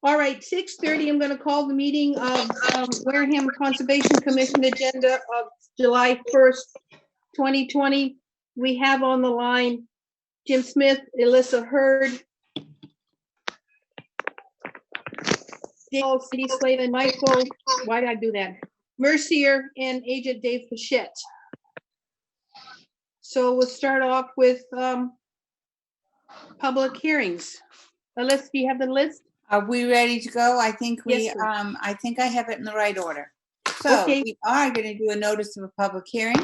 All right, 6:30, I'm going to call the meeting of Wareham Conservation Commission agenda of July 1st, 2020. We have on the line Jim Smith, Alyssa Hurd, Dale, Cindy Slavin, Michael, why did I do that? Mercier and Agent Dave Pichette. So we'll start off with public hearings. Alyssa, do you have the list? Are we ready to go? I think Yes, sir. I think I have it in the right order. So Okay. we are going to do a notice of a public hearing.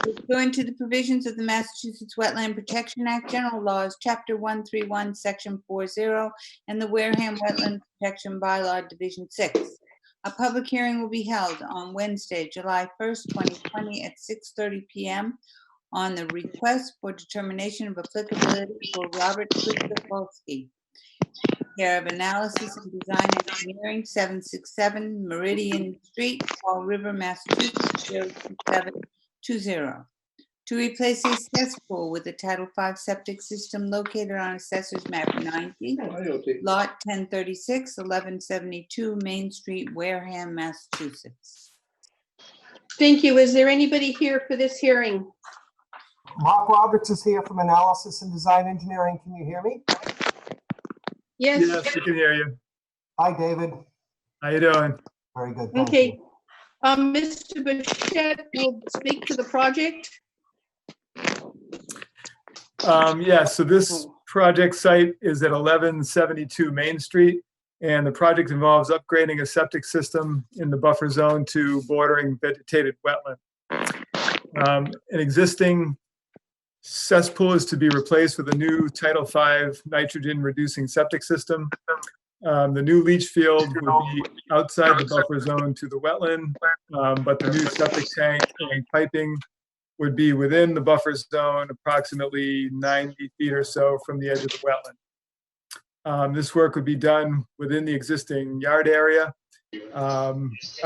Pursuant to the provisions of the Massachusetts Wetland Protection Act, General Laws, Chapter 131, Section 40, and the Wareham Wetland Protection Bylaw, Division 6. A public hearing will be held on Wednesday, July 1st, 2020 at 6:30 p.m. on the request for determination of applicability for Robert Krzyzewski, care of Analysis and Design Engineering, 767 Meridian Street, Fall River, Massachusetts, 02720, to replace a cesspool with a Title V septic system located on Assessor's Map 90, Lot 1036, 1172 Main Street, Wareham, Massachusetts. Thank you. Is there anybody here for this hearing? Mark Roberts is here from Analysis and Design Engineering. Can you hear me? Yes? Yes, we can hear you. Hi, David. How you doing? Very good. Thank Okay. you. Mr. Bichette will speak to the project. Yeah, so this project site is at 1172 Main Street, and the project involves upgrading a septic system in the buffer zone to bordering vegetated wetland. An existing cesspool is to be replaced with a new Title V nitrogen-reducing septic system. The new leach field would be outside the buffer zone to the wetland, but the new septic tank and piping would be within the buffer zone, approximately 90 feet or so from the edge of the wetland. This work would be done within the existing yard area. I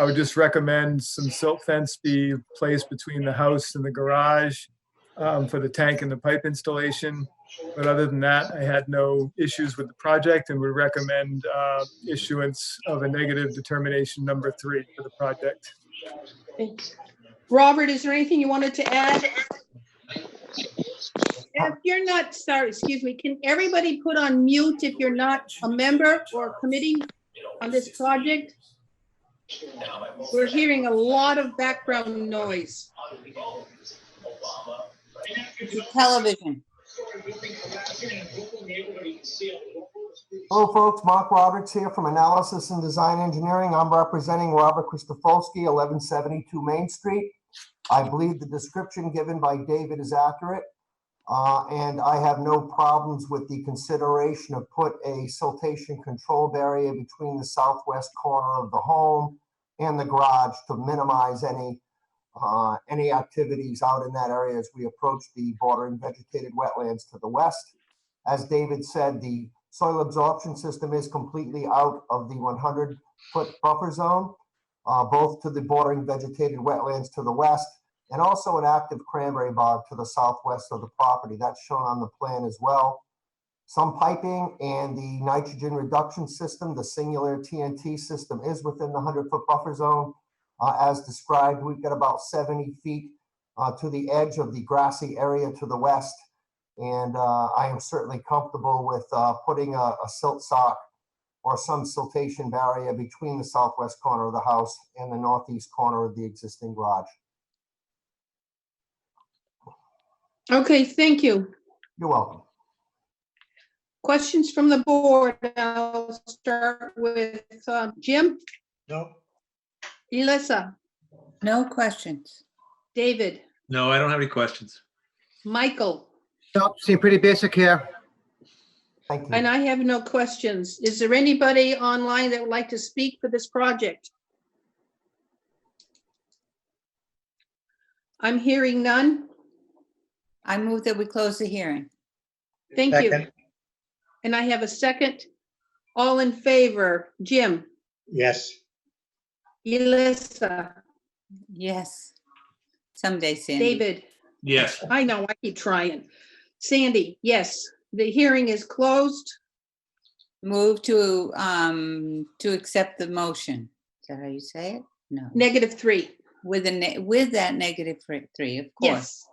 would just recommend some silt fence be placed between the house and the garage for the tank and the pipe installation. But other than that, I had no issues with the project and would recommend issuance of a negative determination number 3 for the project. Robert, is there anything you wanted to add? If you're not, sorry, excuse me, can everybody put on mute if you're not a member or committee on this project? We're hearing a lot of background noise. Television. Hello, folks. Mark Roberts here from Analysis and Design Engineering. I'm representing Robert Krzyzewski, 1172 Main Street. I believe the description given by David is accurate, and I have no problems with the consideration of put a siltation controlled area between the southwest corner of the home and the garage to minimize any activities out in that area as we approach the bordering vegetated wetlands to the west. As David said, the soil absorption system is completely out of the 100-foot buffer zone, both to the bordering vegetated wetlands to the west, and also an active cranberry bog to the southwest of the property. That's shown on the plan as well. Some piping and the nitrogen reduction system, the singular TNT system, is within the 100-foot buffer zone. As described, we've got about 70 feet to the edge of the grassy area to the west. And I am certainly comfortable with putting a silt sock or some siltation barrier between the southwest corner of the house and the northeast corner of the existing garage. Okay, thank you. You're welcome. Questions from the board? I'll start with Jim. No. Alyssa. No questions. David. No, I don't have any questions. Michael. Nope, seem pretty basic here. Thank you. And I have no questions. Is there anybody online that would like to speak for this project? I'm hearing none. I move that we close the hearing. Thank you. Second. And I have a second. All in favor, Jim, Yes. Alyssa, Yes. Someday, Sandy. David. Yes. I know, I keep trying. Sandy, yes, the hearing is closed. Move to accept the motion. Is that how you say it? No. -3. With that -3, of course. Yes.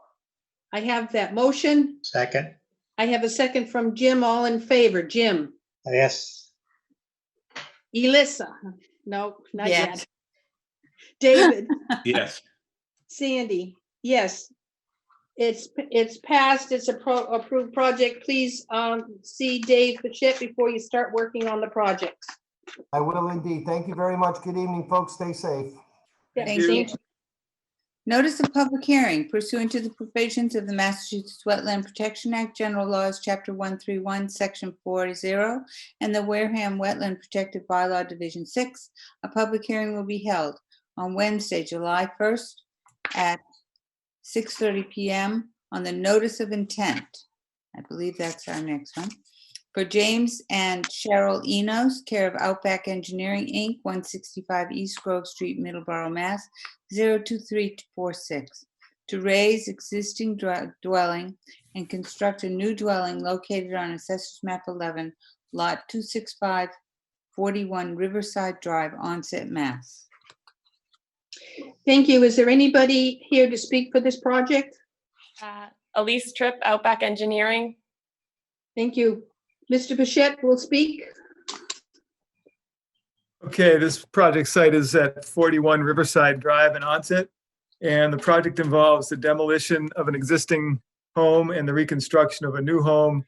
I have that motion. Second, I have a second from Jim. All in favor. Jim? yes. Elissa? No, not Yes. yet. David? Yes. Sandy? Yes. It's passed. It's a approved project. Please see Dave Pursuant before you start working on the project. I will indeed. Thank you very much. Good evening, folks. Stay safe. Yeah, Thank same you. Notice of public hearing pursuant to the provisions of the Massachusetts Wetland Protection Act, General Laws, Chapter 131, Section 40, and the Wareham Wetland Protective Bylaw, Division 6. A public hearing will be held on Wednesday, July 1st at 6:30 p.m. on the notice of intent. I believe that's our next one. For James and Cheryl Enos, care of Outback Engineering, Inc., 165 East Grove Street, Middleborough, Mass. 02346, to raise existing dwelling and construct a new dwelling located on Assessors Map 11, Lot 265, 41 Riverside Drive, Onset, Mass. Thank you. Is there anybody here to speak for this project? Elise Tripp, Outback Engineering. Thank you. Mr. Pursuant will speak. Okay, this project site is at 41 Riverside Drive in Onset, and the project involves the demolition of an existing home and the reconstruction of a new home.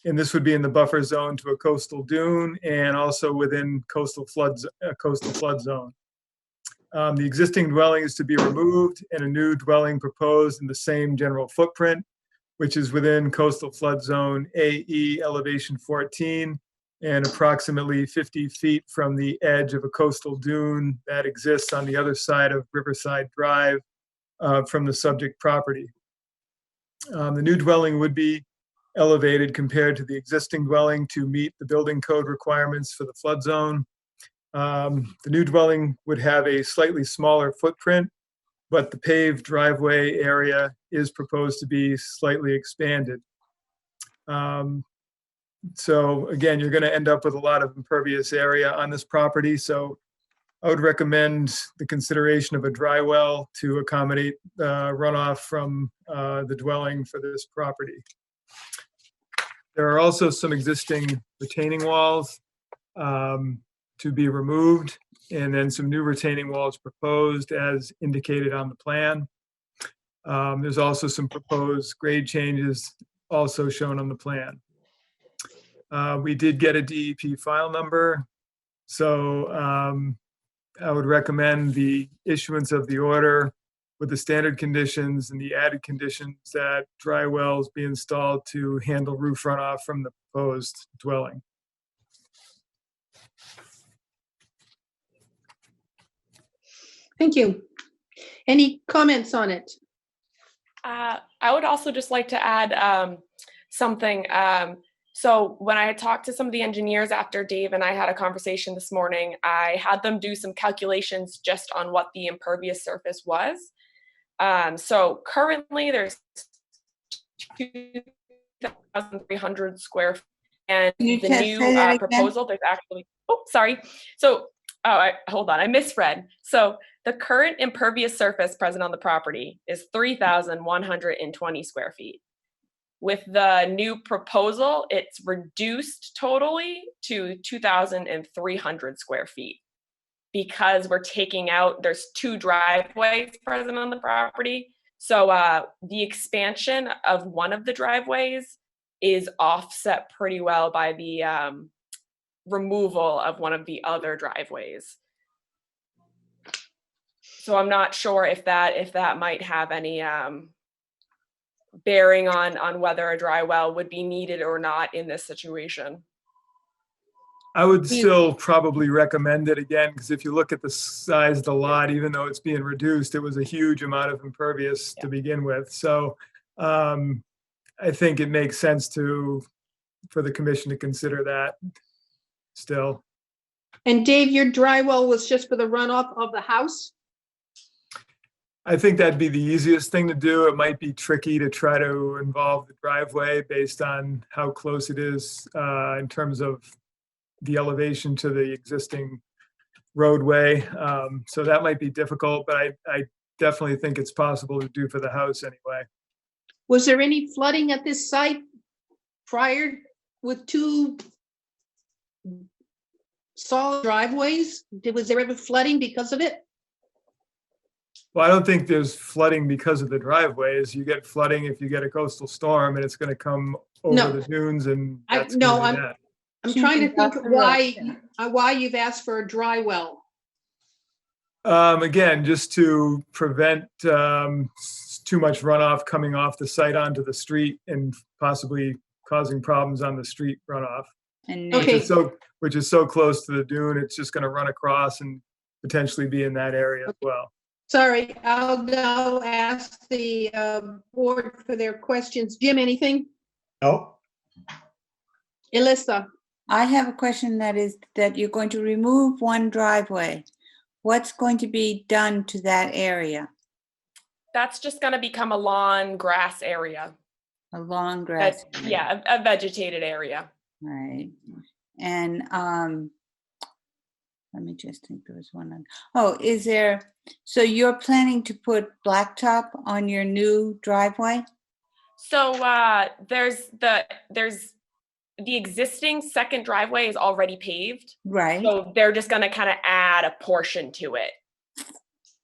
And this would be in the buffer zone to a coastal dune and also within coastal flood zone. The existing dwelling is to be removed and a new dwelling proposed in the same general footprint, which is within coastal flood zone AE elevation 14 and approximately 50 feet from the edge of a coastal dune that exists on the other side of Riverside Drive from the subject property. The new dwelling would be elevated compared to the existing dwelling to meet the building code requirements for the flood zone. The new dwelling would have a slightly smaller footprint, but the paved driveway area is proposed to be slightly expanded. So again, you're going to end up with a lot of impervious area on this property. So I would recommend the consideration of a dry well to accommodate runoff from the dwelling for this property. There are also some existing retaining walls to be removed, and then some new retaining walls proposed as indicated on the plan. There's also some proposed grade changes also shown on the plan. We did get a DEP file number, so I would recommend the issuance of the order with the standard conditions and the added conditions that dry wells be installed to handle roof runoff from the proposed dwelling. Thank you. Any comments on it? I would also just like to add something. So when I had talked to some of the engineers after Dave and I had a conversation this morning, I had them do some calculations just on what the impervious surface was. So currently there's 2,300 square feet, and Can you the say new that again? proposal, there's actually, oh, sorry. So, hold on, I misread. So the current impervious surface present on the property is 3,120 square feet. With the new proposal, it's reduced totally to 2,300 square feet because we're taking out, there's 2 driveways present on the property. So the expansion of one of the driveways is offset pretty well by the removal of one of the other driveways. So I'm not sure if that might have any bearing on whether a dry well would be needed or not in this situation. I would still probably recommend it again, because if you look at the size of the lot, even though it's being reduced, it was a huge amount of impervious to begin with. So I think it makes sense for the commission to consider that still. And Dave, your dry well was just for the runoff of the house? I think that'd be the easiest thing to do. It might be tricky to try to involve the driveway based on how close it is in terms of the elevation to the existing roadway. So that might be difficult, but I definitely think it's possible to do for the house anyway. Was there any flooding at this site prior with two solid driveways? Was there ever flooding because of it? Well, I don't think there's flooding because of the driveways. You get flooding if you get a coastal storm and it's going to come No. over the dunes and I- that's no, gonna be that. I'm trying to think Shooting off the why you've asked for a dry well. Again, just to prevent too much runoff coming off the site onto the street and possibly causing problems on the street runoff, And Okay. which is so close to the dune, it's just going to run across and potentially be in that area as well. Sorry, I'll now ask the board for their questions. Jim, anything? No, Alyssa? I have a question that is that you're going to remove one driveway. What's going to be done to that area? That's just gonna become a lawn grass area. A long grass? That's, yeah, a vegetated area. Right. And let me just think, there was one on, oh, is there, so you're planning to put blacktop on your new driveway? So there's the existing second driveway is already paved. Right. So they're just gonna kind of add a portion to it.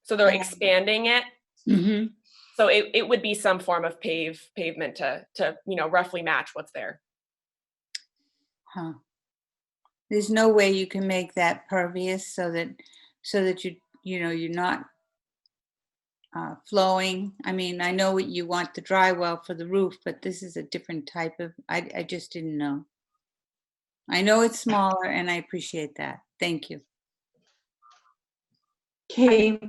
So they're Yeah. expanding it. Mm-hmm. So it would be some form of pavement to roughly match what's there. Huh. There's no way you can make that pervious so that you're not flowing. I mean, I know what you want the dry well for the roof, but this is a different type of, I just didn't know. I know it's smaller and I appreciate that. Thank you. Okay.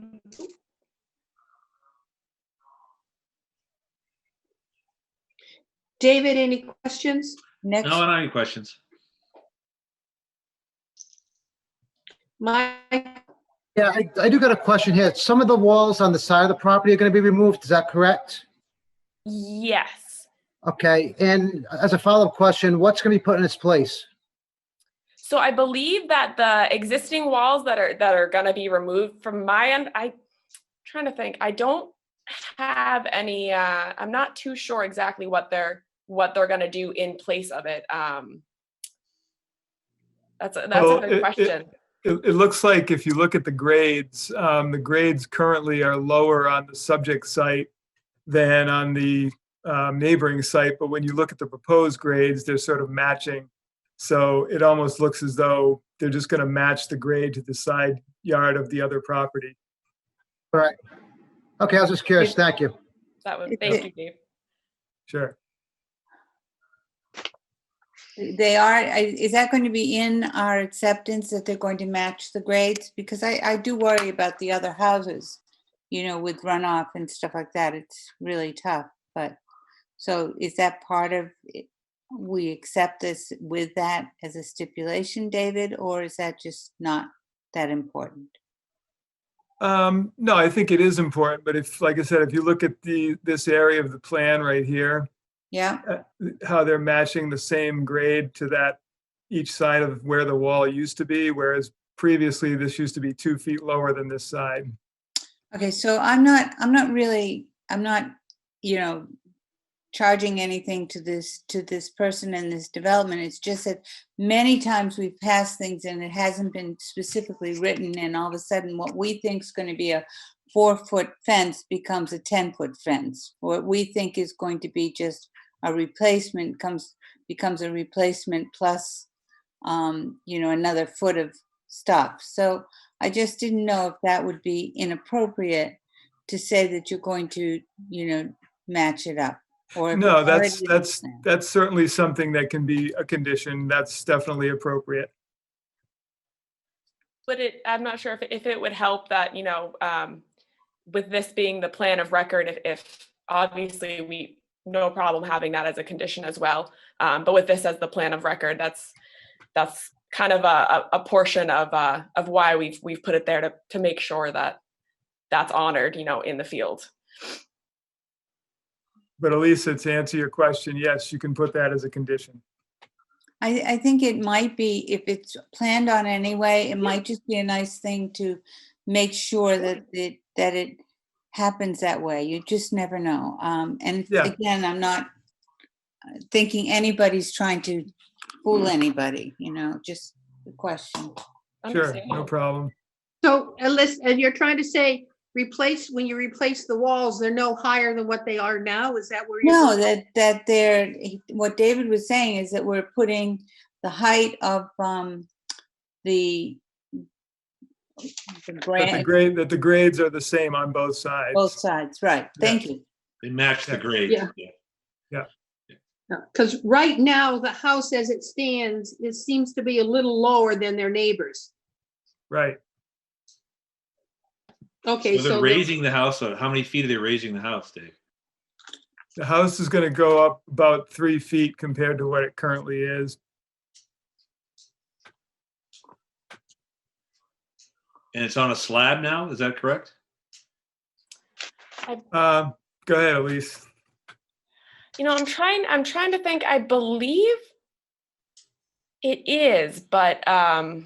David, any questions? Next, no, I don't have any questions. Mike? Yeah, I do got a question here. Some of the walls on the side of the property are going to be removed. Is that correct? Yes. Okay. And as a follow-up question, what's going to be put in its place? So I believe that the existing walls that are going to be removed from my end, I'm trying to think. I don't have any. I'm not too sure exactly what they're going to do in place of it. That's a good question. It looks like if you look at the grades currently are lower on the subject site than on the neighboring site. But when you look at the proposed grades, they're sort of matching. So it almost looks as though they're just going to match the grade to the side yard of the other property. All right. Okay, I was just curious. Thank you. Thank you, Dave. Sure. they are, is that going to be in our acceptance that they're going to match the grades? Because I do worry about the other houses, you know, with runoff and stuff like that. It's really tough. But so is that part of it? We accept this with that as a stipulation, David, or is that just not that important? No, I think it is important, but if, like I said, if you look at this area of the plan right here, Yeah, how they're matching the same grade to that each side of where the wall used to be, whereas previously this used to be 2 feet lower than this side. okay, so I'm not, you know, charging anything to this person in this development. It's just that many times we've passed things and it hasn't been specifically written, and all of a sudden what we think is going to be a 4-foot fence becomes a 10-foot fence. What we think is going to be just a replacement becomes a replacement plus you know, another foot of stuff. So I just didn't know if that would be inappropriate to say that you're going to, you know, match it up. Or if No, it's already in the plan. that's certainly something that can be a condition. That's definitely appropriate. I'm not sure if it would help that, you know, with this being the plan of record, if obviously we, no problem having that as a condition as well. But with this as the plan of record, that's kind of a portion of why we've put it there to make sure that that's honored, you know, in the field. But Elisa, to answer your question, yes, you can put that as a condition. I think it might be, if it's planned on anyway, it might just be a nice thing to make sure that it happens that way. You just never know. And Yeah. again, I'm not thinking anybody's trying to fool anybody, just a question. Sure, no Understandable. problem. So, Alyssa, and you're trying to say, when you replace the walls, they're no higher than what they are now? Is that where you're? No, that they're, what David was saying is that we're putting the height of the That the grades are the same on both sides. both sides, right? Thank you. They match the Yeah. grade. Yeah. Because right now, the house as it stands, it seems to be a little lower than their neighbors. Right. Okay, So they're so raising the house. How many feet are they raising the house, Dave? The house is going to go up about 3 feet compared to what it currently is. And it's on a slab now, is that correct? Go ahead, Elise. I'm trying to think. I believe it is, but I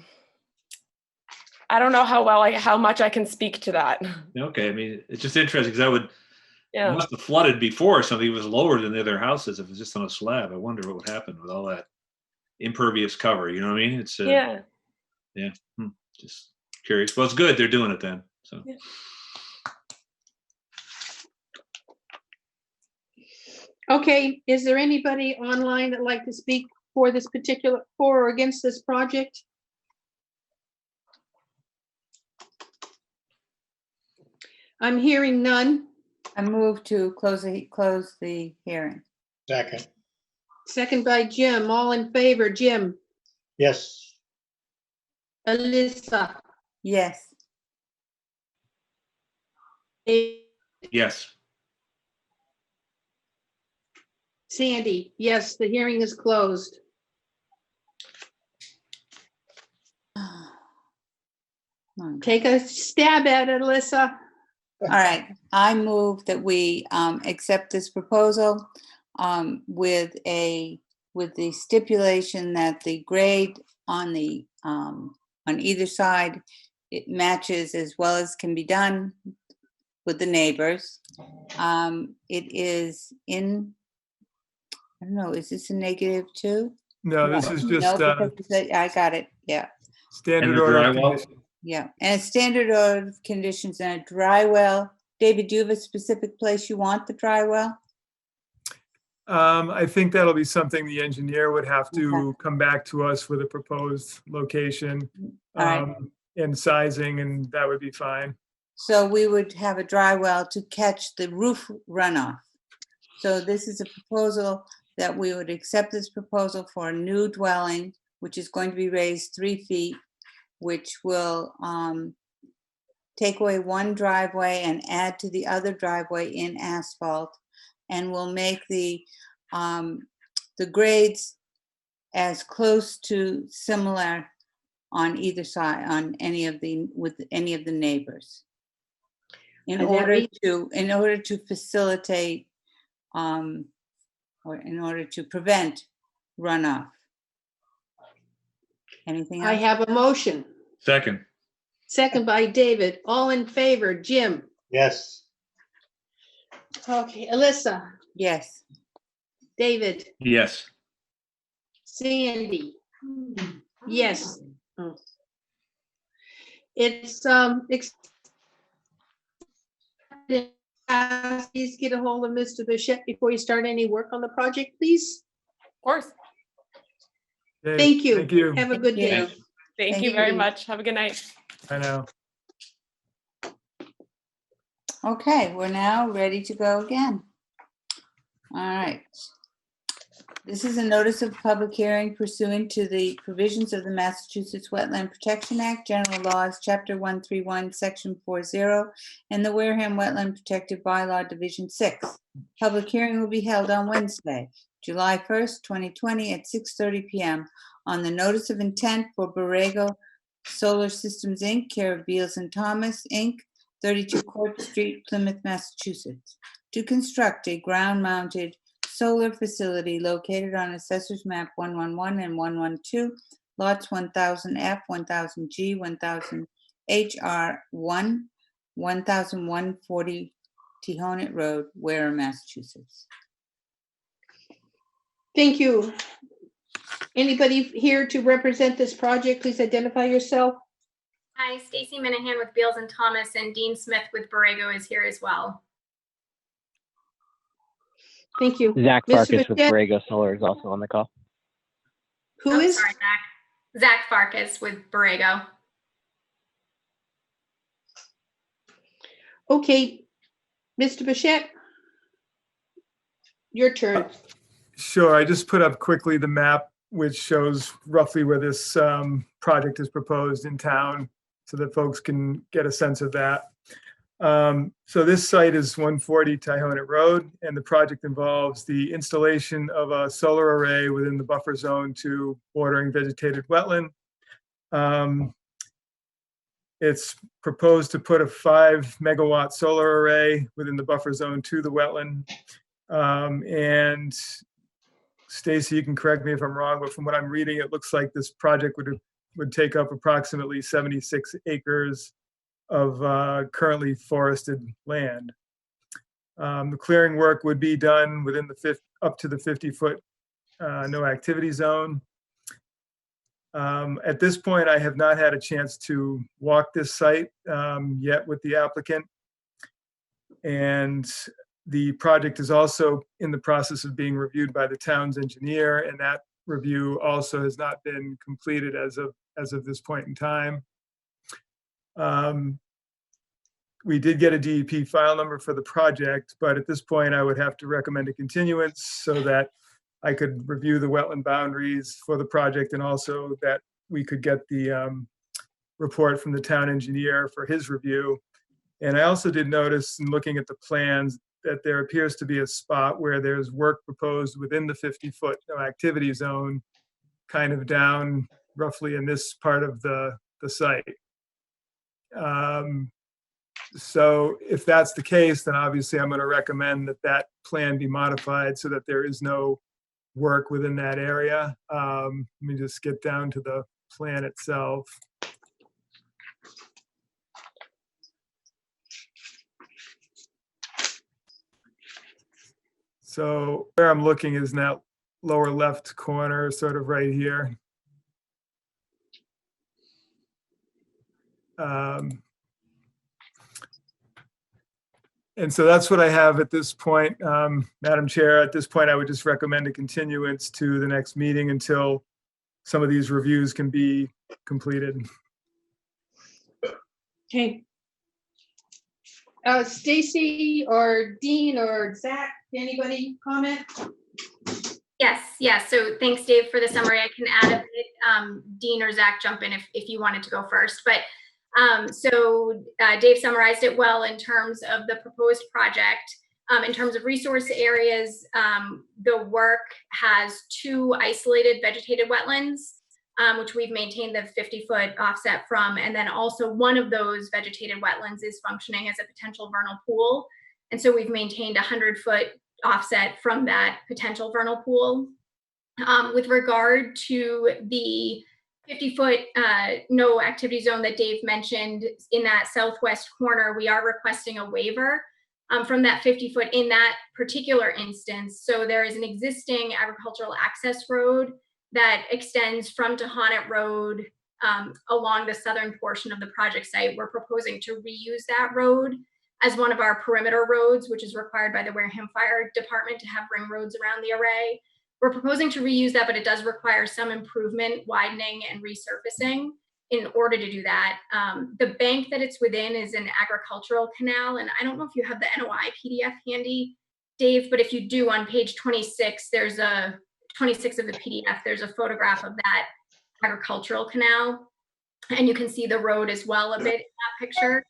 don't know how much I can speak to that. Okay, I mean, it's just interesting because it Yeah. must have flooded before or something. It was lower than the other houses if it's just on a slab. I wonder what would happen with all that impervious cover, you know what I mean? It's Yeah. just curious. Well, it's good they're doing it then, so. Yeah. okay, is there anybody online that'd like to speak for or against this project? I'm hearing none. I move to close the hearing. Second. Second by Jim. All in favor, Jim, Yes. Alyssa, Yes. Yes. Sandy. Yes, the hearing is closed. Take a stab at it, Alyssa. All right, I move that we accept this proposal with the stipulation that the grade on either side, it matches as well as can be done with the neighbors. It is in, I don't know, is this a -2? No, this is just No, because I got it, yeah. standard And the order of drywall? conditions. Yeah, and a standard order of conditions and a dry well. David, do you have a specific place you want the dry well? I think that'll be something the engineer would have to come back to us with a proposed location All right. and sizing, and that would be fine. So we would have a dry well to catch the roof runoff. So this is a proposal that we would accept this proposal for a new dwelling, which is going to be raised 3 feet, which will take away one driveway and add to the other driveway in asphalt, and will make the grades as close to similar on either side, with any of the neighbors. In And that order to facilitate, or in order to prevent runoff. Anything else? I have a motion. Second. Second by David. All in favor, Jim. Yes. Okay, Alyssa, Yes. David, Yes. Sandy. Yes. Oh. It's, please get a hold of Mr. Bichette before you start any work on the project, please. Of course. Okay, Thank you. Thank you. Have a good Thank day. you. Thank Thank you very you. much. Have a good night. I know. Okay, we're now ready to go again. All right. This is a notice of public hearing pursuant to the provisions of the Massachusetts Wetland Protection Act, General Laws, Chapter 131, Section 40, and the Wareham Wetland Protective Bylaw, Division 6. Public hearing will be held on Wednesday, July 1st, 2020 at 6:30 p.m. on the notice of intent for Borrego Solar Systems, Inc., care of Beals and Thomas, Inc., 32 Court Street, Plymouth, Massachusetts, to construct a ground-mounted solar facility located on Assessor's Map 111 and 112, lots 1000F, 1000G, 1000 HR1, 1140 Tehonet Road, Wareham, Massachusetts. Thank you. Anybody here to represent this project, please identify yourself. Hi, Stacy Minahan with Beals and Thomas, and Dean Smith with Borrego is here as well. Thank you. Zach Mr. Farkas with Bichette? Borrego Solar is also on the call. Who is? Sorry, Zach Farkas with Borrego. Okay, Mr. Bichette? Your turn. Sure, I just put up quickly the map, which shows roughly where this project is proposed in town, so that folks can get a sense of that. So this site is 140 Tehonet Road, and the project involves the installation of a solar array within the buffer zone to bordering vegetated wetland. It's proposed to put a 5 megawatt solar array within the buffer zone to the wetland. And Stacy, you can correct me if I'm wrong, but from what I'm reading, it looks like this project would take up approximately 76 acres of currently forested land. The clearing work would be done within the up to the 50-foot no activity zone. At this point, I have not had a chance to walk this site yet with the applicant. And the project is also in the process of being reviewed by the town's engineer, and that review also has not been completed as of this point in time. We did get a DEP file number for the project, but at this point I would have to recommend a continuance so that I could review the wetland boundaries for the project, and also that we could get the report from the town engineer for his review. And I also did notice in looking at the plans that there appears to be a spot where there's work proposed within the 50-foot no activity zone, kind of down roughly in this part of the site. So if that's the case, then obviously I'm going to recommend that that plan be modified so that there is no work within that area. Let me just get down to the plan itself. So where I'm looking is in that lower left corner, sort of right here. And so that's what I have at this point. Madam Chair, at this point, I would just recommend a continuance to the next meeting until some of these reviews can be completed. Okay. Stacy or Dean or Zach, anybody comment? Yes. So thanks, Dave, for the summary. I can add a bit. Dean or Zach, jump in if you wanted to go first. But so Dave summarized it well in terms of the proposed project. In terms of resource areas, the work has 2 isolated vegetated wetlands, which we've maintained the 50-foot offset from. And then also one of those vegetated wetlands is functioning as a potential vernal pool. And so we've maintained a 100-foot offset from that potential vernal pool. With regard to the 50-foot no activity zone that Dave mentioned in that southwest corner, we are requesting a waiver from that 50-foot in that particular instance. So there is an existing agricultural access road that extends from Tehonet Road along the southern portion of the project site. We're proposing to reuse that road as one of our perimeter roads, which is required by the Wareham Fire Department to have ring roads around the array. We're proposing to reuse that, but it does require some improvement, widening, and resurfacing in order to do that. The bank that it's within is an agricultural canal, and I don't know if you have the NOI PDF handy, Dave, but if you do, on page 26, there's a 26 of the PDF, there's a photograph of that agricultural canal, and you can see the road as well a bit in that picture.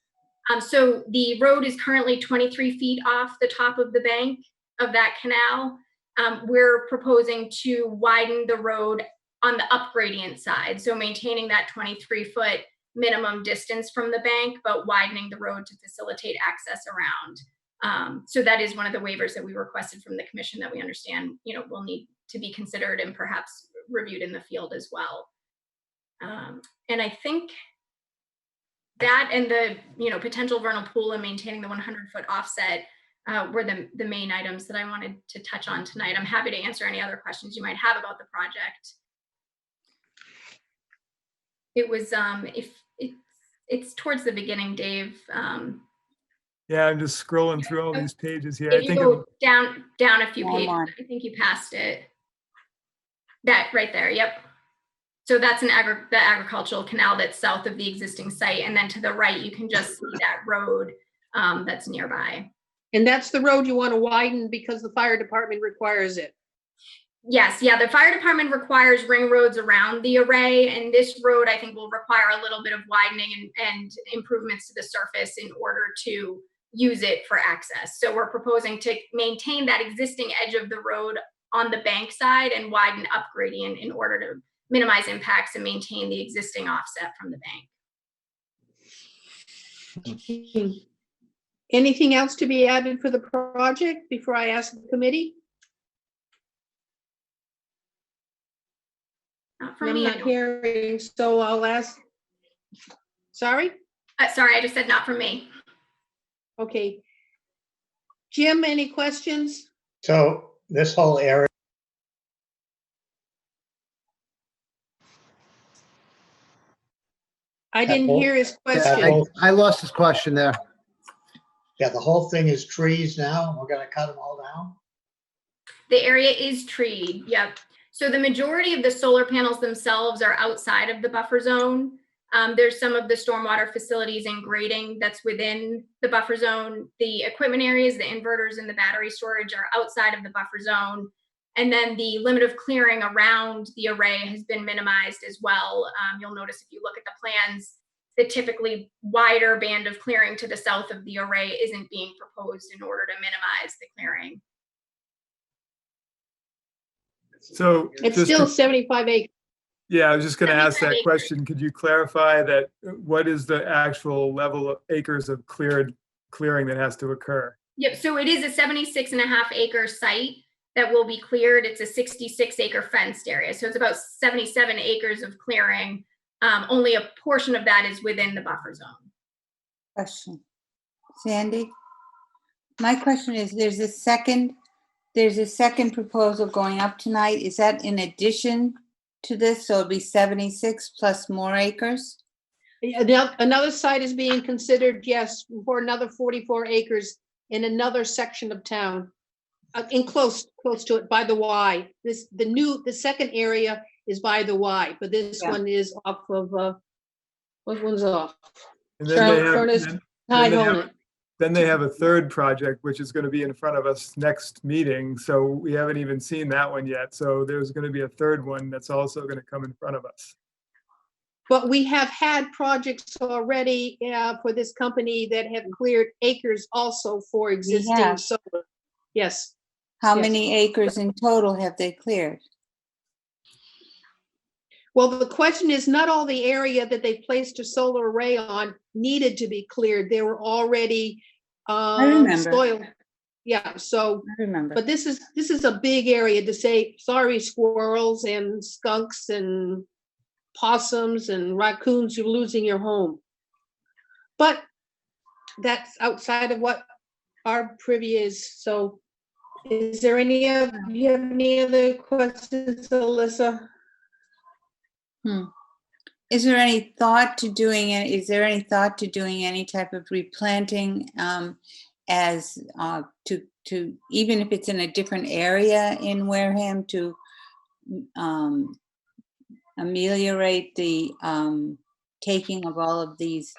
So the road is currently 23 feet off the top of the bank of that canal. We're proposing to widen the road on the up gradient side, so maintaining that 23-foot minimum distance from the bank, but widening the road to facilitate access around. So that is one of the waivers that we requested from the commission that we understand, will need to be considered and perhaps reviewed in the field as well. And I think that and the, potential vernal pool and maintaining the 100-foot offset were the main items that I wanted to touch on tonight. I'm happy to answer any other questions you might have about the project. It was, if it's towards the beginning, Dave. Yeah, I'm just scrolling through all these pages here. If you go down a few Hold pages, on. I think you passed it. That right there, yep. So that's the agricultural canal that's south of the existing site. And then to the right, you can just see that road that's nearby. And that's the road you want to widen because the fire department requires it. Yes, yeah, the fire department requires ring roads around the array, and this road I think will require a little bit of widening and improvements to the surface in order to use it for access. So we're proposing to maintain that existing edge of the road on the bank side and widen up gradient in order to minimize impacts and maintain the existing offset from the bank. Anything else to be added for the project before I ask the committee? Not for I'm me. not hearing, so I'll ask. Sorry? Sorry, I just said not for me. Okay. Jim, any questions? So this whole area, I didn't hear his Yeah, question. I lost his question there. yeah, the whole thing is trees now. We're gonna cut them all down. The area is treed, yep. So the majority of the solar panels themselves are outside of the buffer zone. There's some of the stormwater facilities and grading that's within the buffer zone. The equipment areas, the inverters and the battery storage are outside of the buffer zone. And then the limit of clearing around the array has been minimized as well. You'll notice if you look at the plans, the typically wider band of clearing to the south of the array isn't being proposed in order to minimize the clearing. So It's just still to- 75 acres. yeah, I was just going to ask 75 that acres. question. Could you clarify that? What is the actual level of acres of clearing that has to occur? Yep, so it is a 76.5 acre site that will be cleared. It's a 66 acre fenced area. So it's about 77 acres of clearing. Only a portion of that is within the buffer zone. Question. Sandy? My question is, there's a second proposal going up tonight. Is that in addition to this? So it'll be 76 plus more acres? Another site is being considered, yes, for another 44 acres in another section of town. In close to it by the Y. The second area is by the Y, but this Yeah. one is off of, what one's off? And then they have- Furnace, then- Tide they have- Honet. Then they have a third project, which is going to be in front of us next meeting. So we haven't even seen that one yet. So there's going to be a third one that's also going to come in front of us. But we have had projects already for this company that have cleared acres also for existing have. solar. Yes, How Yes. many acres in total have they cleared? well, the question is not all the area that they placed a solar array on needed to be cleared. They were already remember. soil. Yeah, so, I remember. but this is a big area to say, sorry, squirrels and skunks and possums and raccoons, you're losing your home. But that's outside of what our privy is. So is there do you have any other questions, Alyssa? Is there any thought to doing any type of replanting as to even if it's in a different area in Wareham to ameliorate the taking of all of these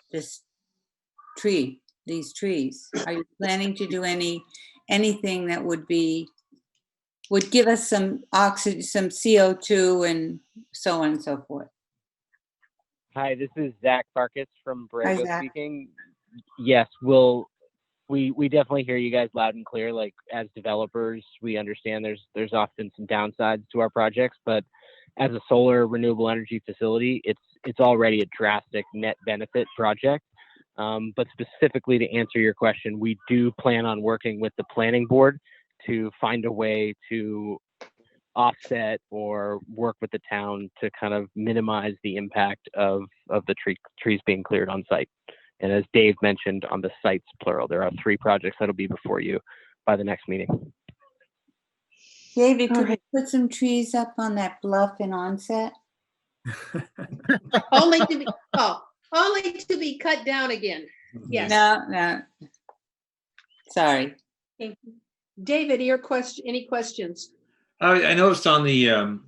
trees? Are you planning to do anything that would give us some oxygen, some CO2 and so on and so forth? Hi, this is Zach Farkas from Hi, Borrego Zach. speaking. Yes, we definitely hear you guys loud and clear. Like, as developers, we understand there's often some downsides to our projects, but as a solar renewable energy facility, it's already a drastic net benefit project. But specifically to answer your question, we do plan on working with the planning board to find a way to offset or work with the town to kind of minimize the impact of the trees being cleared on site. And as Dave mentioned, on the sites plural, there are 3 projects that'll be before you by the next meeting. David, All could we right. put some trees up on that bluff in Onset? Only to be, only to be cut down again. Yes. No. Sorry. Thank you. David, any questions? I noticed on the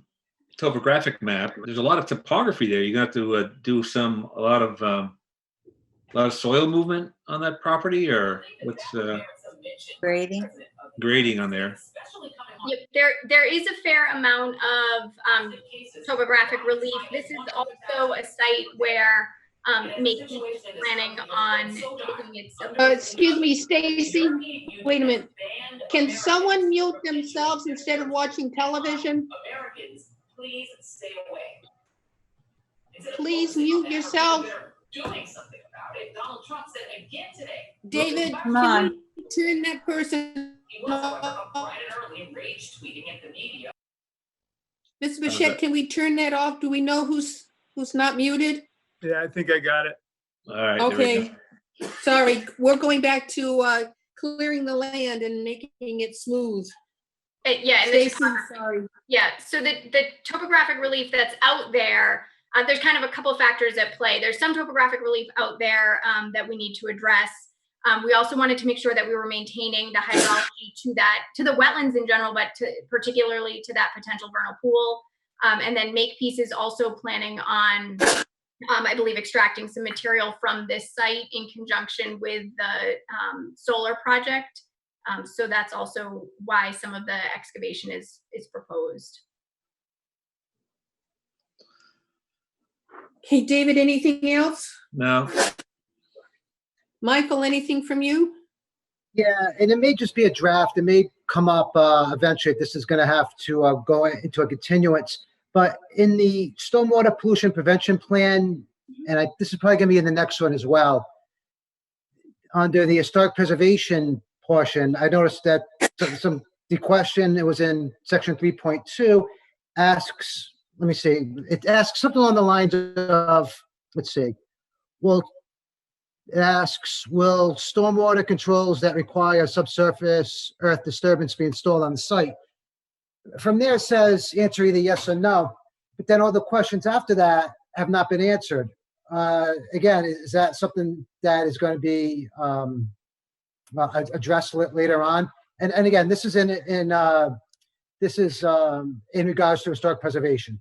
topographic map, there's a lot of topography there. You're gonna have to do a lot of soil movement on that property, or what's Grading. grading on there? Yep, there is a fair amount of topographic relief. This is also a site where Makepeace is planning on taking its. Excuse me, Stacy, wait a minute. Can someone mute themselves instead of watching television? Americans, please stay away. Please mute yourself. Doing something about it. Donald Trump said again today. David, Come on. can you turn that person He was, however, off? bright and early rage tweeting at the media. Ms. Bichette, can we turn that off? Do we know who's not muted? Yeah, I think I got it. All right. there we Okay, sorry, we're going back to clearing the land and making it smooth. Yeah, and the Stacy, sorry. Yeah, so the topographic relief that's out there, there's kind of a couple factors at play. There's some topographic relief out there that we need to address. We also wanted to make sure that we were maintaining the hydrology to the wetlands in general, but particularly to that potential vernal pool. And then Makepeace is also planning on, I believe, extracting some material from this site in conjunction with the solar project. So that's also why some of the excavation is proposed. Okay, David, anything else? No. Michael, anything from you? Yeah, and it may just be a draft. It may come up eventually if this is going to have to go into a continuance. But in the stormwater pollution prevention plan, and this is probably going to be in the next one as well, under the historic preservation portion, I noticed that the question, it was in section 3.2, asks, let me see, it asks something along the lines of, let's see, it asks, will stormwater controls that require subsurface earth disturbance be installed on the site? From there it says answer either yes or no, but then all the questions after that have not been answered. Again, is that something that is going to be addressed later on? And again, this is in regards to historic preservation.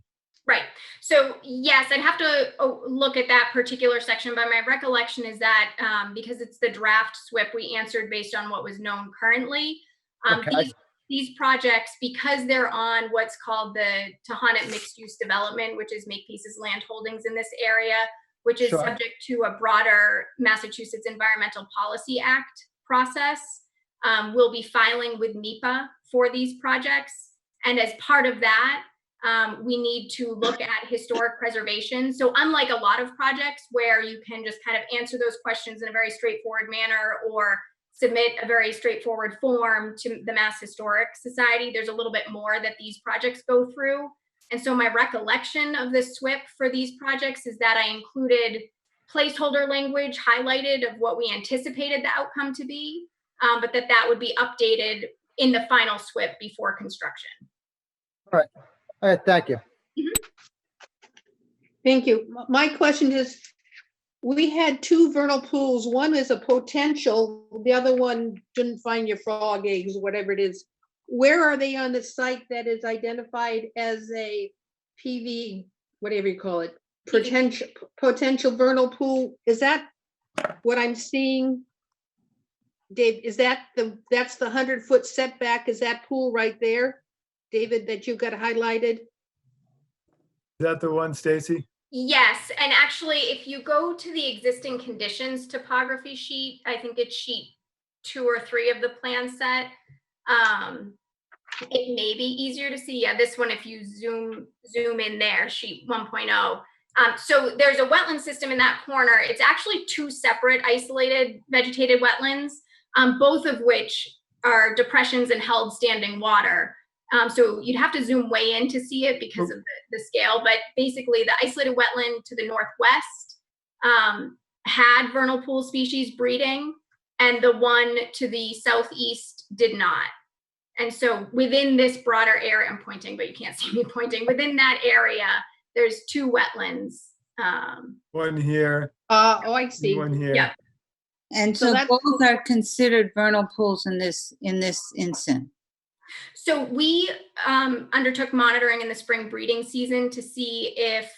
Right. So yes, I'd have to look at that particular section, but my recollection is that because it's the draft SWIP, we answered based on what was known currently. Okay. These projects, because they're on what's called the Tohonet Mixed Use Development, which is Makepeace's land holdings in this area, which is Sure. subject to a broader Massachusetts Environmental Policy Act process, we'll be filing with NEPA for these projects. And as part of that, we need to look at historic preservation. So unlike a lot of projects where you can just kind of answer those questions in a very straightforward manner or submit a very straightforward form to the Mass Historic Society, there's a little bit more that these projects go through. And so my recollection of the SWIP for these projects is that I included placeholder language highlighted of what we anticipated the outcome to be, but that would be updated in the final SWIP before construction. All right, thank you. Thank you. My question is, we had 2 vernal pools. One is a potential, the other one didn't find your frog eggs, whatever it is. Where are they on the site that is identified as a PV, whatever you call it, potential vernal pool? Is that what I'm seeing? Dave, is that's the 100-foot setback? Is that pool right there, David, that you've got highlighted? Is that the one, Stacy? Yes, and actually, if you go to the existing conditions topography sheet, I think it's sheet 2 or 3 of the plan set. It may be easier to see. Yeah, this one, if you zoom in there, sheet 1.0, So there's a wetland system in that corner. It's actually two separate isolated vegetated wetlands, both of which are depressions and held standing water. So you'd have to zoom way in to see it because of the scale, but basically the isolated wetland to the northwest had vernal pool species breeding, and the one to the southeast did not. And so within this broader area, I'm pointing, but you can't see me pointing, within that area, there's two wetlands. One here, Oh, I see. one here. Yeah. And So so that's- both are considered vernal pools in this instant. So we undertook monitoring in the spring breeding season to see if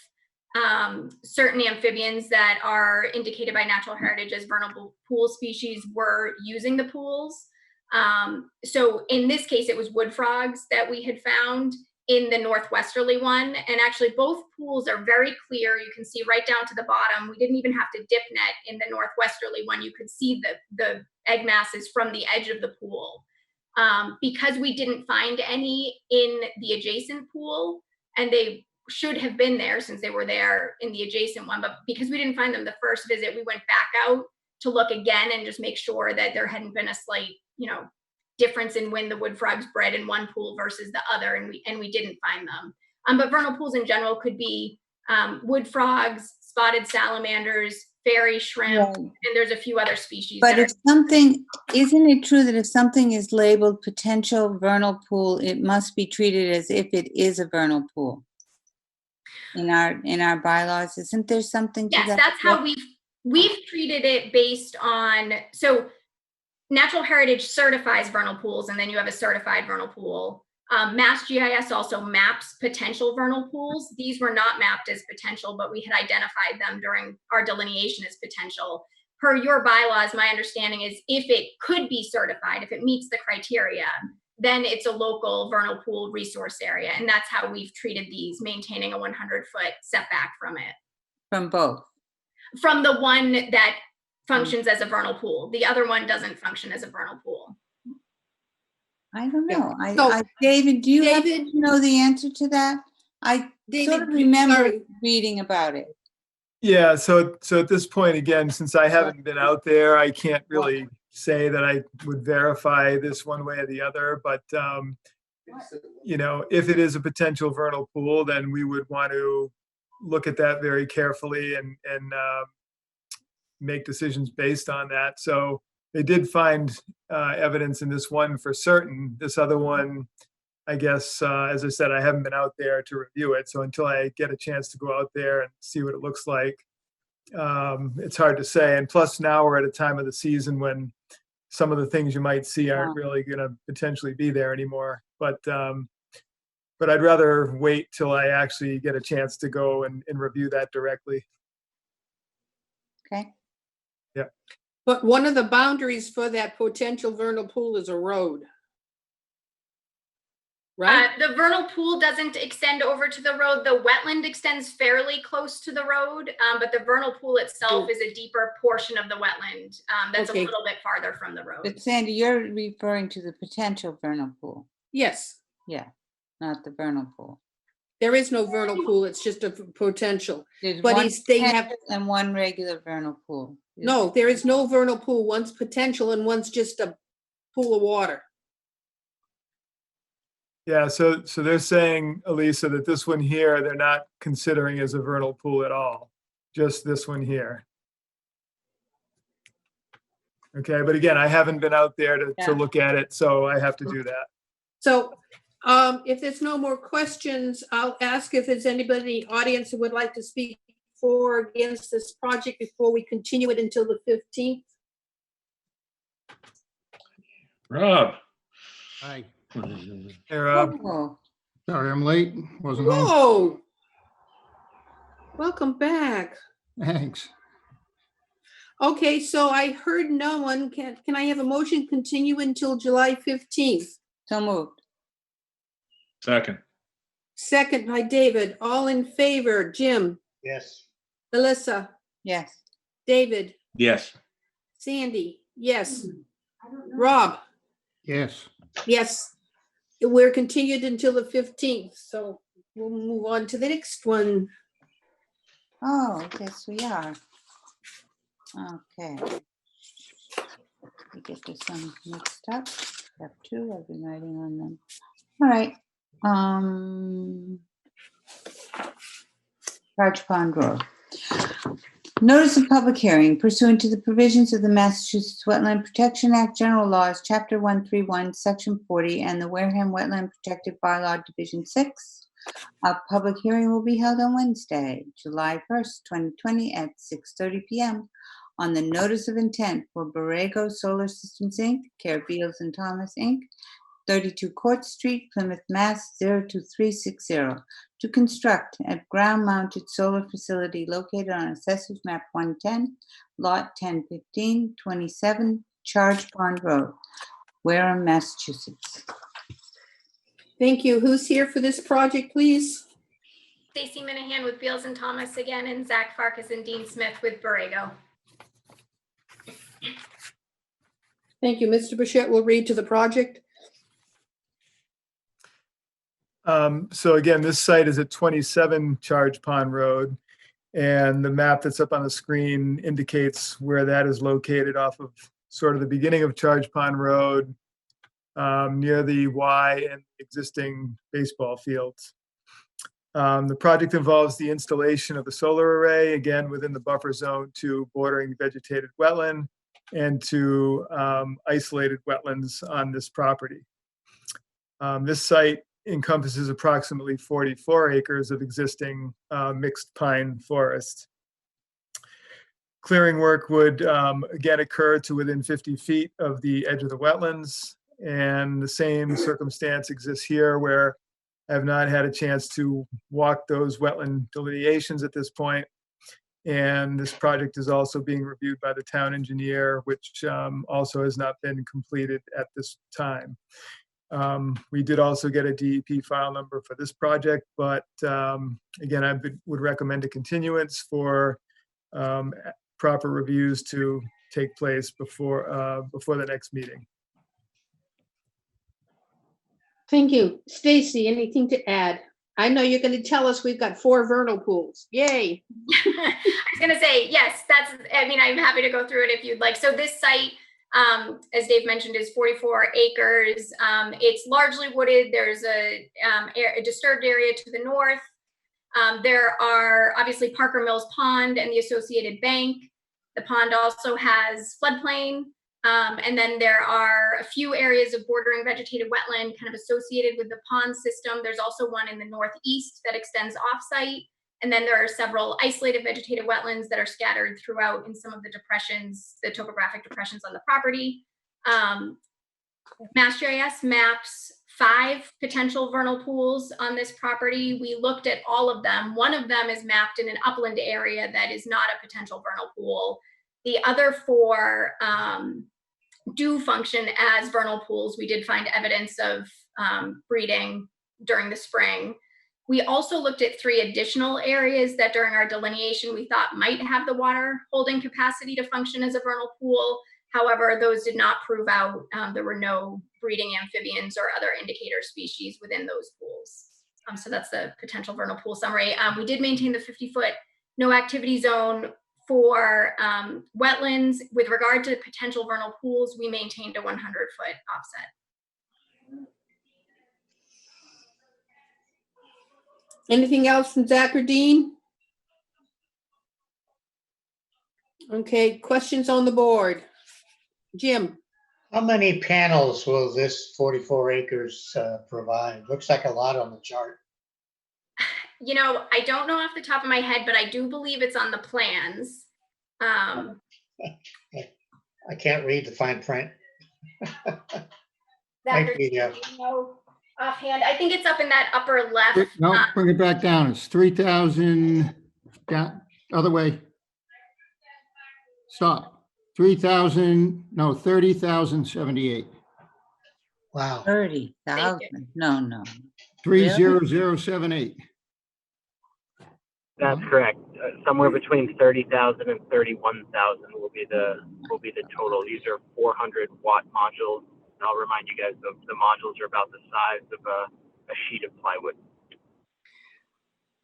certain amphibians that are indicated by natural heritage as vernal pool species were using the pools. So in this case, it was wood frogs that we had found in the northwesterly one. And actually both pools are very clear. You can see right down to the bottom. We didn't even have to dip net in the northwesterly one. You could see the egg masses from the edge of the pool. Because we didn't find any in the adjacent pool, and they should have been there since they were there in the adjacent one, but because we didn't find them the first visit, we went back out to look again and just make sure that there hadn't been a slight, difference in when the wood frogs bred in one pool versus the other, and we didn't find them. But vernal pools in general could be wood frogs, spotted salamanders, fairy shrimp, and there's a few other species. But if something, isn't it true that if something is labeled potential vernal pool, it must be treated as if it is a vernal pool? In our bylaws, isn't there something to Yes, that? that's how we've treated it based on, so Natural Heritage certifies vernal pools, and then you have a certified vernal pool. Mass GIS also maps potential vernal pools. These were not mapped as potential, but we had identified them during our delineation as potential. Per your bylaws, my understanding is if it could be certified, if it meets the criteria, then it's a local vernal pool resource area. And that's how we've treated these, maintaining a 100-foot setback from it. From both? From the one that functions as a vernal pool. The other one doesn't function as a vernal pool. I don't know. So- David, do you happen David- to know the answer to that? I sort of David, remember sorry. reading about it. Yeah, so at this point, again, since I haven't been out there, I can't really say that I would verify this one way or the other, but if it is a potential vernal pool, then we would want to look at that very carefully and make decisions based on that. So they did find evidence in this one for certain. This other one, I guess, as I said, I haven't been out there to review it. So until I get a chance to go out there and see what it looks like, it's hard to say. And plus now we're at a time of the season when some of the things you might see aren't really going to potentially be there anymore. But I'd rather wait till I actually get a chance to go and review that directly. Okay. Yeah. But one of the boundaries for that potential vernal pool is a road. Right? The vernal pool doesn't extend over to the road. The wetland extends fairly close to the road, but the vernal pool itself is a deeper portion of the wetland that's Okay. a little bit farther from the road. But Sandy, you're referring to the potential vernal pool. Yes, Yeah, not the vernal pool. there is no vernal pool. It's just a potential. There's But one they have, potential and one regular vernal pool. no, there is no vernal pool. One's potential and one's just a pool of water. Yeah, so they're saying, Elisa, that this one here, they're not considering as a vernal pool at all, just this one here. Okay, but again, I haven't been out there to look at it, so I have to do that. So if there's no more questions, I'll ask if there's anybody in the audience who would like to speak for or against this project before we continue it until the 15th. Rob. Hi, Hey, Rob. Oh, sorry I'm late, wasn't home. Whoa! Welcome back. Thanks. Okay, so I heard no one. Can I have a motion continue until July 15th? so moved. Second. Second by David. All in favor? Jim, Yes. Alyssa, Yes. David, Yes. Sandy, yes. Rob, Yes, yes. We're continued until the 15th, so we'll move on to the next one. Oh, yes, we are. Okay. We get this one mixed up. Step 2, I've been writing on them. All right. Barge Pond Road. Notice of public hearing pursuant to the provisions of the Massachusetts Wetland Protection Act, General Laws, Chapter 131, Section 40, and the Wareham Wetland Protective Bylaw, Division 6. A public hearing will be held on Wednesday, July 1st, 2020 at 6:30 p.m. on the notice of intent for Borrego Solar Systems, Inc., care of Beals and Thomas, Inc., 32 Court Street, Plymouth, Mass. 02360, to construct a ground-mounted solar facility located on Assessors Map 110, Lot 1015, 27, Charge Pond Road, Wareham, Massachusetts. Thank you. Who's here for this project, please? Stacy Minahan with Beals and Thomas again, and Zach Farkas and Dean Smith with Borrego. Thank you. Mr. Bichette will read to the project. So again, this site is at 27 Charge Pond Road, and the map that's up on the screen indicates where that is located off of sort of the beginning of Charge Pond Road, near the Y and existing baseball fields. The project involves the installation of a solar array, again, within the buffer zone to bordering vegetated wetland and to isolated wetlands on this property. This site encompasses approximately 44 acres of existing mixed pine forest. Clearing work would again occur to within 50 feet of the edge of the wetlands, and the same circumstance exists here where I have not had a chance to walk those wetland delineations at this point. And this project is also being reviewed by the town engineer, which also has not been completed at this time. We did also get a DEP file number for this project, but again, I would recommend a continuance for proper reviews to take place before the next meeting. Thank you. Stacy, anything to add? I know you're going to tell us we've got 4 vernal pools. Yay. I was going to say, yes, I'm happy to go through it if you'd like. So this site, as Dave mentioned, is 44 acres. It's largely wooded. There's a disturbed area to the north. There are obviously Parker Mills Pond and the associated bank. The pond also has floodplain. And then there are a few areas of bordering vegetated wetland kind of associated with the pond system. There's also one in the northeast that extends off-site. And then there are several isolated vegetated wetlands that are scattered throughout in some of the depressions, the topographic depressions on the property. MassGIS maps 5 potential vernal pools on this property. We looked at all of them. One of them is mapped in an upland area that is not a potential vernal pool. The other 4 do function as vernal pools. We did find evidence of breeding during the spring. We also looked at 3 additional areas that during our delineation we thought might have the water holding capacity to function as a vernal pool. However, those did not prove out. There were no breeding amphibians or other indicator species within those pools. So that's the potential vernal pool summary. We did maintain the 50-foot no activity zone for wetlands. With regard to potential vernal pools, we maintained a 100-foot offset. Anything else from Zach or Dean? Okay, questions on the board. Jim? How many panels will this 44 acres provide? Looks like a lot on the chart. You know, I don't know off the top of my head, but I do believe it's on the plans. I can't read the fine print. Thank you, Jeff. No, offhand, I think it's up in that upper left. No, bring it back down. It's 3,000, down, other way. Stop. 3,000, no, 30,078. Wow. 30,000. No. 30078. That's correct. Somewhere between 30,000 and 31,000 will be the total. These are 400 watt modules. And I'll remind you guys the modules are about the size of a sheet of plywood.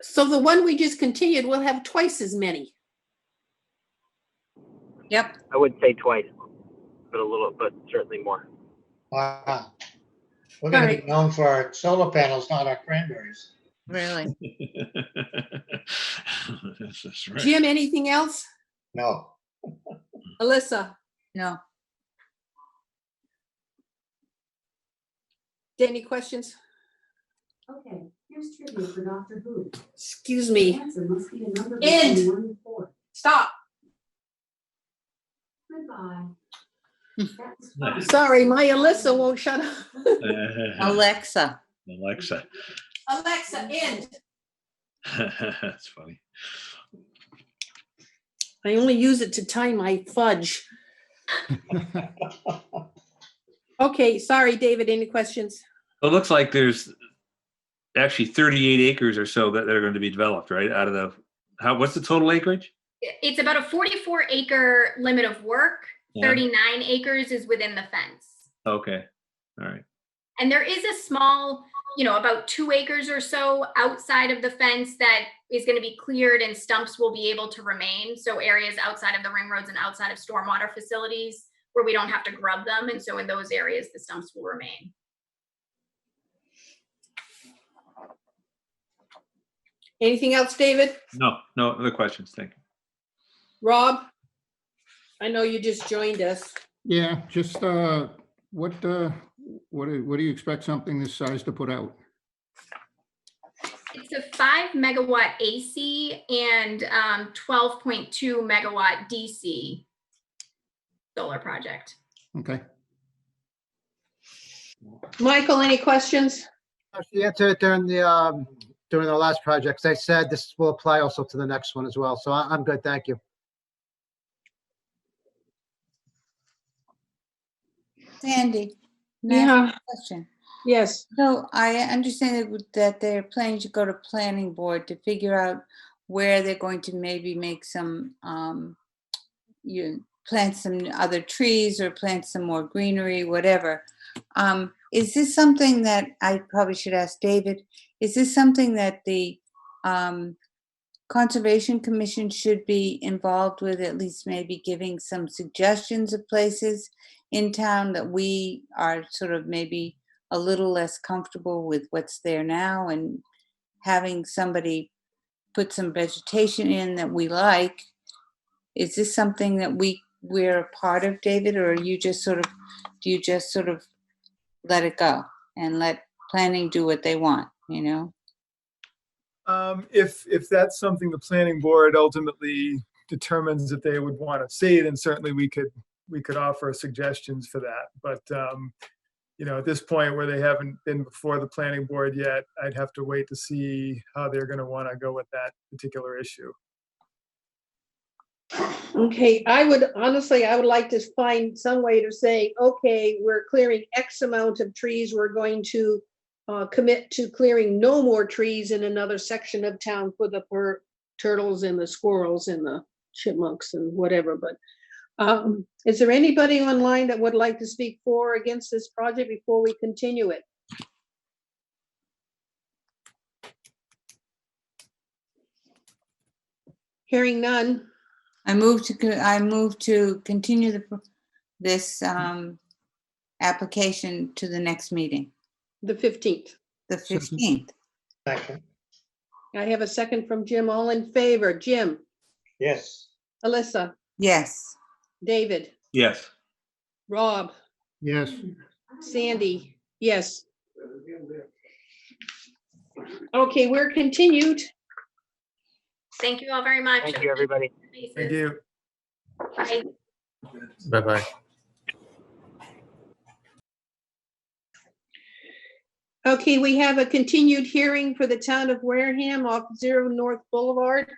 So the one we just continued will have twice as many. Yep. I wouldn't say twice, but certainly more. Wow. We're gonna be known for our solar panels, not our cranberries. Really? That's right. Jim, anything else? No. Alyssa, No. any questions? Okay, here's trivia for Doctor Who. Excuse The me. answer must be a number End. between 1 and 4. Stop. Goodbye. That's fun. Sorry, my Alyssa won't shut up. Alexa. Alexa. Alexa, end. That's funny. I only use it to time my fudge. Okay, sorry, David, any questions? It looks like there's actually 38 acres or so that are going to be developed, right? Out of the, what's the total acreage? It's about a 44 acre limit of work. Yeah. 39 acres is within the fence. Okay. All right. And there is a small, about 2 acres or so outside of the fence that is going to be cleared and stumps will be able to remain. So areas outside of the ring roads and outside of stormwater facilities where we don't have to grub them. And so in those areas, the stumps will remain. Anything else, David? No other questions. Thank you. Rob? I know you just joined us. Yeah, just, what do you expect something this size to put out? It's a 5 megawatt AC and 12.2 megawatt DC solar project. Okay. Michael, any questions? She answered it during the last project. As I said, this will apply also to the next one as well. So I'm good. Thank you. Sandy. Yeah. Question. Yes. So I understand that they're planning to go to planning board to figure out where they're going to maybe make some, plant some other trees or plant some more greenery, whatever. Is this something that I probably should ask David? Is this something that the Conservation Commission should be involved with, at least maybe giving some suggestions of places in town that we are sort of maybe a little less comfortable with what's there now, and having somebody put some vegetation in that we like? Is this something that we're a part of, David, or are you just sort of, do you just sort of let it go and let planning do what they want, If that's something the planning board ultimately determines that they would want to see, then certainly we could offer suggestions for that. But at this point where they haven't been before the planning board yet, I'd have to wait to see how they're going to want to go with that particular issue. Okay, I would like to find some way to say, okay, we're clearing X amount of trees. We're going to commit to clearing no more trees in another section of town for the turtles and the squirrels and the chipmunks and whatever. But is there anybody online that would like to speak for or against this project before we continue it? Hearing none. I move to continue this application to the next meeting, The 15th. the 15th. Second. I have a second from Jim. All in favor? Jim, Yes. Alyssa, Yes. David, Yes. Rob, Yes. Sandy, yes. Okay, we're continued. Thank you all very much. Thank you, everybody. Thank you. Bye. Bye-bye. Okay, we have a continued hearing for the town of Wareham off 0 North Boulevard.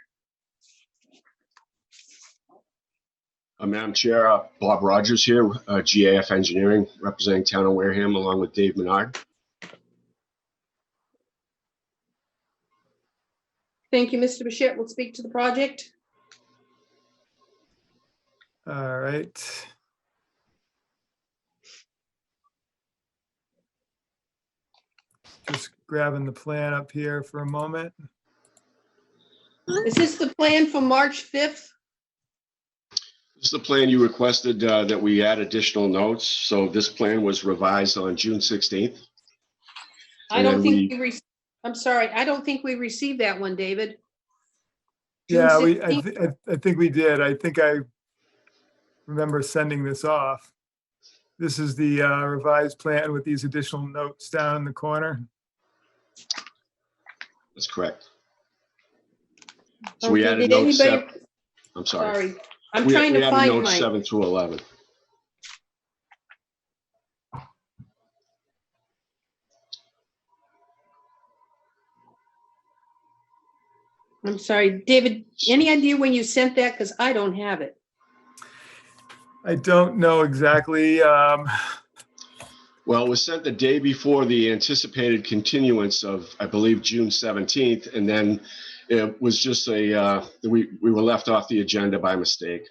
Madam Chair, Bob Rogers here, GAF Engineering, representing town of Wareham, along with Dave Menard. Thank you, Mr. Bichette. We'll speak to the project. All right. Just grabbing the plan up here for a moment. Is this the plan for March 5th? This is the plan you requested that we add additional notes. So this plan was revised on June 16th. I don't think I'm sorry, I don't think we received that one, David. June Yeah, 16th? I think we did. I think I remember sending this off. This is the revised plan with these additional notes down in the corner. That's correct. So we Okay, added did notes anybody- I'm sorry. Sorry, I'm We trying to added find notes mine. 7 through 11. I'm sorry, David, any idea when you sent that? Because I don't have it. I don't know exactly. Well, it was sent the day before the anticipated continuance of, I believe, June 17th, and then it was just we were left off the agenda by mistake.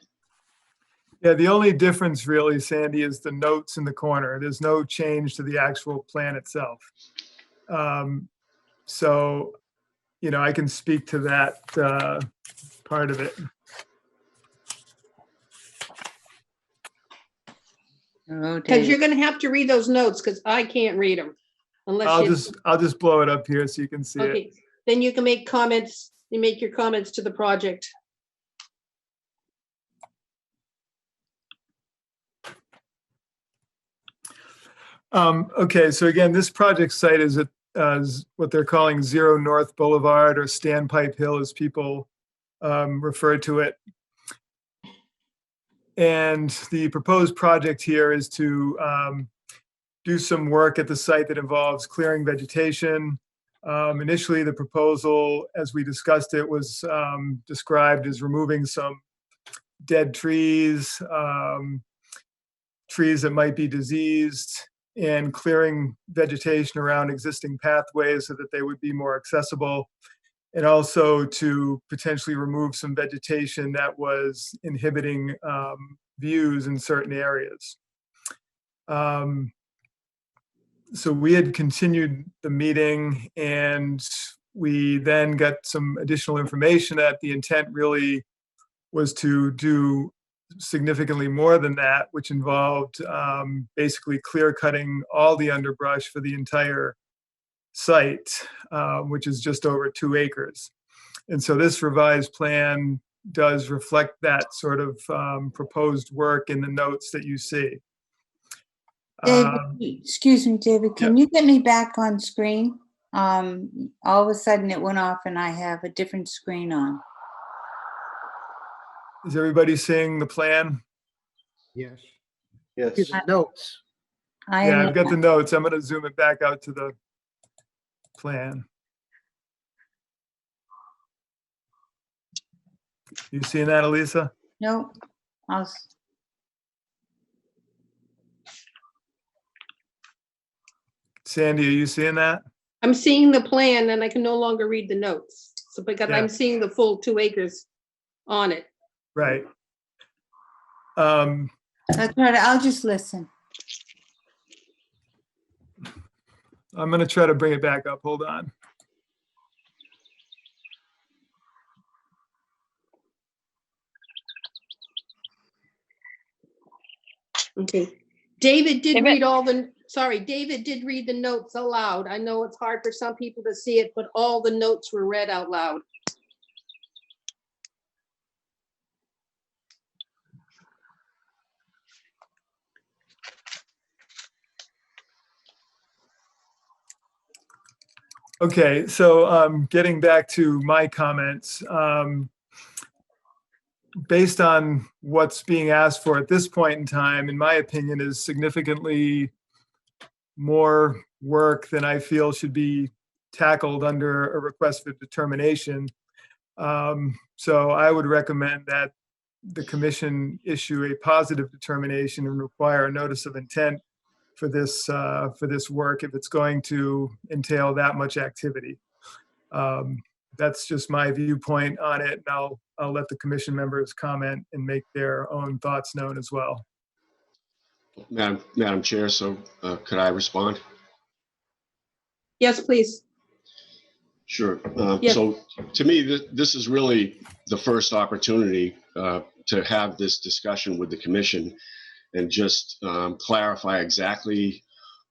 Yeah, the only difference really, Sandy, is the notes in the corner. There's no change to the actual plan itself. So, you know, I can speak to that part of it. Oh, Because you're David. gonna have to read those notes, because I can't read them. Unless I'll just blow it up here so you can see it. okay, then you can make comments, you make your comments to the project. Okay, so again, this project site is at what they're calling 0 North Boulevard, or Standpipe Hill as people refer to it. And the proposed project here is to do some work at the site that involves clearing vegetation. Initially, the proposal, as we discussed it, was described as removing some dead trees, trees that might be diseased, and clearing vegetation around existing pathways so that they would be more accessible, and also to potentially remove some vegetation that was inhibiting views in certain areas. So we had continued the meeting, and we then got some additional information that the intent really was to do significantly more than that, which involved basically clear cutting all the underbrush for the entire site, which is just over 2 acres. And so this revised plan does reflect that sort of proposed work in the notes that you see. David, excuse me, David, can you get me back on screen? All of a sudden it went off and I have a different screen on. Is everybody seeing the plan? Yes. These are notes. I Yeah, am. I've got the notes. I'm going to zoom it back out to the plan. You seeing that, Elisa? No, Sandy, are you seeing that? I'm seeing the plan and I can no longer read the notes. So because Yeah. I'm seeing the full 2 acres on it. Right. that's right. I'll just listen. I'm going to try to bring it back up. Hold on. Okay. David did read David did read the notes aloud. I know it's hard for some people to see it, but all the notes were read out loud. Okay, so getting back to my comments, based on what's being asked for at this point in time, in my opinion, is significantly more work than I feel should be tackled under a request for determination. So I would recommend that the commission issue a positive determination and require a notice of intent for this work if it's going to entail that much activity. That's just my viewpoint on it, and I'll let the commission members comment and make their own thoughts known as well. Madam Chair, so could I respond? Yes, please. Sure. Yeah. So to me, this is really the first opportunity to have this discussion with the commission and just clarify exactly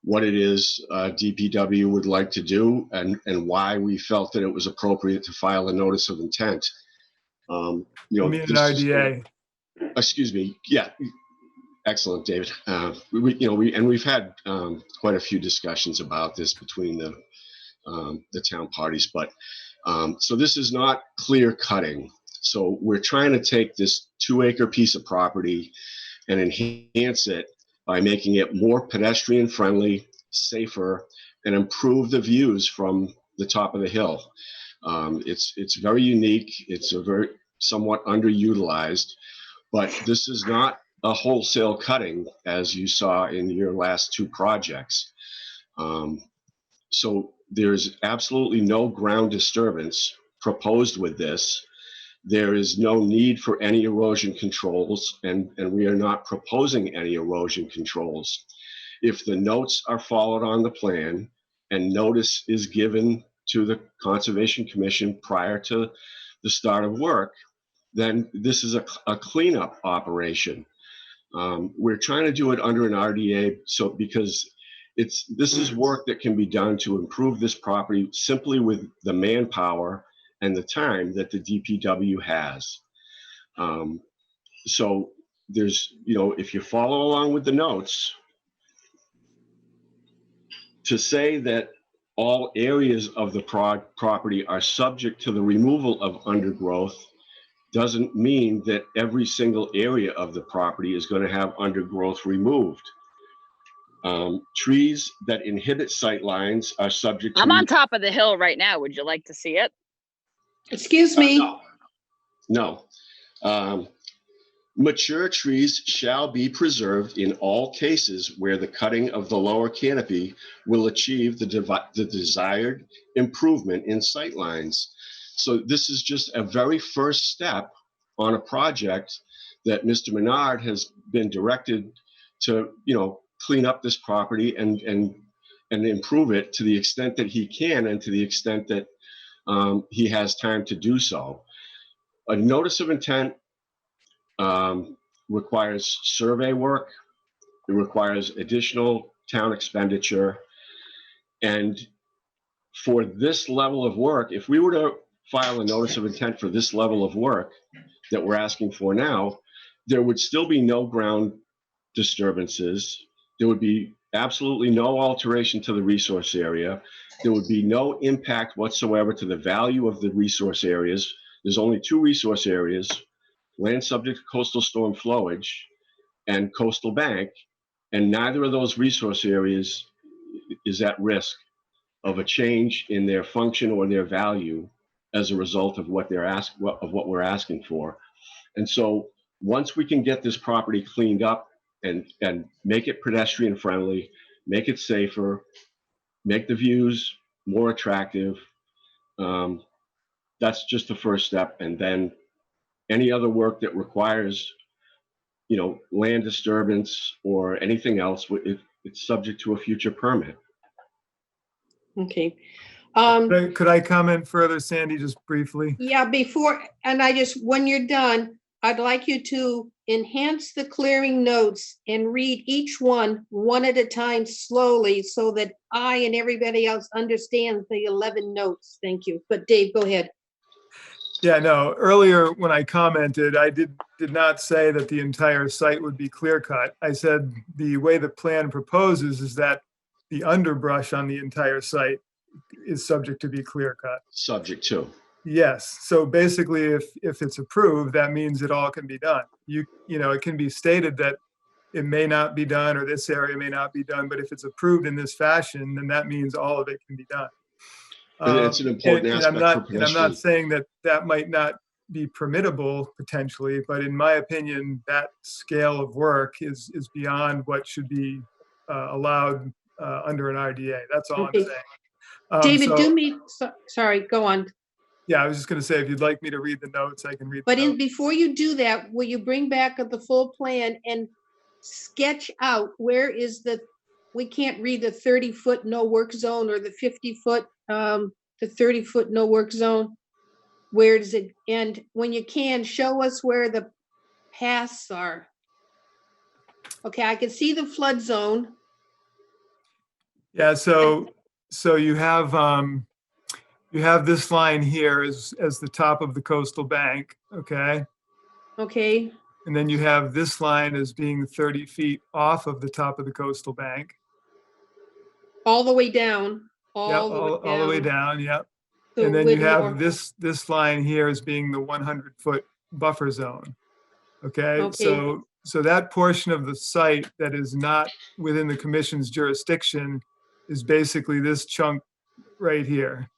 what it is DPW would like to do and why we felt that it was appropriate to file a notice of intent. You know, I mean, an this is- RDA. excuse me. Yeah. Excellent, David. We've had quite a few discussions about this between the town parties, but so this is not clear cutting. So we're trying to take this 2-acre piece of property and enhance it by making it more pedestrian friendly, safer, and improve the views from the top of the hill. It's very unique. It's a very somewhat underutilized, but this is not a wholesale cutting as you saw in your last 2 projects. So there's absolutely no ground disturbance proposed with this. There is no need for any erosion controls, and we are not proposing any erosion controls. If the notes are followed on the plan and notice is given to the Conservation Commission prior to the start of work, then this is a cleanup operation. We're trying to do it under an RDA, so because this is work that can be done to improve this property simply with the manpower and the time that the DPW has. So there's, if you follow along with the notes, to say that all areas of the property are subject to the removal of undergrowth doesn't mean that every single area of the property is going to have undergrowth removed. Trees that inhibit sight lines are subject to... I'm on top of the hill right now. Would you like to see it? Excuse me. No. Mature trees shall be preserved in all cases where the cutting of the lower canopy will achieve the desired improvement in sight lines. So this is just a very first step on a project that Mr. Menard has been directed to, clean up this property and improve it to the extent that he can and to the extent that he has time to do so. A notice of intent requires survey work. It requires additional town expenditure. And for this level of work, if we were to file a notice of intent for this level of work that we're asking for now, there would still be no ground disturbances. There would be absolutely no alteration to the resource area. There would be no impact whatsoever to the value of the resource areas. There's only 2 resource areas: land subject to coastal storm flowage and coastal bank, and neither of those resource areas is at risk of a change in their function or their value as a result of what we're asking for. And so once we can get this property cleaned up and make it pedestrian friendly, make it safer, make the views more attractive, that's just the first step. And then any other work that requires, land disturbance or anything else, it's subject to a future permit. Okay. Could I comment further, Sandy, just briefly? Yeah, when you're done, I'd like you to enhance the clearing notes and read each one at a time slowly so that I and everybody else understands the 11 notes. Thank you. But Dave, go ahead. Yeah, no, earlier when I commented, I did not say that the entire site would be clear cut. I said the way the plan proposes is that the underbrush on the entire site is subject to be clear cut. Subject to. Yes. So basically, if it's approved, that means it all can be done. It can be stated that it may not be done or this area may not be done, but if it's approved in this fashion, then that means all of it can be done. It's an important aspect for I'm pedestrians. not saying that might not be permittable potentially, but in my opinion, that scale of work is beyond what should be allowed under an RDA. That's all Okay. I'm saying. David, sorry, go on. Yeah, I was just going to say, if you'd like me to read the notes, I can read the But notes. before you do that, will you bring back the full plan and sketch out where is we can't read the 30-foot no work zone or the 50-foot the 30-foot no work zone? Where does it end? When you can, show us where the paths are. Okay, I can see the flood zone. Yeah, so you have this line here as the top of the coastal bank, okay? Okay, And then you have this line as being 30 feet off of the top of the coastal bank. all the way down, Yep, all the way all the way down. down, yep. to And then you have Whitmore. this line here as being the 100-foot buffer zone. Okay, Okay. so that portion of the site that is not within the commission's jurisdiction is basically this chunk right here.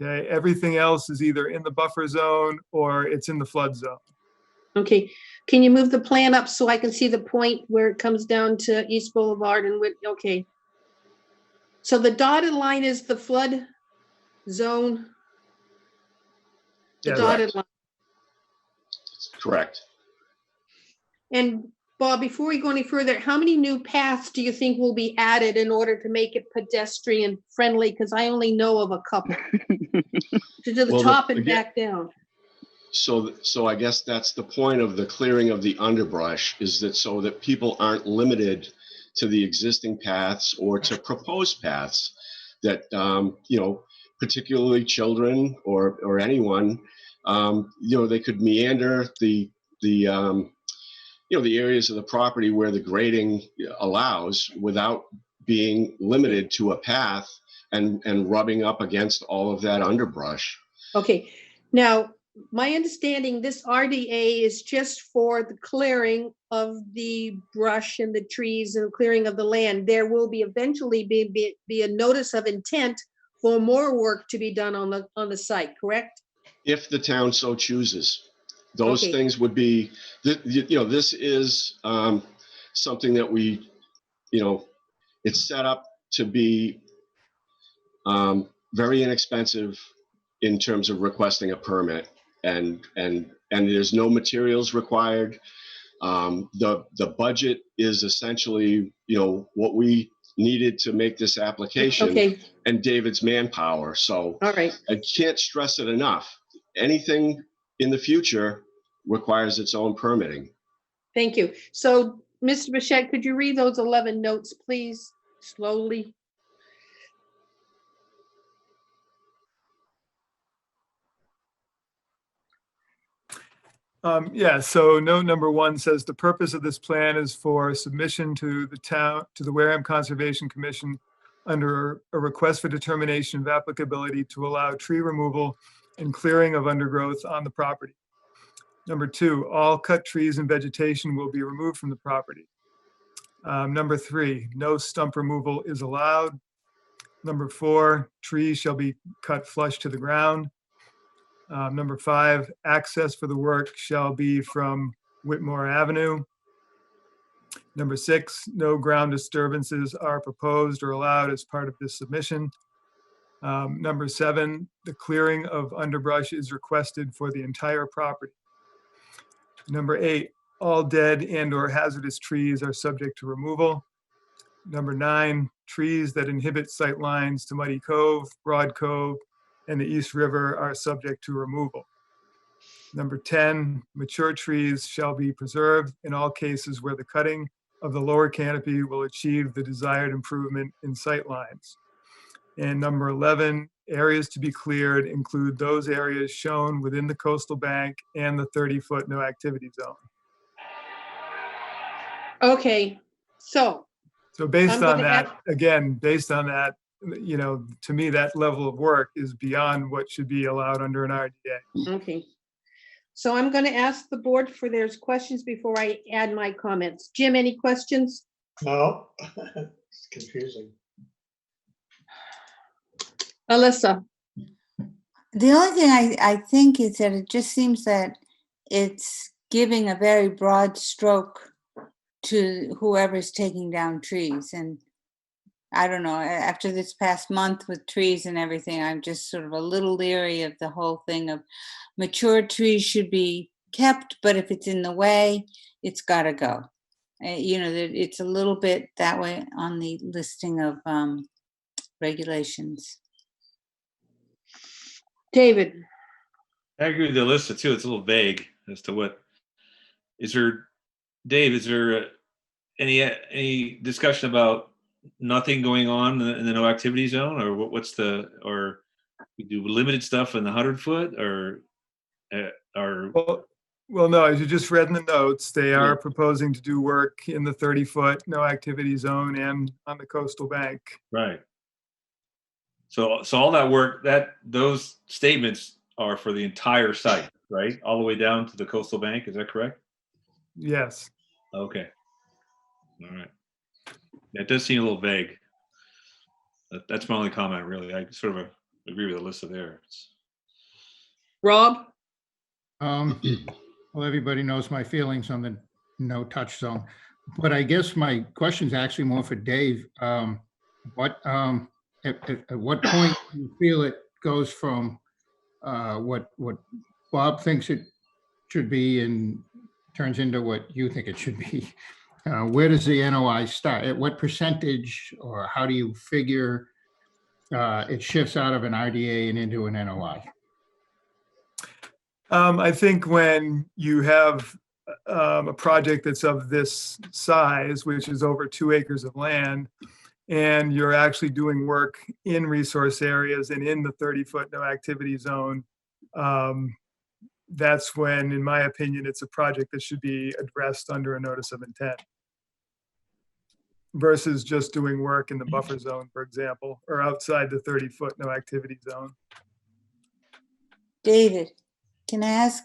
Okay, everything else is either in the buffer zone or it's in the flood zone. Okay, can you move the plan up so I can see the point where it comes down to East Boulevard and okay. So the dotted line is the flood zone? The Yes. dotted line. Correct. And Bob, before we go any further, how many new paths do you think will be added in order to make it pedestrian friendly? Because I only know of a couple. To the Well, top and again- back down. So I guess that's the point of the clearing of the underbrush, is that so that people aren't limited to the existing paths or to proposed paths, that, particularly children or anyone, they could meander the areas of the property where the grading allows without being limited to a path and rubbing up against all of that underbrush. Okay, now, my understanding, this RDA is just for the clearing of the brush and the trees and clearing of the land. There will be eventually be a notice of intent for more work to be done on the site, correct? If the town so chooses. Those Okay. things would be, this is something that we, it's set up to be very inexpensive in terms of requesting a permit, and there's no materials required. The budget is essentially, what we needed to make this application, Okay, and David's manpower. So all right. I can't stress it enough. Anything in the future requires its own permitting. Thank you. So, Mr. Bichette, could you read those 11 notes, please, slowly? Yeah, so note number 1 says the purpose of this plan is for submission to the Wareham Conservation Commission under a request for determination of applicability to allow tree removal and clearing of undergrowth on the property. Number 2, all cut trees and vegetation will be removed from the property. Number 3, no stump removal is allowed. Number 4, trees shall be cut flush to the ground. Number 5, access for the work shall be from Whitmore Avenue. Number 6, no ground disturbances are proposed or allowed as part of this submission. Number 7, the clearing of underbrush is requested for the entire property. Number 8, all dead and/or hazardous trees are subject to removal. Number 9, trees that inhibit sight lines to Muddy Cove, Broad Cove, and the East River are subject to removal. Number 10, mature trees shall be preserved in all cases where the cutting of the lower canopy will achieve the desired improvement in sight lines. And number 11, areas to be cleared include those areas shown within the coastal bank and the 30-foot no activity zone. Okay, so. So based I'm on gonna that, ask- again, based on that, to me, that level of work is beyond what should be allowed under an RDA. Okay. So I'm going to ask the board for their questions before I add my comments. Jim, any questions? No, it's confusing. Alyssa? The only thing I think is that it just seems that it's giving a very broad stroke to whoever's taking down trees. And I don't know, after this past month with trees and everything, I'm just sort of a little leery of the whole thing of mature trees should be kept, but if it's in the way, it's got to go. It's a little bit that way on the listing of regulations. David, I agree with the list too. It's a little vague as to what is there. Dave, is there any discussion about nothing going on in the no activity zone, or what's the, or we do limited stuff in the 100-foot, or Well, no, as you just read in the notes, they are proposing to do work in the 30-foot no activity zone and on the coastal bank. right? So all that work, those statements are for the entire site, right? All the way down to the coastal bank. Is that correct? Yes. Okay. All right. That does seem a little vague. That's my only comment, really. I sort of agree with Alyssa there. Rob, Well, everybody knows my feelings on the no touch zone, but I guess my question is actually more for Dave. At what point do you feel it goes from what Bob thinks it should be and turns into what you think it should be? Where does the NOI start? At what percentage, or how do you figure it shifts out of an RDA and into an NOI? I think when you have a project that's of this size, which is over 2 acres of land, and you're actually doing work in resource areas and in the 30-foot no activity zone, that's when, in my opinion, it's a project that should be addressed under a notice of intent versus just doing work in the buffer zone, for example, or outside the 30-foot no activity zone. David, can I ask,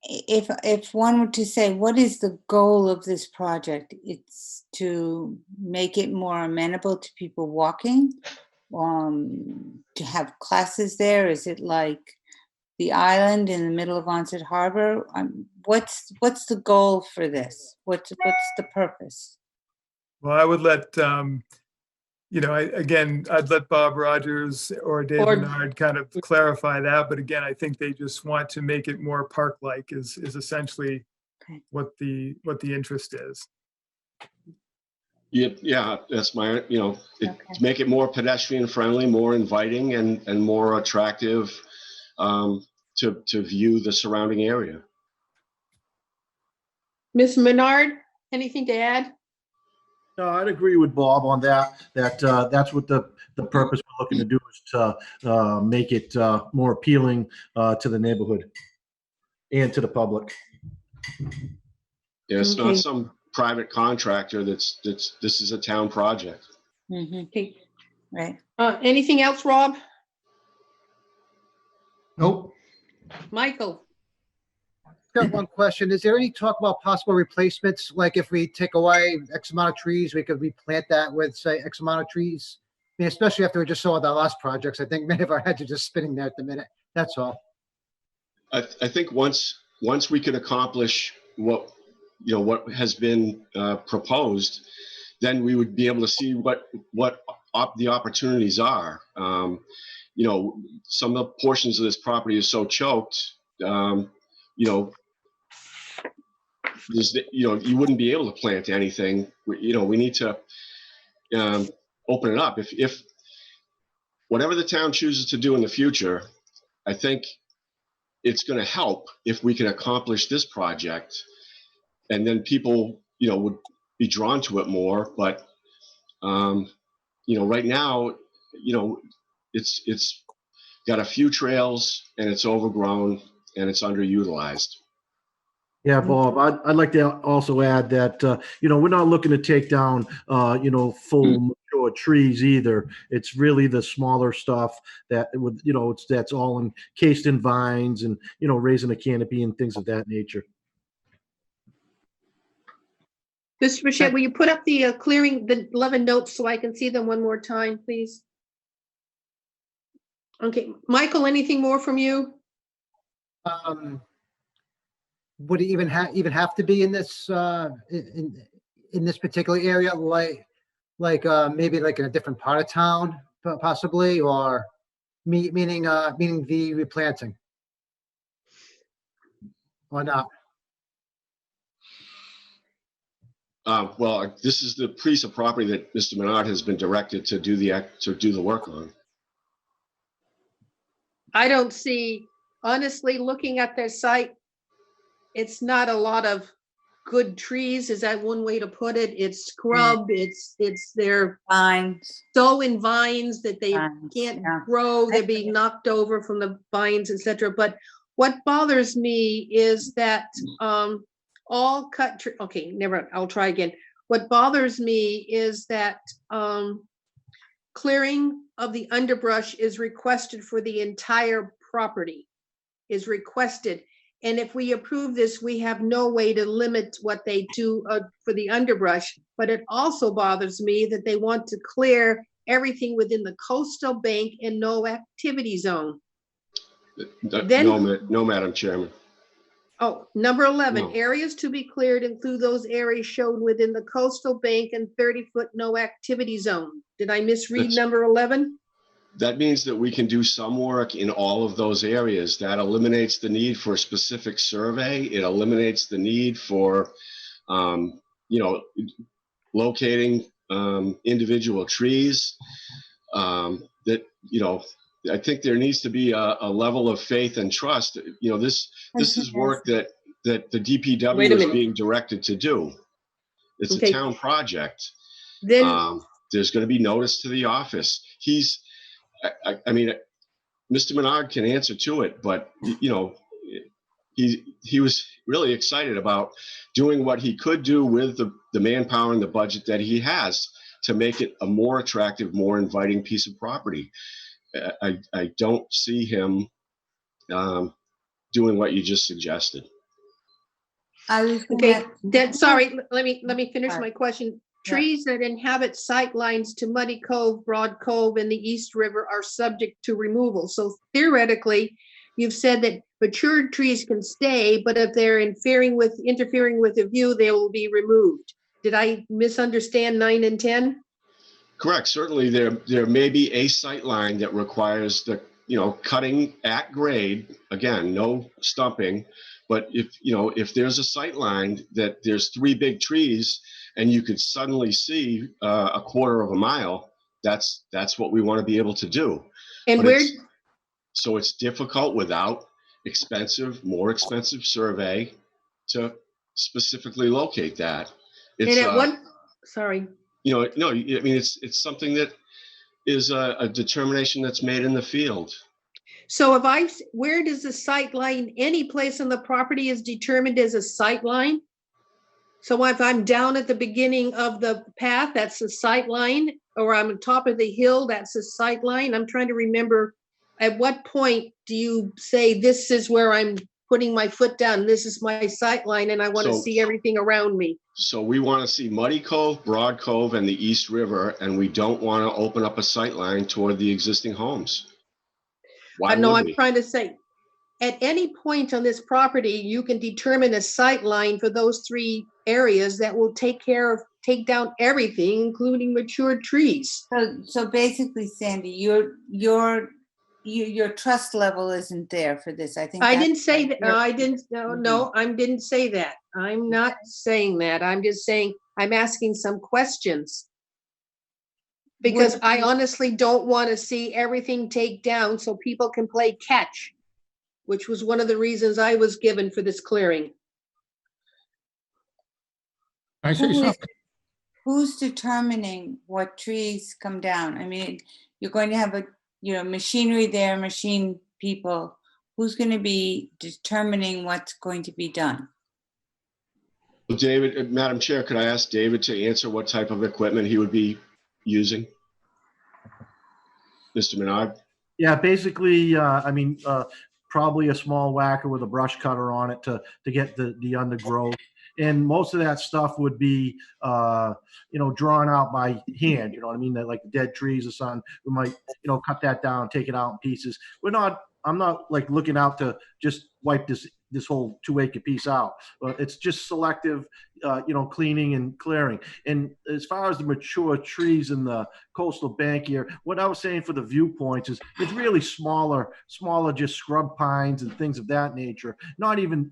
if one were to say, what is the goal of this project? It's to make it more amenable to people walking, to have classes there? Is it like the island in the middle of Onset Harbor? What's the goal for this? What's the purpose? Well, I would let, I'd let Bob Rogers or Dave Bernard kind of clarify that. But again, I think they just want to make it more park-like is essentially what the interest is. Yeah, that's my, to make it more pedestrian friendly, more inviting and more attractive to view the surrounding area. Ms. Menard, anything to add? No, I'd agree with Bob on that. That's what the purpose we're looking to do is to make it more appealing to the neighborhood and to the public. Yeah, it's not some private contractor. This is a town project. Okay. Right. Anything else, Rob? Nope. Michael? Got one question. Is there any talk about possible replacements? Like if we take away X amount of trees, we could replant that with, say, X amount of trees? I mean, especially after we just saw the last projects. I think many of our heads are just spinning there at the minute. That's all. I think once we could accomplish what has been proposed, then we would be able to see what the opportunities are. Some of the portions of this property is so choked. You wouldn't be able to plant anything. We need to open it up. If whatever the town chooses to do in the future, I think it's going to help if we can accomplish this project, and then people, would be drawn to it more. But, right now, it's got a few trails and it's overgrown and it's underutilized. Yeah, Bob, I'd like to also add that, we're not looking to take down, full mature trees either. It's really the smaller stuff that that's all encased in vines and, raising a canopy and things of that nature. Mr. Bichette, will you put up the the 11 notes so I can see them one more time, please? Okay, Michael, anything more from you? Would it even have to be in this in this particular area, like maybe like in a different part of town, possibly, or meaning the replanting, or not? Well, this is the piece of property that Mr. Menard has been directed to do the work on. I don't see, honestly, looking at their site, it's not a lot of good trees. Is that one way to put it? It's scrub, they're Fines. so in vines that they Vines, can't yeah. grow, they're being knocked over from the vines, etc. But what bothers me is that all cut, okay, never, I'll try again. What bothers me is that clearing of the underbrush is requested for the entire property, is requested. And if we approve this, we have no way to limit what they do for the underbrush. But it also bothers me that they want to clear everything within the coastal bank and no activity zone. Then- No, Madam Chairman. Oh, number 11, No. areas to be cleared include those areas shown within the coastal bank and 30-foot no activity zone. Did I misread That's- number 11? That means that we can do some work in all of those areas. That eliminates the need for a specific survey. It eliminates the need for, locating individual trees. I think there needs to be a level of faith and trust. This is work that the Wait DPW a is minute. being directed to do. It's Okay. a town project. Then, There's going to be notice to the office. I mean, Mr. Menard can answer to it, but he was really excited about doing what he could do with the manpower and the budget that he has to make it a more attractive, more inviting piece of property. I don't see him doing what you just suggested. I was okay, gonna, sorry, let me finish Sorry. my question. Yeah. Trees that inhabit sight lines to Muddy Cove, Broad Cove, and the East River are subject to removal. So theoretically, you've said that mature trees can stay, but if they're interfering with the view, they will be removed. Did I misunderstand 9 and 10? If certainly there may be a sight line that requires the cutting at grade, again, no stumping, but if there's a sight line that there's 3 big trees and you could suddenly see a quarter of a mile, that's what we want to be able to do. And But it's difficult without more expensive survey to specifically locate that. It's and at what, sorry. no, I mean, it's something that is a determination that's made in the field. So where does the sight line, any place on the property is determined as a sight line? So if I'm down at the beginning of the path, that's the sight line, or I'm on top of the hill, that's the sight line? I'm trying to remember, at what point do you say, this is where I'm putting my foot down, this is my sight line, and I want to see everything around me? So we want to see Muddy Cove, Broad Cove, and the East River, and we don't want to open up a sight line toward the existing homes. Why No, would I'm we? trying to say, at any point on this property, you can determine a sight line for those 3 areas that will take down everything, including mature trees. so basically, Sandy, your trust level isn't there for this. I think I that's didn't say that, you're- I didn't, no, I didn't say that. I'm not saying that. I'm just saying, I'm asking some questions. Because I honestly don't want to see everything take down so people can play catch, which was one of the reasons I was given for this clearing. I say Who is- something. Who's determining what trees come down? I mean, you're going to have machinery there, machine people. Who's going to be determining what's going to be done? David, Madam Chair, could I ask David to answer what type of equipment he would be using? Mr. Menard? Yeah, basically, probably a small whacker with a brush cutter on it to get the undergrowth. And most of that stuff would be, drawn out by hand, you know what I mean? That, like dead trees or something, we might, cut that down, take it out in pieces. I'm not like looking out to just wipe this whole 2-acre piece out. It's just selective, cleaning and clearing. And as far as the mature trees in the coastal bank here, what I was saying for the viewpoints is it's really smaller, just scrub pines and things of that nature. Not even,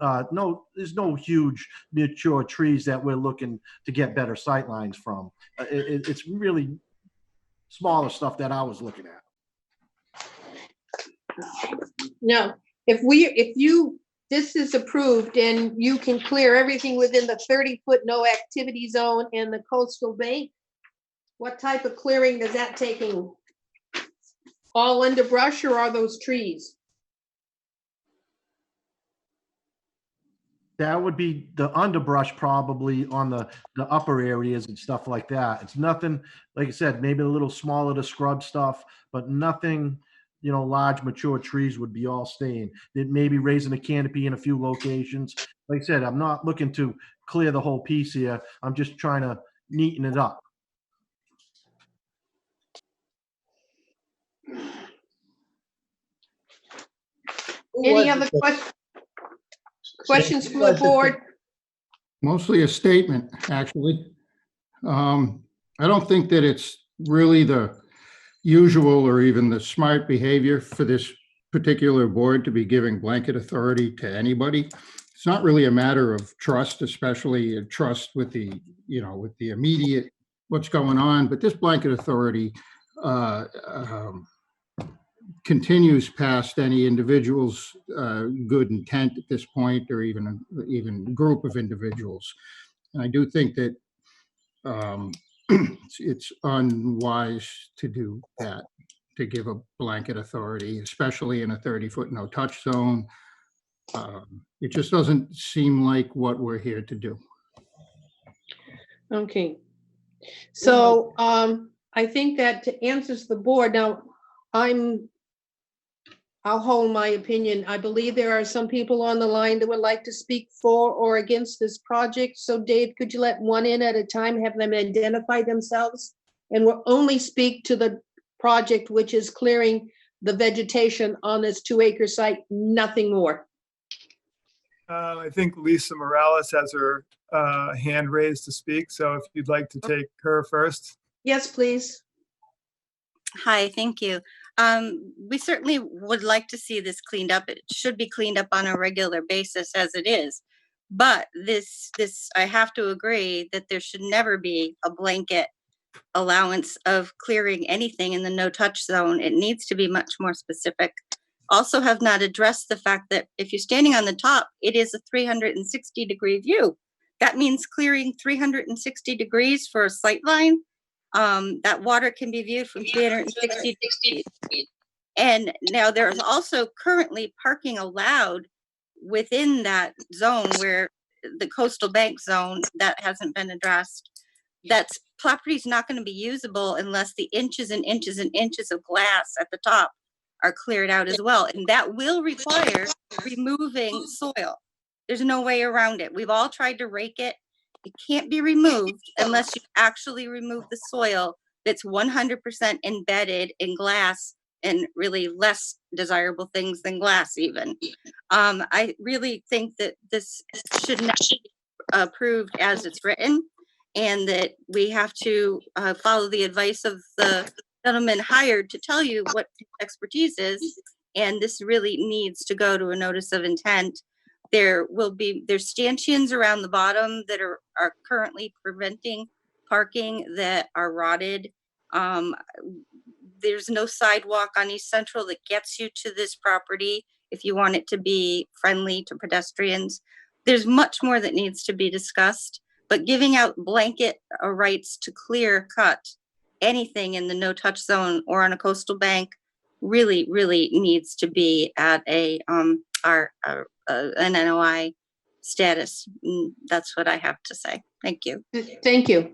there's no huge mature trees that we're looking to get better sight lines from. It's really smaller stuff that I was looking at. No, this is approved and you can clear everything within the 30-foot no activity zone and the coastal bank, what type of clearing is that taking? All underbrush or are those trees? That would be the underbrush probably on the upper areas and stuff like that. It's nothing, like I said, maybe a little smaller to scrub stuff, but nothing, large mature trees would be all staying. It may be raising a canopy in a few locations. Like I said, I'm not looking to clear the whole piece here. I'm just trying to neaten it up. Any other questions from the board? Mostly a statement, actually. I don't think that it's really the usual or even the smart behavior for this particular board to be giving blanket authority to anybody. It's not really a matter of trust, especially a trust with the, with the immediate what's going on, but this blanket authority continues past any individual's good intent at this point, or even group of individuals. And I do think that it's unwise to do that, to give a blanket authority, especially in a 30-foot no-touch zone. It just doesn't seem like what we're here to do. Okay. So I think that answers the board. Now, I'll hold my opinion. I believe there are some people on the line that would like to speak for or against this project. So Dave, could you let one in at a time, have them identify themselves? And we'll only speak to the project, which is clearing the vegetation on this 2-acre site, nothing more. I think Lisa Morales has her hand raised to speak. So if you'd like to take her first. Yes, please. Hi, thank you. We certainly would like to see this cleaned up. It should be cleaned up on a regular basis as it is. But this, I have to agree that there should never be a blanket allowance of clearing anything in the no-touch zone. It needs to be much more specific. Also have not addressed the fact that if you're standing on the top, it is a 360-degree view. That means clearing 360 degrees for a sight line. That water can be viewed from 360 degrees. And now there's also currently parking allowed within that zone where the coastal bank zone that hasn't been addressed. That's property is not going to be usable unless the inches and inches and inches of glass at the top are cleared out as well. And that will require removing soil. There's no way around it. We've all tried to rake it. It can't be removed unless you actually remove the soil that's 100% embedded in glass and really less desirable things than glass even. I really think that this should not be approved as it's written, and that we have to follow the advice of the gentleman hired to tell you what expertise is, and this really needs to go to a notice of intent. There's stanchions around the bottom that are currently preventing parking that are rotted. There's no sidewalk on East Central that gets you to this property if you want it to be friendly to pedestrians. There's much more that needs to be discussed, but giving out blanket rights to clear cut anything in the no-touch zone or on a coastal bank really, really needs to be at an NOI status. That's what I have to say. Thank you. Thank you.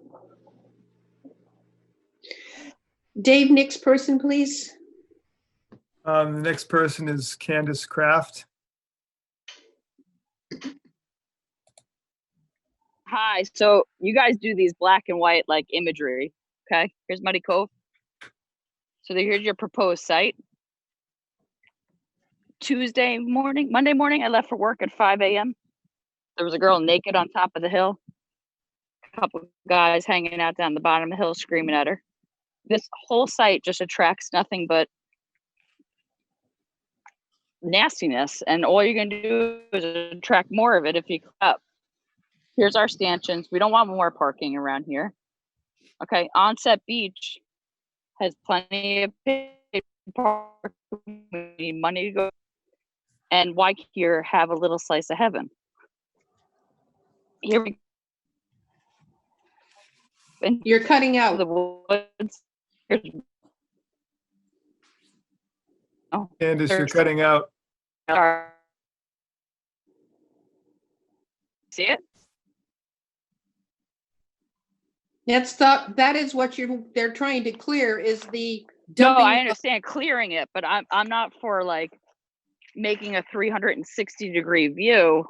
Dave, next person, please. The next person is Candace Kraft. Hi, so you guys do these black and white like imagery, okay? Here's Muddy Cove. So here's your proposed site. Monday morning, I left for work at 5 a.m. There was a girl naked on top of the hill. A couple of guys hanging out down the bottom of the hill screaming at her. This whole site just attracts nothing but nastiness, and all you're going to do is attract more of it if you clean up. Here's our stanchions. We don't want more parking around here. Okay, Onset Beach has plenty of park, we need money to go, and why here have a little slice of heaven? Here we and You're cutting out. the woods. Oh, Candace, you're there's- cutting out. See it? That is what they're trying to clear is the No, dumping. I understand clearing it, but I'm not for like making a 360-degree view.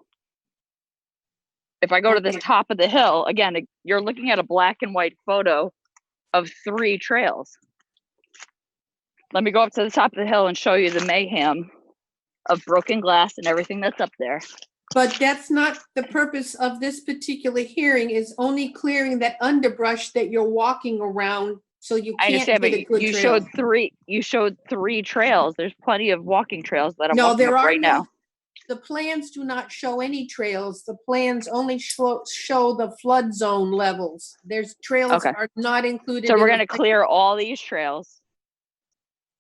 If I go to the top of the hill, again, you're looking at a black and white photo of 3 trails. Let me go up to the top of the hill and show you the mayhem of broken glass and everything that's up there. But that's not the purpose of this particular hearing, is only clearing that underbrush that you're walking around, so you I can't understand, get but a good you trail. showed 3 trails. There's plenty of walking trails that I'm No, walking there up are right now. The plans do not show any trails. The plans only show the flood zone levels. There's trails Okay. are not included. So we're in going to clear all these trails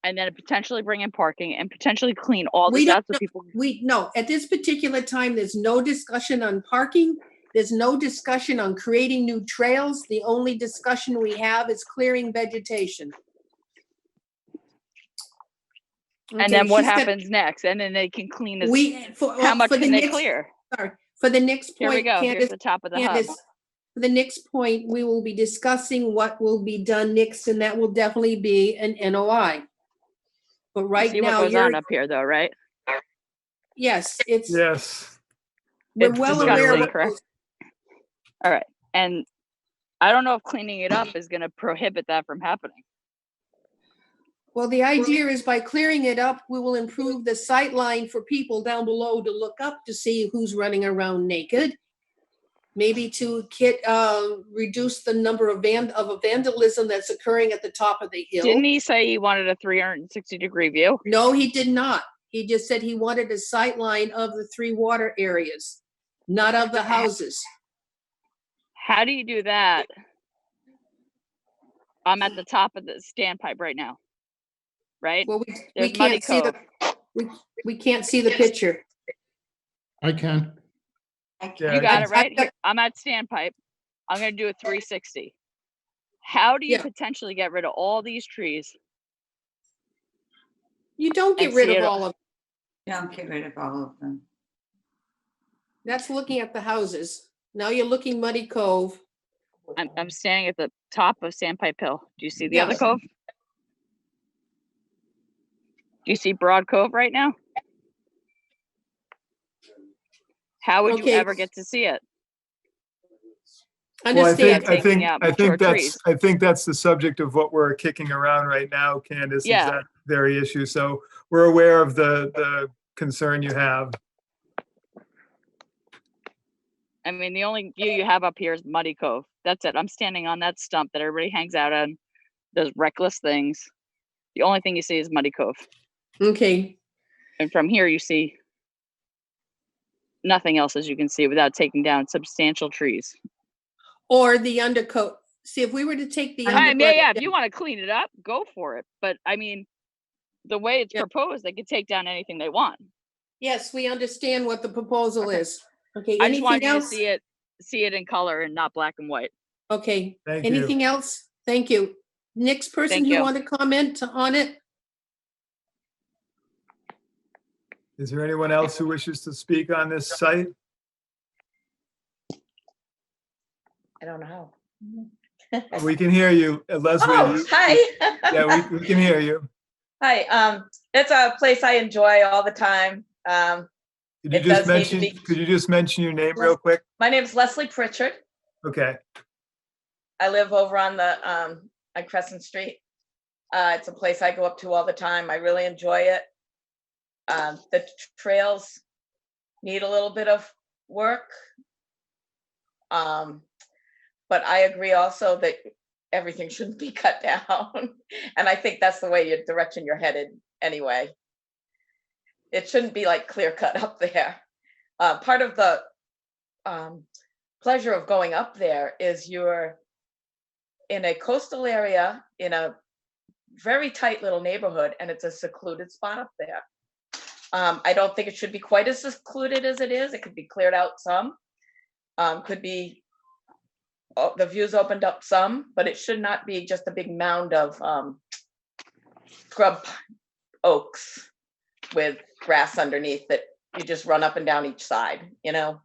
and then potentially bring in parking and potentially clean all We this don't out so know- people. No, at this particular time, there's no discussion on parking. There's no discussion on creating new trails. The only discussion we have is clearing vegetation. And then what she's got- happens next? And then they can clean this. For How much for the can they next- clear? Sorry, for the next Here we point, go. Here's Candace, the top of the hub. Candace, for the next point, we will be discussing what will be done next, and that will definitely be an NOI. But right See now, what goes on up here, though, right? yes, it's, Yes. we're It's well aware of disgusting, what correct? goes- All right, and I don't know if cleaning it up is going to prohibit that from happening. Well, the idea is by clearing it up, we will improve the sight line for people down below to look up to see who's running around naked. Maybe to reduce the number of vandalism that's occurring at the top of the hill. Didn't he say he wanted a 360-degree view? No, he did not. He just said he wanted a sight line of the 3 water areas, not of the houses. How do you do that? I'm at the top of the standpipe right now, right? Well, we There's Muddy can't see Cove. we can't see the picture. I can. You got it right. Here, I'm at standpipe. I'm going to do a 360. How do you Yeah. potentially get rid of all these trees? You don't get And rid see of it- all of, Don't get rid of all of them. that's looking at the houses. Now you're looking Muddy Cove. I'm standing at the top of Sandpipe Hill. Do you see the other Yes. cove? Do you see Broad Cove right now? How would you Okay. ever get to see it? Well, Understand. taking out mature trees. I think that's the subject of what we're kicking around right now, Candace, is Yeah. that very issue. So we're aware of the concern you have. I mean, the only view you have up here is Muddy Cove. That's it. I'm standing on that stump that everybody hangs out on, does reckless things. The only thing you see is Muddy Cove. Okay, And from here, you see nothing else, as you can see, without taking down substantial trees. or the undercoat. See, if we were to take the Yeah, underbrush. if you want to clean it up, go for it. But I mean, the way it's Yeah. proposed, they can take down anything they want. Yes, we understand what the proposal is. Okay, I just wanted anything you to else? see it in color and not black and white. Okay, Thank you. anything else? Thank you. Next person Thank who you. want to comment on it? Is there anyone else who wishes to speak on this site? I don't know. We can hear you, Leslie. Oh, hi. Yeah, we can hear you. Hi. It's a place I enjoy all the time. Could you It just does need to mention, be- could you just mention your name real quick? My name is Leslie Pritchard. Okay. I live over on on Crescent Street. It's a place I go up to all the time. I really enjoy it. The trails need a little bit of work. But I agree also that everything shouldn't be cut down. And I think that's the way your direction you're headed anyway. It shouldn't be like clear cut up there. Part of the pleasure of going up there is you're in a coastal area in a very tight little neighborhood, and it's a secluded spot up there. I don't think it should be quite as secluded as it is. It could be cleared out some. Could be, the views opened up some, but it should not be just a big mound of scrub oaks with grass underneath that you just run up and down each side, you know?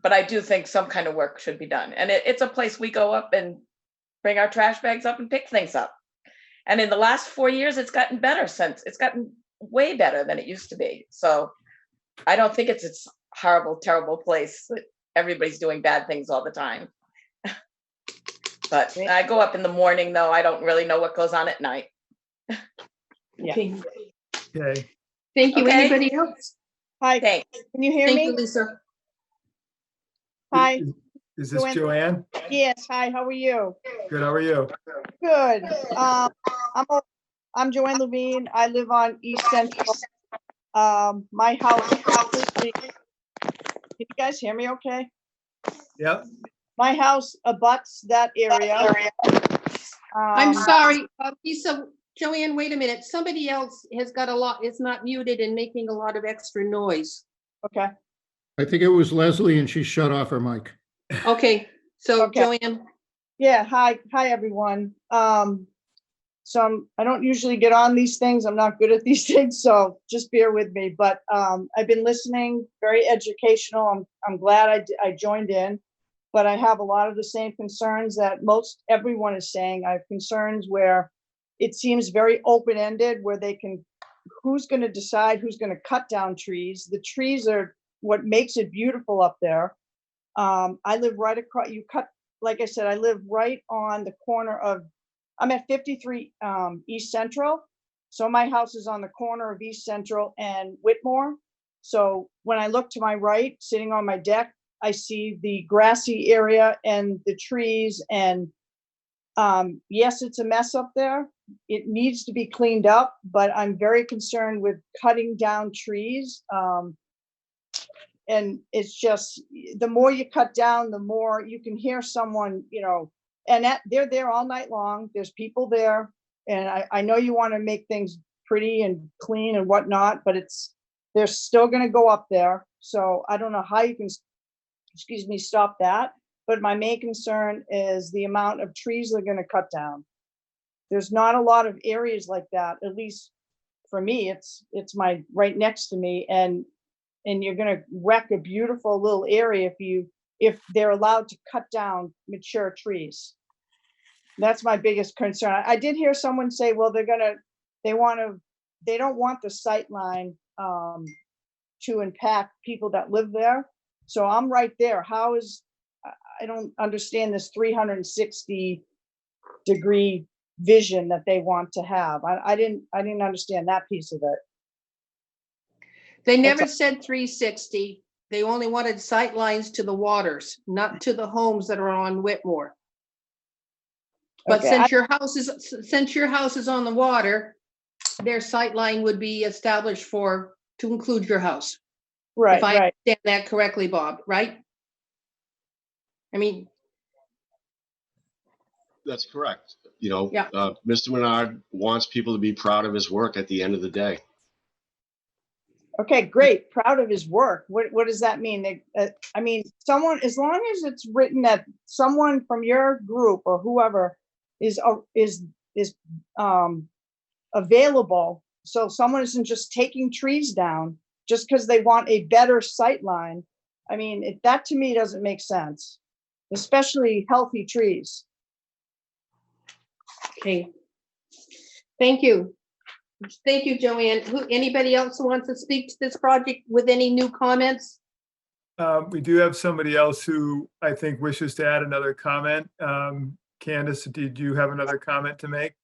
But I do think some kind of work should be done. And it's a place we go up and bring our trash bags up and pick things up. And in the last 4 years, it's gotten better it's gotten way better than it used to be. So I don't think it's a horrible, terrible place that everybody's doing bad things all the time. But I go up in the morning, though. I don't really know what goes on at night. Okay. Okay. Thank you. Okay. Anybody else? Hi, Thanks. can you hear Thank me? you, Lisa. Hi, Is this Joanne? yes, hi, how are you? Good, how are you? Good. I'm Joanne Levine. I live on East Central. My house, can you guys hear me okay? Yep. My house abuts that area. I'm sorry, Lisa, Joanne, wait a minute. Somebody else has got is not muted and making a lot of extra noise. Okay. I think it was Leslie and she shut off her mic. Okay, so Okay. Joanne, Yeah, hi everyone. So I don't usually get on these things. I'm not good at these things, so just bear with me. But I've been listening, very educational. I'm glad I joined in, but I have a lot of the same concerns that most everyone is saying. I have concerns where it seems very open-ended, where who's going to decide who's going to cut down trees? The trees are what makes it beautiful up there. I live right across, like I said, I live right on the corner of, I'm at 53 East Central. So my house is on the corner of East Central and Whitmore. So when I look to my right, sitting on my deck, I see the grassy area and the trees. And yes, it's a mess up there. It needs to be cleaned up, but I'm very concerned with cutting down trees. And it's just, the more you cut down, the more you can hear someone, and they're there all night long. There's people there. And I know you want to make things pretty and clean and whatnot, but they're still going to go up there. So I don't know how you can, stop that. But my main concern is the amount of trees they're going to cut down. There's not a lot of areas like that, at least for me. It's right next to me. And you're going to wreck a beautiful little area if they're allowed to cut down mature trees. That's my biggest concern. I did hear someone say, well, they don't want the sight line to impact people that live there. So I'm right there. I don't understand this 360-degree vision that they want to have. I didn't understand that piece of it. they never said 360. They only wanted sight lines to the waters, not to the homes that are on Whitmore. But Okay, since your house is on the water, their sight line would be established to include your house. Right, If I right. understand that correctly, Bob, right? I mean, That's correct. Yeah. Mr. Menard wants people to be proud of his work at the end of the day. Okay, great. Proud of his work. What does that mean? I mean, someone, as long as it's written that someone from your group or whoever is available, so someone isn't just taking trees down just because they want a better sight line. I mean, that to me doesn't make sense, especially healthy trees. okay. Thank you. Thank you, Joanne. Anybody else who wants to speak to this project with any new comments? We do have somebody else who I think wishes to add another comment. Candace, did you have another comment to make?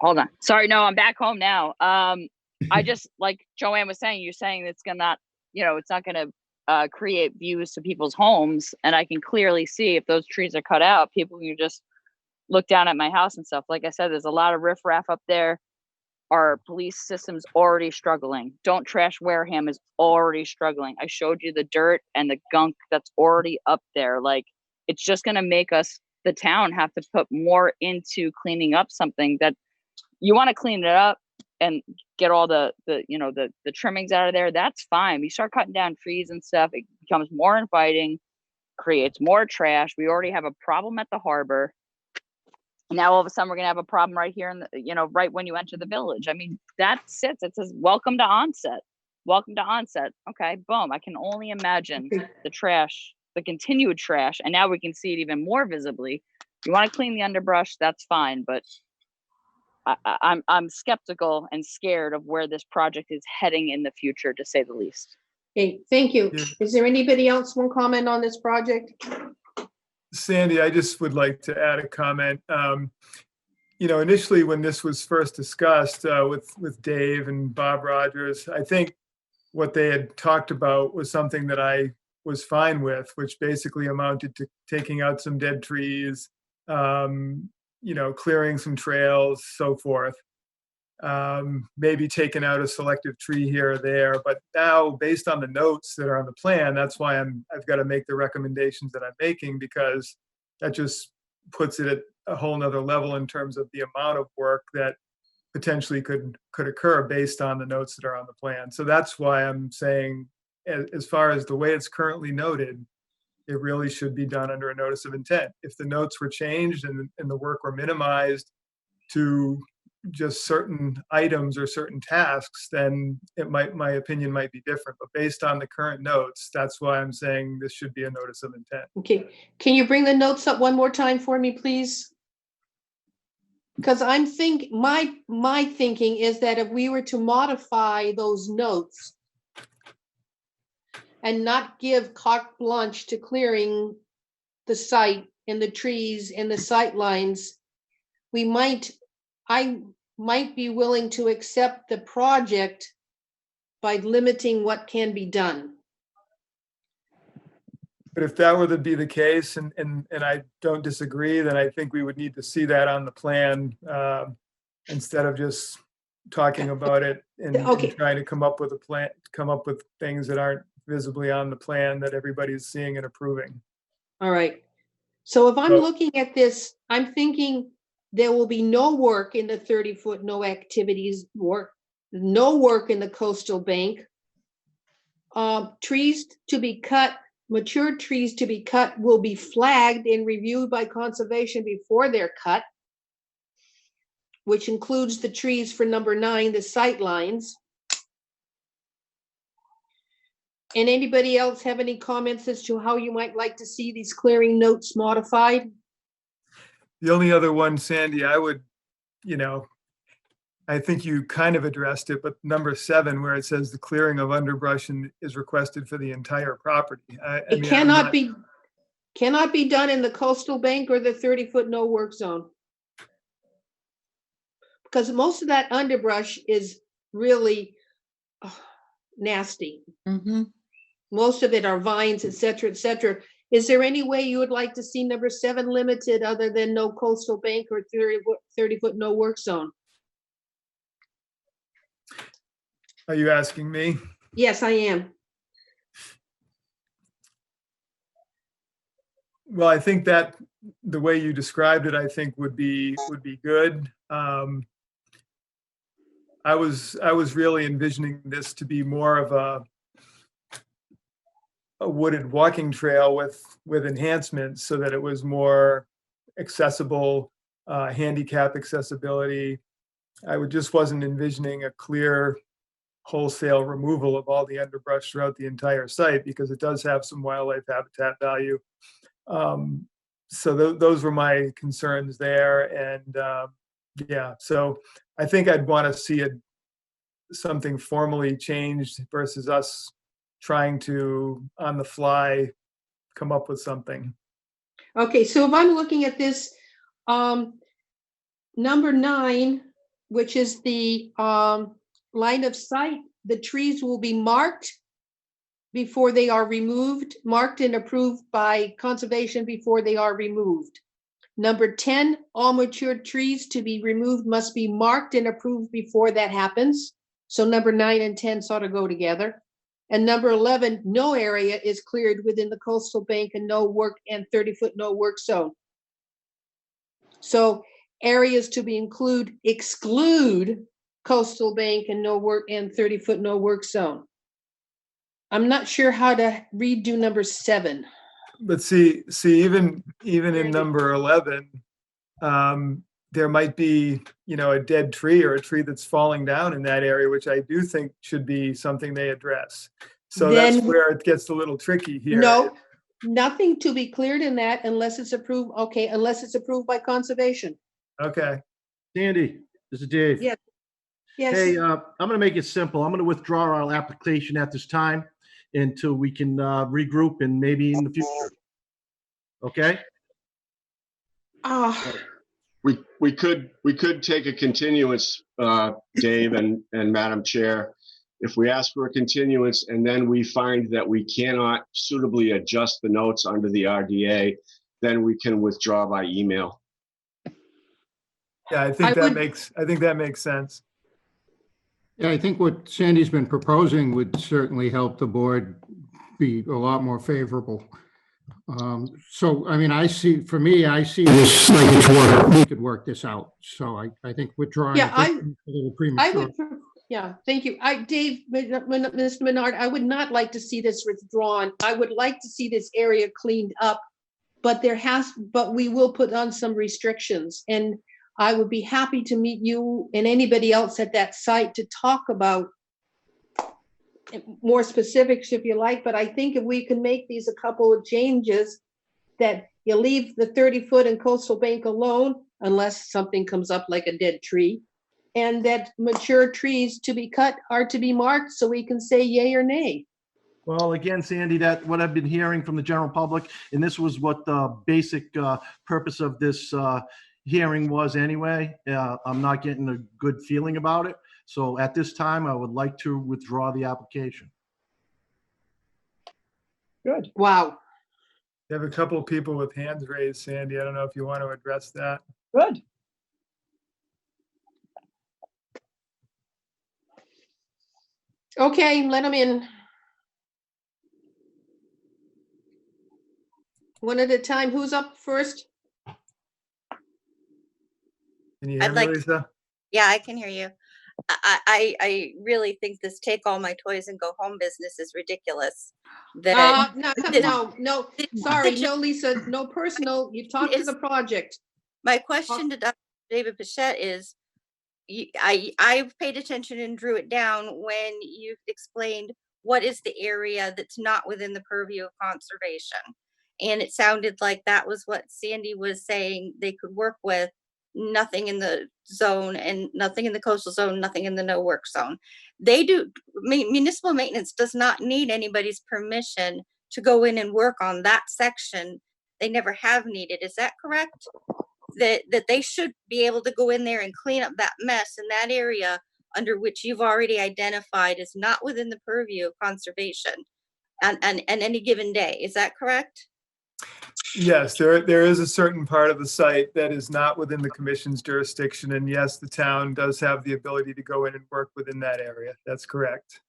Hold on. Sorry, no, I'm back home now. I just, like Joanne was saying, you're saying it's gonna it's not gonna create views to people's homes, and I can clearly see if those trees are cut out, people can just look down at my house and stuff. Like I said, there's a lot of riffraff up there. Our police system's already struggling. Don't Trash Wareham is already struggling. I showed you the dirt and the gunk that's already up there. Like, It's just going to make us, the town, have to put more into cleaning up something that you want to clean it up and get all the trimmings out of there. That's fine. We start cutting down trees and stuff, it becomes more inviting, creates more trash. We already have a problem at the harbor. Now all of a sudden we're gonna have a problem right here in the, right when you enter the village. I mean, that sits, it says, welcome to Onset. Welcome to Onset. Okay, boom. I can only imagine the trash, the continued trash. And now we can see it even more visibly. If you want to clean the underbrush, that's fine. But I'm skeptical and scared of where this project is heading in the future, to say the least. Okay, thank you. Is there anybody else want to comment on this project? Sandy, I just would like to add a comment. Initially when this was first discussed with Dave and Bob Rogers, I think what they had talked about was something that I was fine with, which basically amounted to taking out some dead trees, clearing some trails, so forth. Maybe taking out a selective tree here or there. But now, based on the notes that are on the plan, that's why I've got to make the recommendations that I'm making, because that just puts it at a whole nother level in terms of the amount of work that potentially could occur based on the notes that are on the plan. So that's why I'm saying, as far as the way it's currently noted, it really should be done under a notice of intent. If the notes were changed and the work were minimized to just certain items or certain tasks, then my opinion might be different. But based on the current notes, that's why I'm saying this should be a notice of intent. Okay, can you bring the notes up one more time for me, please? Because my thinking is that if we were to modify those notes and not give carte blanche to clearing the site and the trees and the sight lines, I might be willing to accept the project by limiting what can be done. But if that were to be the case, and I don't disagree, then I think we would need to see that on the plan instead of just talking about it and trying to come up with a plan, come up with things that aren't visibly on the plan that everybody's seeing and approving. All right. So if I'm looking at this, I'm thinking there will be no work in the 30-foot, no activities work, no work in the coastal bank. Trees to be cut, mature trees to be cut will be flagged and reviewed by conservation before they're cut, which includes the trees for number 9, the sight lines. And anybody else have any comments as to how you might like to see these clearing notes modified? The only other one, Sandy, I would, I think you kind of addressed it, but number 7, where it says the clearing of underbrush is requested for the entire property. It cannot be done in the coastal bank or the 30-foot no work zone. Because most of that underbrush is really nasty. Mm-hmm. Most of it are vines, et cetera, et cetera. Is there any way you would like to see number 7 limited other than no coastal bank or 30-foot no work zone? Are you asking me? Yes, I am. Well, I think that the way you described it, I think would be good. I was really envisioning this to be more of a wooded walking trail with enhancements so that it was more accessible, handicap accessibility. I just wasn't envisioning a clear wholesale removal of all the underbrush throughout the entire site, because it does have some wildlife habitat value. So those were my concerns there. And yeah, so I think I'd want to see something formally changed versus us trying to, on the fly, come up with something. Okay, so if I'm looking at this, number 9, which is the line of sight, the trees will be marked before they are removed, marked and approved by conservation before they are removed. Number 10, all mature trees to be removed must be marked and approved before that happens. So number 9 and 10 sort of go together. And number 11, no area is cleared within the coastal bank and no work and 30-foot no work zone. So areas to be exclude coastal bank and no work and 30-foot no work zone. I'm not sure how to redo number 7. But see, even in number 11, there might be, a dead tree or a tree that's falling down in that area, which I do think should be something they address. So that's Then- where it gets a little tricky here. No, nothing to be cleared in that unless it's approved. Okay, unless it's approved by conservation. Okay. Sandy, this is Dave. Yes. Yes. Hey, I'm going to make it simple. I'm going to withdraw our application at this time until we can regroup and maybe in the future. Okay? We could take a continuance, Dave and Madam Chair. If we ask for a continuance and then we find that we cannot suitably adjust the notes under the RDA, then we can withdraw by email. Yeah, I think that makes sense. Yeah, I think what Sandy's been proposing would certainly help the board be a lot more favorable. So, I mean, I see this like it's work. We could work this out. So I think withdrawing. Yeah, a little premature. Yeah, thank you. Dave, Mr. Menard, I would not like to see this withdrawn. I would like to see this area cleaned up, but we will put on some restrictions. And I would be happy to meet you and anybody else at that site to talk about more specifics if you like, but I think if we can make these a couple of changes, that you leave the 30-foot and coastal bank alone unless something comes up like a dead tree, and that mature trees to be cut are to be marked so we can say yay or nay. Well, again, Sandy, that what I've been hearing from the general public, and this was what the basic purpose of this hearing was anyway. I'm not getting a good feeling about it. So at this time, I would like to withdraw the application. Good. Wow. You have a couple of people with hands raised, Sandy. I don't know if you want to address that. Good. Okay, let them in. One at a time. Who's up first? Can you hear me, Lisa? Yeah, I can hear you. I really think this take all my toys and go home business is ridiculous. No, sorry, no, Lisa, no personal. You talk to the project. My question to Dr. David Pichette is, I paid attention and drew it down when you explained what is the area that's not within the purview of conservation. And it sounded like that was what Sandy was saying they could work with. Nothing in the zone and nothing in the coastal zone, nothing in the no work zone. Municipal maintenance does not need anybody's permission to go in and work on that section. They never have needed. Is that correct? That they should be able to go in there and clean up that mess in that area under which you've already identified is not within the purview of conservation and any given day. Is that correct? Yes, there is a certain part of the site that is not within the commission's jurisdiction. And yes, the town does have the ability to go in and work within that area. That's correct.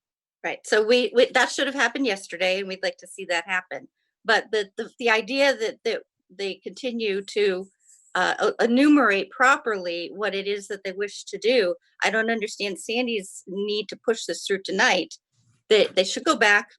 Right. So we that should have happened yesterday, and we'd like to see that happen. But the idea that they continue to enumerate properly what it is that they wish to do, I don't understand Sandy's need to push this through tonight. They should go back,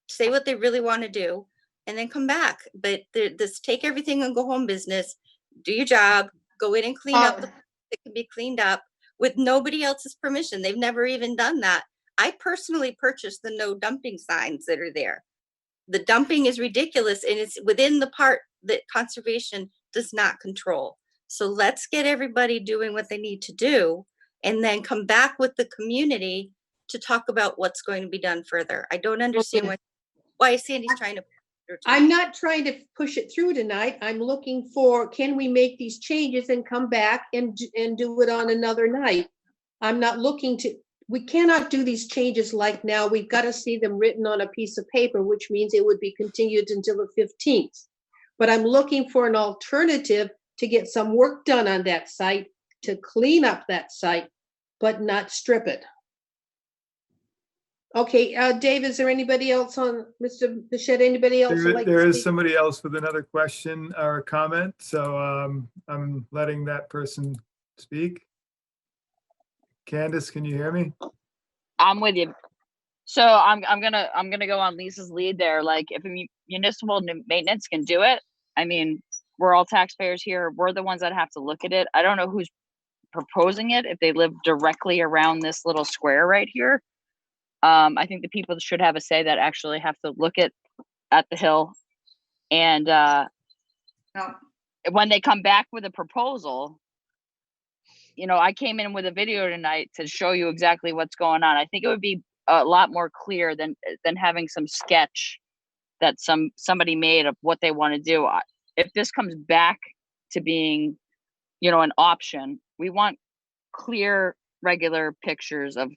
say what they really want to do, and then come back. But this take everything and go home business, do your job, go in and clean up the that can be cleaned up with nobody else's permission. They've never even done that. I personally purchased the no dumping signs that are there. The dumping is ridiculous, and it's within the part that conservation does not control. So let's get everybody doing what they need to do and then come back with the community to talk about what's going to be done further. I don't understand why Sandy's trying to. I'm not trying to push it through tonight. I'm looking for, can we make these changes and come back and do it on another night? I'm not looking to, we cannot do these changes like now. We've got to see them written on a piece of paper, which means it would be continued until the 15th. But I'm looking for an alternative to get some work done on that site, to clean up that site, but not strip it. Okay, Dave, is there anybody else on, Mr. Bichette, anybody else? would like to There is speak? somebody else with another question or comment, so I'm letting that person speak. Candace, can you hear me? I'm with you. So I'm gonna go on Lisa's lead there. Like, if municipal maintenance can do it, I mean, we're all taxpayers here. We're the ones that have to look at it. I don't know who's proposing it, if they live directly around this little square right here. I think the people should have a say that actually have to look at the hill. And when they come back with a proposal, you know, I came in with a video tonight to show you exactly what's going on. I think it would be a lot more clear than having some sketch that somebody made of what they want to do. If this comes back to being, you know, an option, we want clear, regular pictures of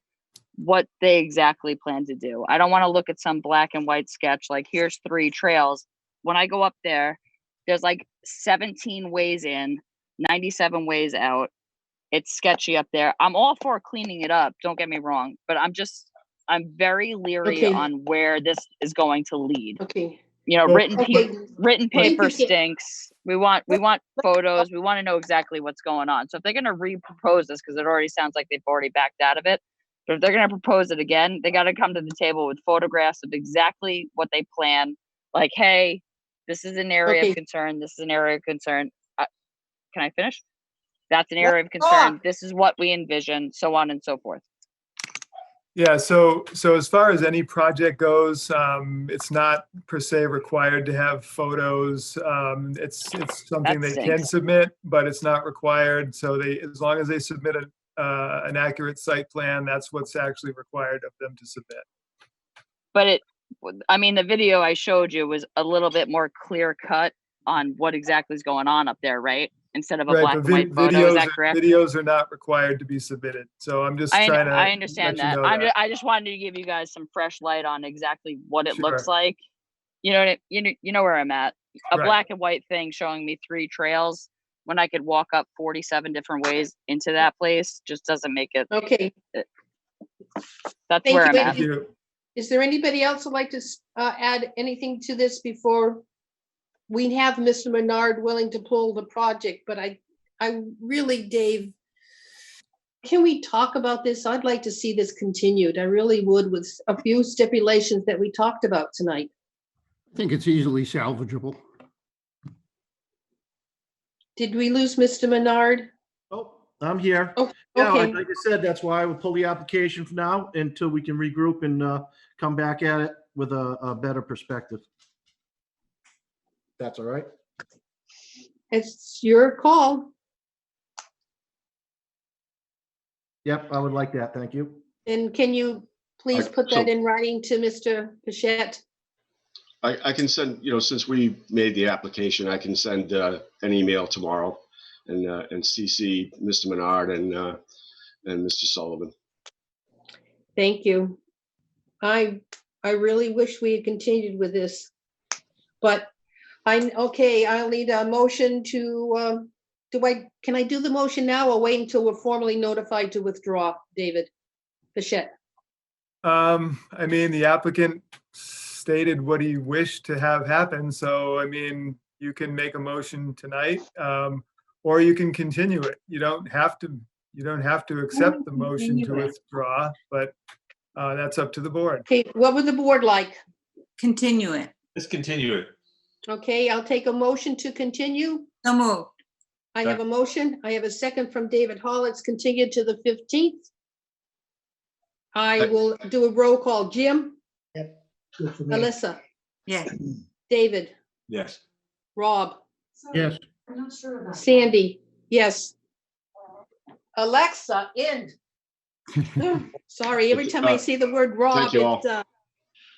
what they exactly plan to do. I don't want to look at some black and white sketch like, here's 3 trails. When I go up there, there's like 17 ways in, 97 ways out. It's sketchy up there. I'm all for cleaning it up, don't get me wrong, but I'm very leery Okay. on where this is going to lead. Okay. You know, written Thank paper you, stinks. We want photos. We want to know exactly what's going on. So if they're going to re-propose this, because it already sounds like they've already backed out of it, but if they're going to propose it again, they got to come to the table with photographs of exactly what they plan. Like, hey, this is an area Okay. of concern. This is an area of concern. Can I finish? That's an area of concern. This is what we envision, so on and so forth. Yeah, so as far as any project goes, it's not per se required to have photos. It's something That they can stinks. submit, but it's not required. So as long as they submit an accurate site plan, that's what's actually required of them to submit. But the video I showed you was a little bit more clear cut on what exactly is going on up there, right? Instead of a Right, black but and white photo, is that correct? videos are not required to be submitted. So I'm just trying to I understand let you that. know that. I just wanted to give you guys some fresh light on exactly what it looks Sure. like. You know you know where I'm at. A Right. black and white thing showing me 3 trails when I could walk up 47 different ways into that place just doesn't make it. Okay. That's Thank where you. I'm at. Thank you. Is there anybody else who'd like to add anything to this before we have Mr. Menard willing to pull the project? But I really, Dave, can we talk about this? I'd like to see this continued. I really would, with a few stipulations that we talked about tonight. I think it's easily salvageable. Did we lose Mr. Menard? Oh, I'm here. Oh, Yeah, okay. like I said, that's why I would pull the application for now until we can regroup and come back at it with a better perspective. That's all right. It's your call. Yep, I would like that. Thank you. And can you please Right, put so- that in writing to Mr. Bichette? I can send, since we made the application, I can send an email tomorrow and CC Mr. Menard and Mr. Sullivan. Thank you. I really wish we had continued with this, but I'll need a motion to, can I do the motion now or wait until we're formally notified to withdraw, David Bichette? The applicant stated what he wished to have happen. So, you can make a motion tonight, or you can continue it. You don't have to accept the motion to withdraw, but that's up to the board. Okay, what would the board like? Continue it. Let's continue it. Okay, I'll take a motion to continue. So moved. I have a motion. I have a second from David Hall. It's continued to the 15th. I will do a roll call. Jim? Yep. Good for me. Alyssa? Yes. David? Yes. Rob? Yes. I'm not sure about. Sandy? Yes. Alexa, end. Sorry, every time I see the word Rob, Thank you all. it's, Thank you,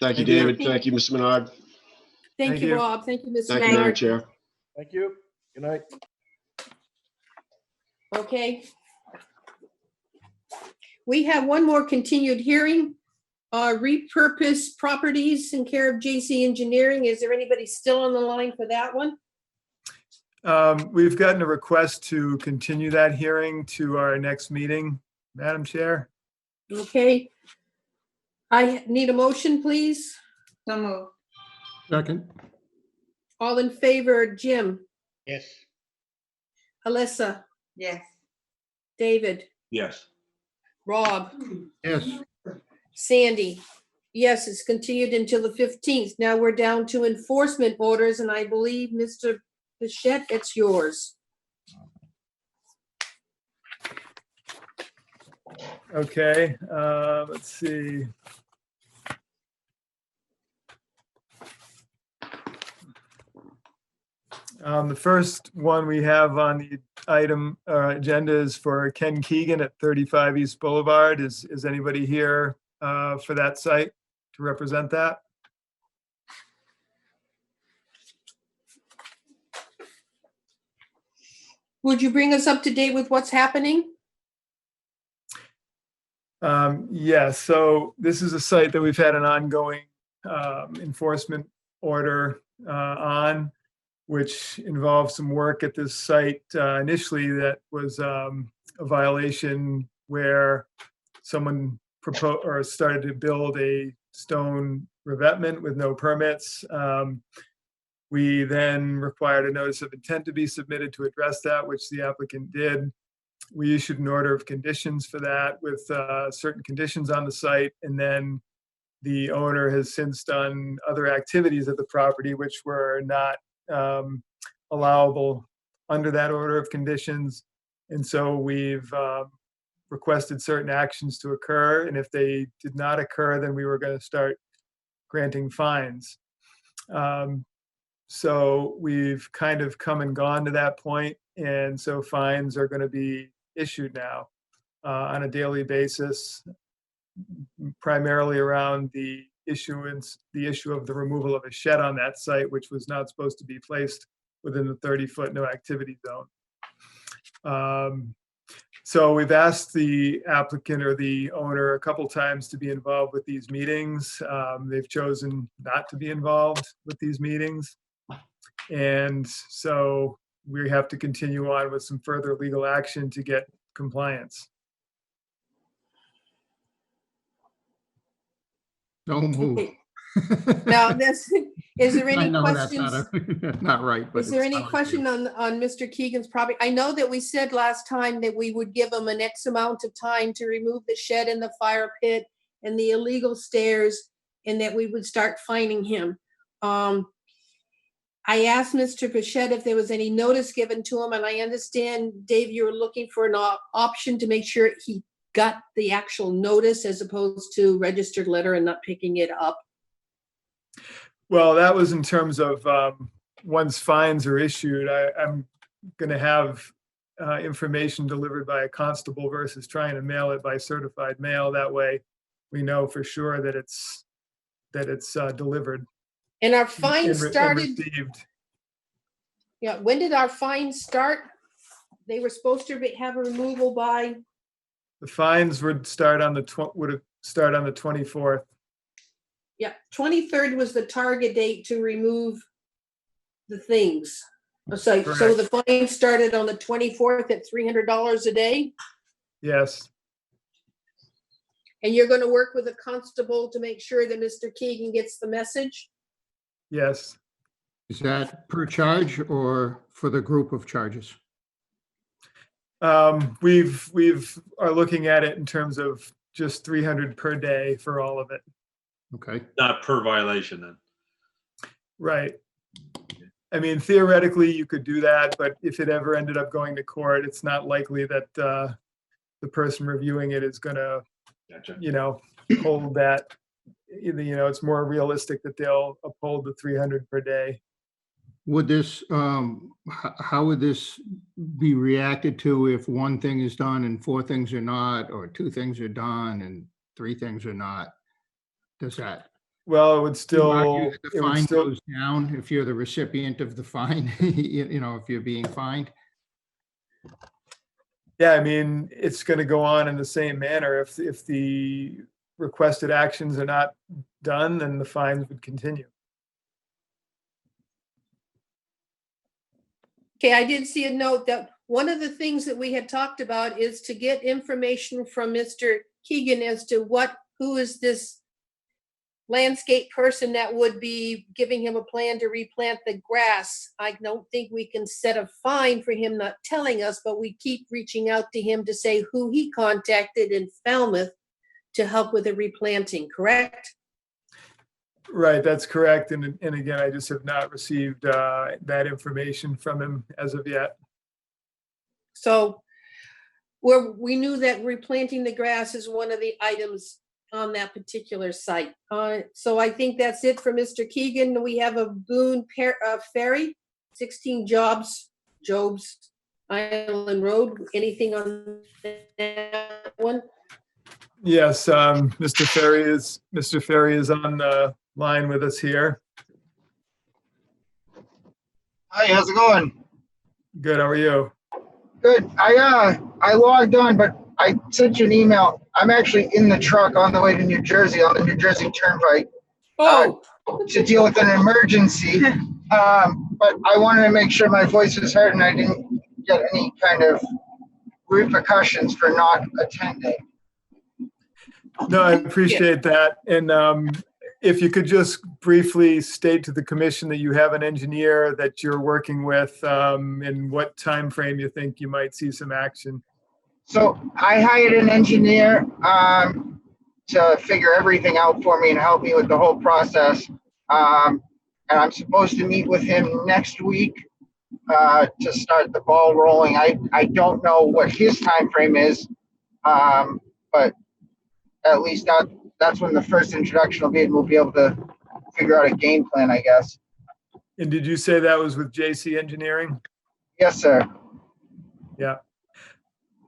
Thank you. David. Thank you, Mr. Menard. thank Thank you, you. Rob. Thank you, Mr. Thank you, Madam Menard. Chair. Thank you. Good night. Okay. We have one more continued hearing. Repurpose properties in care of JC Engineering. Is there anybody still on the line for that one? We've gotten a request to continue that hearing to our next meeting, Madam Chair. Okay. I need a motion, please. So moved. Second, All in favor, Jim, Yes. Alyssa, Yes. David, Yes. Rob, yes. Sandy. Yes, it's continued until the 15th. Now we're down to enforcement orders, and I believe, Mr. Bichette, it's yours. Okay, let's see. The first one we have on the item agenda is for Ken Keegan at 35 East Boulevard. Is anybody here for that site to represent that? Would you bring us up to date with what's happening? Yeah, so this is a site that we've had an ongoing enforcement order on, which involves some work at this site initially that was a violation where someone proposed or started to build a stone revetment with no permits. We then required a notice of intent to be submitted to address that, which the applicant did. We issued an order of conditions for that with certain conditions on the site, and then the owner has since done other activities at the property which were not allowable under that order of conditions. And so we've requested certain actions to occur, and if they did not occur, then we were going to start granting fines. So we've kind of come and gone to that point, and so fines are going to be issued now on a daily basis, primarily around the issue of the removal of a shed on that site, which was not supposed to be placed within the 30-foot no activity zone. So we've asked the applicant or the owner a couple times to be involved with these meetings. They've chosen not to be involved with these meetings. And so we have to continue on with some further legal action to get compliance. Don't move. Okay. Now, is there I any know that's questions? not right, but Is there it's any how I question on Mr. Keegan's property? I know that we said last time that we would give him an X amount of time to remove the shed and the fire pit and the illegal stairs, and that we would start fining him. I asked Mr. Bichette if there was any notice given to him, and I understand, Dave, you're looking for an option to make sure he got the actual notice as opposed to registered letter and not picking it up. Well, that was in terms of once fines are issued, I'm going to have information delivered by a constable versus trying to mail it by certified mail. That way we know for sure that it's delivered. And our fines and started, received. yeah, when did our fines start? They were supposed to have a removal by, The fines would start on the 24th. yeah, 23rd was the target date to remove the things. So the fine started on the 24th at $300 a day, Yes, and you're going to work with a constable to make sure that Mr. Keegan gets the message? yes. Is that per charge or for the group of charges? We've are looking at it in terms of just 300 per day for all of it. Okay. Not per violation then. Right. I mean, theoretically, you could do that, but if it ever ended up going to court, it's not likely that the person reviewing it is going to, Gotcha. hold that. It's more realistic that they'll uphold the 300 per day. Would this, how would this be reacted to if one thing is done and four things are not, or two things are done and three things are not? Does that? Well, it would still, argue that the fine goes down if you're the recipient of the fine, if you're being fined? yeah, I mean, it's going to go on in the same manner. If the requested actions are not done, then the fines would continue. Okay, I did see a note that one of the things that we had talked about is to get information from Mr. Keegan as to who is this landscape person that would be giving him a plan to replant the grass. I don't think we can set a fine for him not telling us, but we keep reaching out to him to say who he contacted in Falmouth to help with the replanting, correct? Right, that's correct. And again, I just have not received that information from him as of yet. So we knew that replanting the grass is one of the items on that particular site. So I think that's it for Mr. Keegan. We have a Boone Ferry, 16 Jobs Island Road. Anything on that one? Yes, Mr. Ferry is on the line with us here. Hi, how's it going? Good, how are you? Good. I logged on, but I sent you an email. I'm actually in the truck on the way to New Jersey on the New Jersey Turnpike to deal with an emergency. But I wanted to make sure my voice was heard and I didn't get any kind of repercussions for not attending. No, I appreciate that. And if you could just briefly state to the commission that you have an engineer that you're working with, and what time frame you think you might see some action. So I hired an engineer to figure everything out for me and help me with the whole process. And I'm supposed to meet with him next week to start the ball rolling. I don't know what his time frame is, but at least that's when the first introduction will be, and we'll be able to figure out a game plan, I guess. And did you say that was with JC Engineering? Yes, sir. Yeah.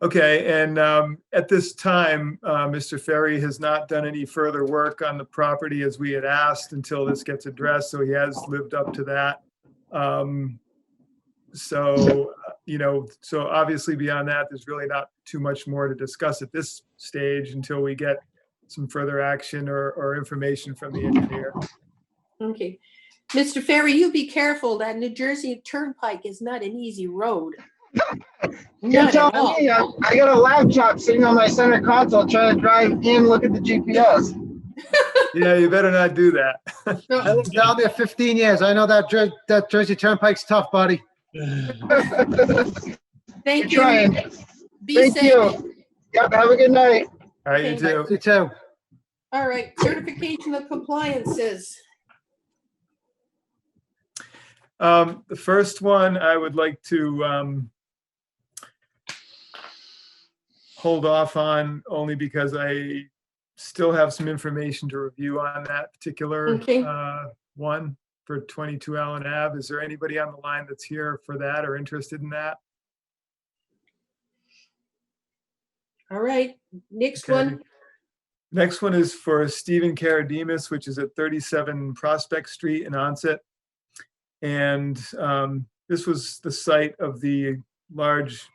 Okay, and at this time, Mr. Ferry has not done any further work on the property as we had asked until this gets addressed, so he has lived up to that. So obviously beyond that, there's really not too much more to discuss at this stage until we get some further action or information from the engineer. Okay. Mr. Ferry, you be careful. That New Jersey Turnpike is not an easy road. You're telling me I got a laptop sitting on my center console trying to drive in, look at the GPS. Yeah, you better not do that. I lived down there 15 years. I know that Jersey Turnpike's tough, buddy. Thank you. Trying. Be Thank safe. you. Yep, have a good night. All right, you too. You too. All right, certification of compliances. The first one I would like to hold off on only because I still have some information to review on that particular one for 22 Allen Ave. Is there anybody on the line that's here for that or interested in that? All right, next Okay. one. Next one is for Stephen Karadimas, which is at 37 Prospect Street in Onset. And this was the site of the large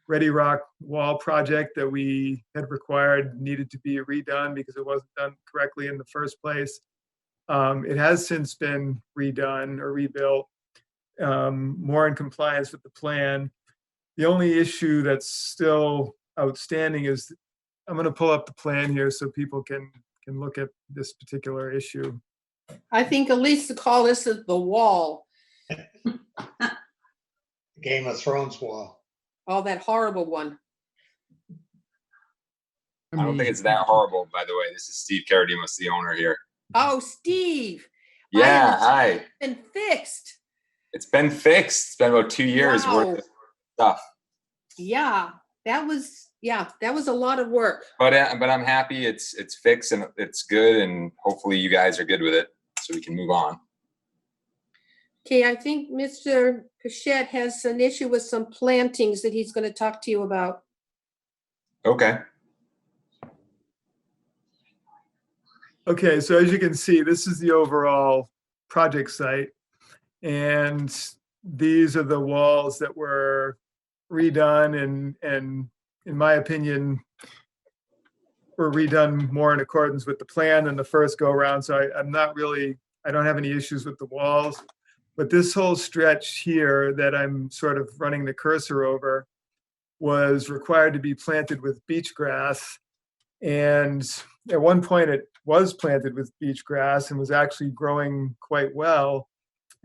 Ready Rock wall project that we had required needed to be redone because it wasn't done correctly in the first place. It has since been redone or rebuilt, more in compliance with the plan. The only issue that's still outstanding is, I'm going to pull up the plan here so people can look at this particular issue. I think Elisa called this the wall. Game of Thrones wall. Oh, that horrible one. I don't think it's that horrible, by the way. This is Steve Karadimas, the owner here. Oh, Steve. Yeah, hi. It's been fixed. It's been fixed. It's been about 2 years worth of stuff. Yeah, that was a lot of work. But I'm happy it's fixed and it's good, and hopefully you guys are good with it so we can move on. Okay, I think Mr. Pichette has an issue with some plantings that he's going to talk to you about. Okay. Okay, so as you can see, this is the overall project site. And these are the walls that were redone and in my opinion, were redone more in accordance with the plan than the first go around. So I don't have any issues with the walls. But this whole stretch here that I'm sort of running the cursor over was required to be planted with beach grass. And at one point was planted with beach grass and was actually growing quite well.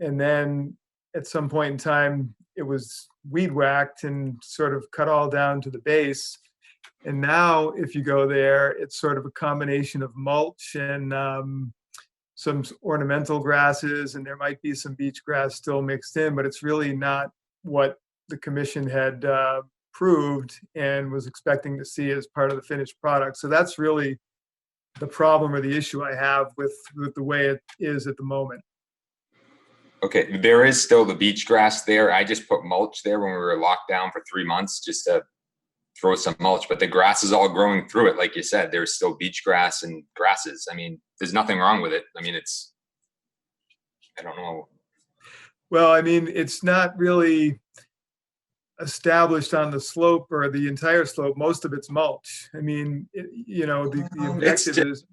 And then at some point in time, it was weed whacked and sort of cut all down to the base. And now if you go there, it's sort of a combination of mulch and some ornamental grasses, and there might be some beach grass still mixed in, but it's really not what the commission had approved and was expecting to see as part of the finished product. So that's really the problem or the issue I have with the way it is at the moment. Okay, there is still the beach grass there. I just put mulch there when we were locked down for 3 months just to throw some mulch, but the grass is all growing through it. Like you said, there's still beach grass and grasses. I mean, there's nothing wrong with it. I mean, I don't know. Well, I mean, it's not really established on the slope or the entire slope. Most of it's mulch. I mean, the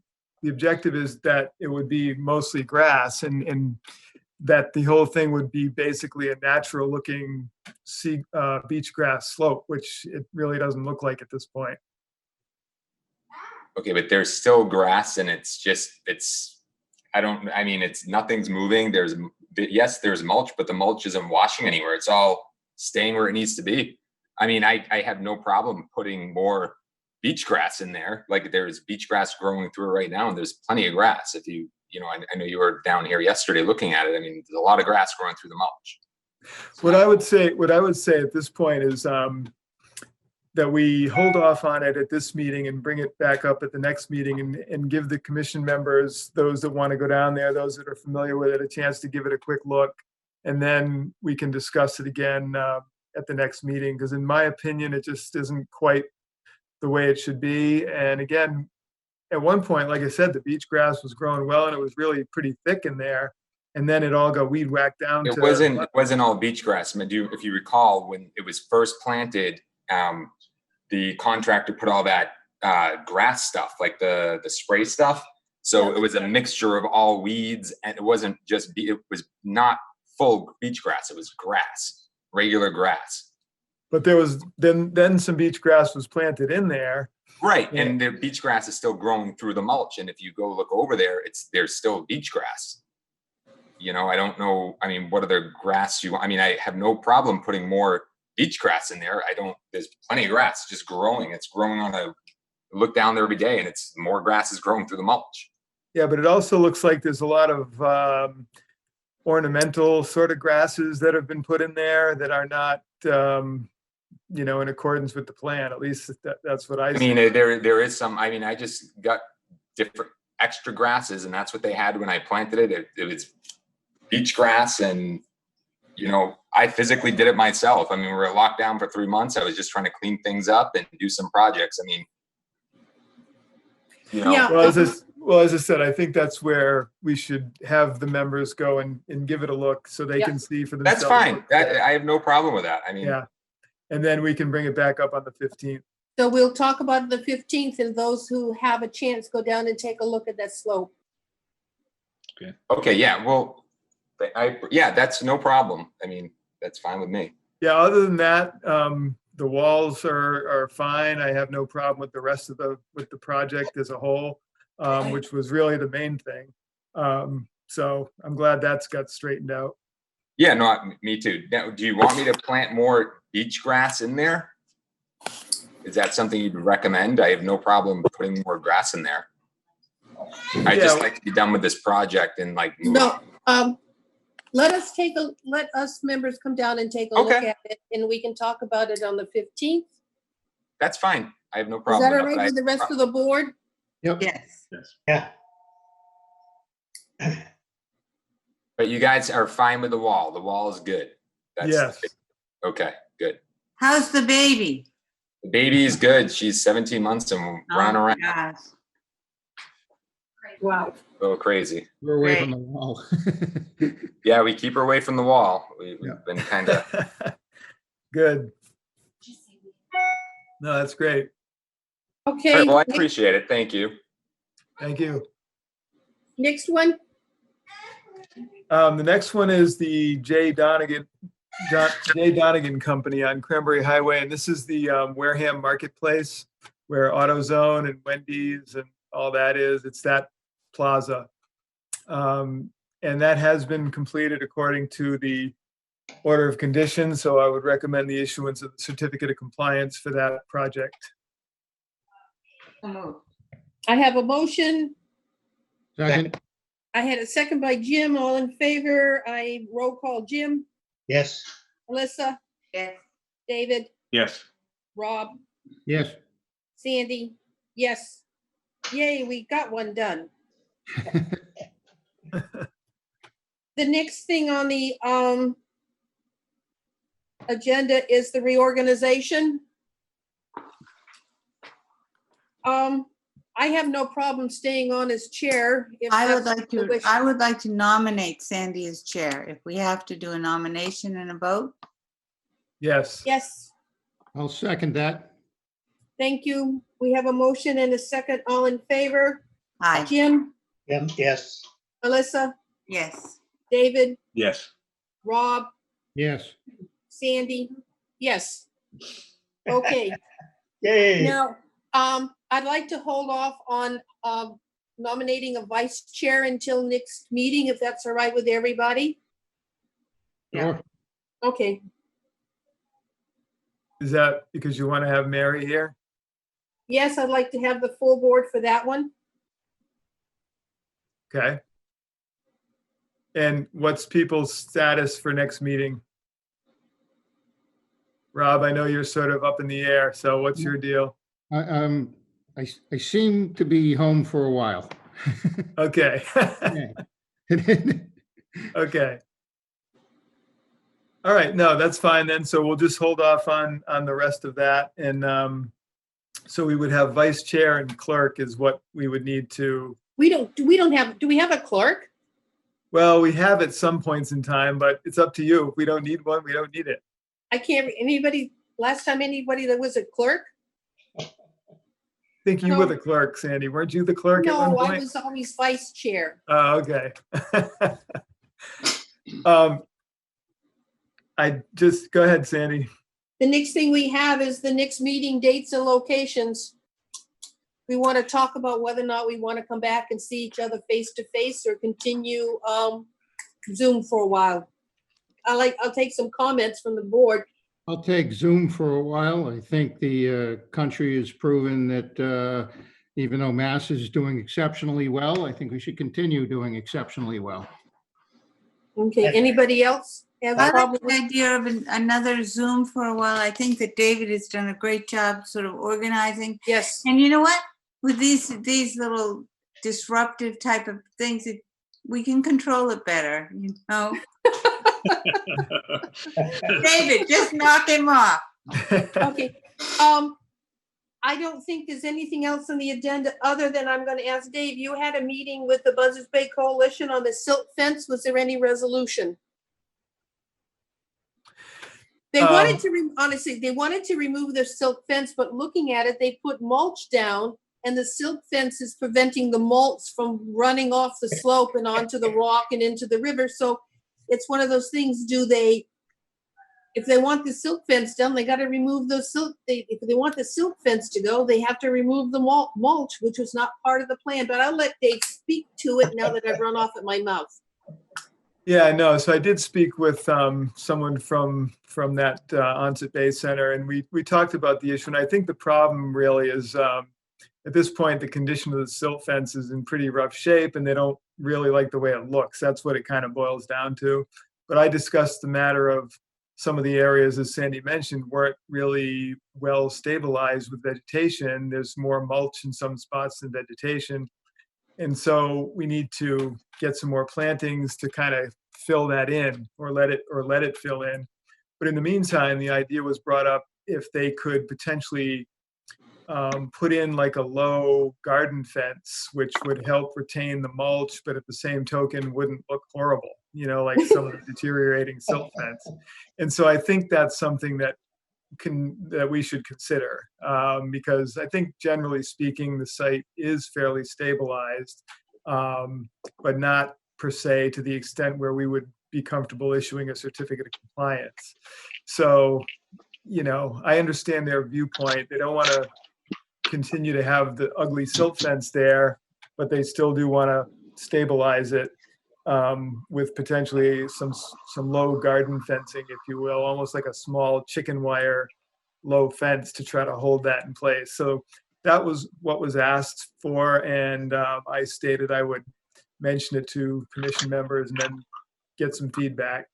objective is that it would be mostly grass and that the whole thing would be basically a natural looking beach grass slope, which it really doesn't look like at this point. Okay, but there's still grass and nothing's moving. There's mulch, but the mulch isn't washing anywhere. It's all staying where it needs to be. I mean, I have no problem putting more beach grass in there. Like there's beach grass growing through it right now, and there's plenty of grass. If I know you were down here yesterday looking at it. I mean, there's a lot of grass growing through the mulch. What I would say at this point is that we hold off on it at this meeting and bring it back up at the next meeting and give the commission members, those that want to go down there, those that are familiar with it, a chance to give it a quick look. And then we can discuss it again at the next meeting. Because in my opinion, it just isn't quite the way it should be. And again, at one point, like I said, the beach grass was growing well and it was really pretty thick in there. And then it all got weed whacked down. It wasn't all beach grass. If you recall, when it was first planted, the contractor put all that grass stuff, like the spray stuff. So it was a mixture of all weeds, and it was not full beach grass. It was grass, regular grass. But there was then some beach grass was planted in there. Right, and the beach grass is still growing through the mulch. And if you go look over there, there's still beach grass. I don't know. I mean, what other grass you want? I mean, I have no problem putting more beach grass in there. There's plenty of grass just growing. It's growing look down there every day, and it's more grass is growing through the mulch. Yeah, but it also looks like there's a lot of ornamental sort of grasses that have been put in there that are not, in accordance with the plan. At least that's what I see. I mean, there is some. I mean, I just got different extra grasses, and that's what they had when I planted it. It was beach grass, and I physically did it myself. I mean, we were locked down for 3 months. I was just trying to clean things up and do some projects. I mean, Yeah. Well, as I said, I think that's where we should have the members go and give it a look so they can see for themselves. That's fine. I have no problem with that. I mean, yeah. And then we can bring it back up on the 15th. So we'll talk about the 15th, and those who have a chance, go down and take a look at that slope. Okay. Yeah. Well, that's no problem. I mean, that's fine with me. Yeah. Other than that, the walls are fine. I have no problem with the rest of with the project as a whole, which was really the main thing. So I'm glad that's got straightened out. Yeah, no, me too. Now, do you want me to plant more beach grass in there? Is that something you'd recommend? I have no problem putting more grass in there. I just like to be done with this project and move on. Let us members come down and take a look at it, and we can talk about it on the 15th. That's fine. I have no Is problem. that all right with the rest of the board? Yep. Yes. Yeah. But you guys are fine with the wall. The wall is good. Yes. Okay, good. How's the baby? The baby is good. She's 17 months and running around. Gosh. Wow. A little crazy. We're away from the wall. Yeah, we keep her away from the wall. We've been kind of good. No, that's great. Okay. All right, well, I appreciate it. Thank you. Thank you. Next one. The next one is the J. Donegan Company on Cranberry Highway, and this is the Wareham Marketplace where AutoZone and Wendy's and all that is. It's that plaza. And that has been completed according to the order of conditions, so I would recommend the issuance of the certificate of compliance for that project. I have a motion. Second, I had a second by Jim. All in favor? I roll call Jim, Yes. Melissa, Yes. David, Yes. Rob, yes. Sandy. Yes. Yay, we got one done. The next thing on the agenda is the reorganization. I have no problem staying on as chair. If I would that's like the to, wish. I would like to nominate Sandy as chair. If we have to do a nomination and a vote. Yes. Yes, I'll second that. thank you. We have a motion and a second. All in favor? Aye. Jim, Yes. Melissa, Yes. David, Yes. Rob, Yes. Sandy. Yes. Okay. Yay. Now, I'd like to hold off on nominating a vice chair until next meeting, if that's all right with everybody. Sure. Okay, Is that because you want to have Mary here? yes, I'd like to have the full board for that one. Okay. And what's people's status for next meeting? Rob, I know you're sort of up in the air, so what's your deal? I seem to be home for a while. Okay. Okay. All right, no, that's fine then. So we'll just hold off on the rest of that. And so we would have vice chair and clerk is what we would need to, Do we have a clerk? well, we have at some points in time, but it's up to you. If we don't need one, we don't need it. I can't, last time anybody that was a clerk? I think you were the clerk, Sandy. Weren't you the clerk at one No, point? I was always vice chair. Oh, okay. Go ahead, Sandy. The next thing we have is the next meeting dates and locations. We want to talk about whether or not we want to come back and see each other face to face or continue Zoom for a while. I'll take some comments from the board. I'll take Zoom for a while. I think the country has proven that even though Mass is doing exceptionally well, I think we should continue doing exceptionally well. Okay, anybody else have a I like problem? the idea of another Zoom for a while. I think that David has done a great job sort of organizing. Yes. And you know what? With these little disruptive type of things, we can control it better, you know? David, just knock him off. Okay, I don't think there's anything else on the agenda other than I'm gonna ask Dave, you had a meeting with the Buzzards Bay Coalition on the silt fence. Was there any resolution? They wanted to, honestly, they wanted to remove their silt fence, but looking at it, they put mulch down and the silt fence is preventing the mulch from running off the slope and onto the rock and into the river. So it's one of those things, if they want the silt fence done, they gotta remove those if they want the silt fence to go, they have to remove the mulch, which was not part of the plan, but I'll let Dave speak to it now that I've run off at my mouth. Yeah, no. So I did speak with someone from that Onset Bay Center, and we talked about the issue. And I think the problem really is at this point, the condition of the silt fence is in pretty rough shape, and they don't really like the way it looks. That's what it kind of boils down to. But I discussed the matter of some of the areas, as Sandy mentioned, weren't really well stabilized with vegetation. There's more mulch in some spots than vegetation. And so we need to get some more plantings to kind of fill that in or let it fill in. But in the meantime, the idea was brought up if they could potentially put in like a low garden fence, which would help retain the mulch, but at the same token wouldn't look horrible, like some of the deteriorating silt fence. And so I think that's something that we should consider, because I think generally speaking, the site is fairly stabilized, but not per se to the extent where we would be comfortable issuing a certificate of compliance. So, I understand their viewpoint. They don't want to continue to have the ugly silt fence there, but they still do want to stabilize it with potentially some low garden fencing, if you will, almost like a small chicken wire low fence to try to hold that in place. So that was what was asked for, and I stated I would mention it to commission members and then get some feedback.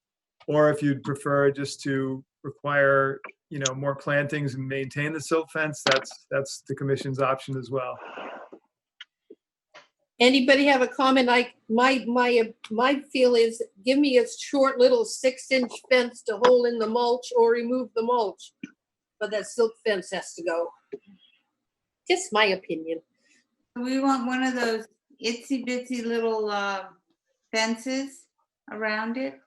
Or if you'd prefer just to require, more plantings and maintain the silt fence, that's the commission's option as well. Anybody have a comment? My feel is give me a short little 6-inch fence to hold in the mulch or remove the mulch. But that silt fence has to go. Just my opinion. We want one of those itsy bitsy little fences around it.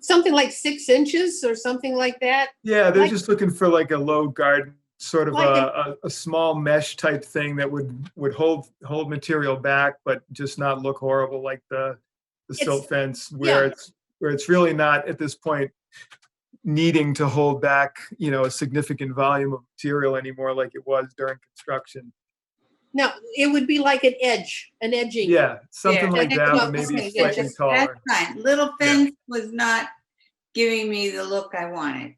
Something like 6 inches or something like that. Yeah, they're Like- just looking for like a low garden, sort of Like a small mesh type thing that would hold material back, but just not look horrible like the silt fence where it's really not at this point needing to hold back, a significant volume of material anymore like it was during construction. No, it would be like an edging. Yeah, something like that, No, but maybe okay, slightly That's taller. fine. Little fence was not giving me the look I wanted,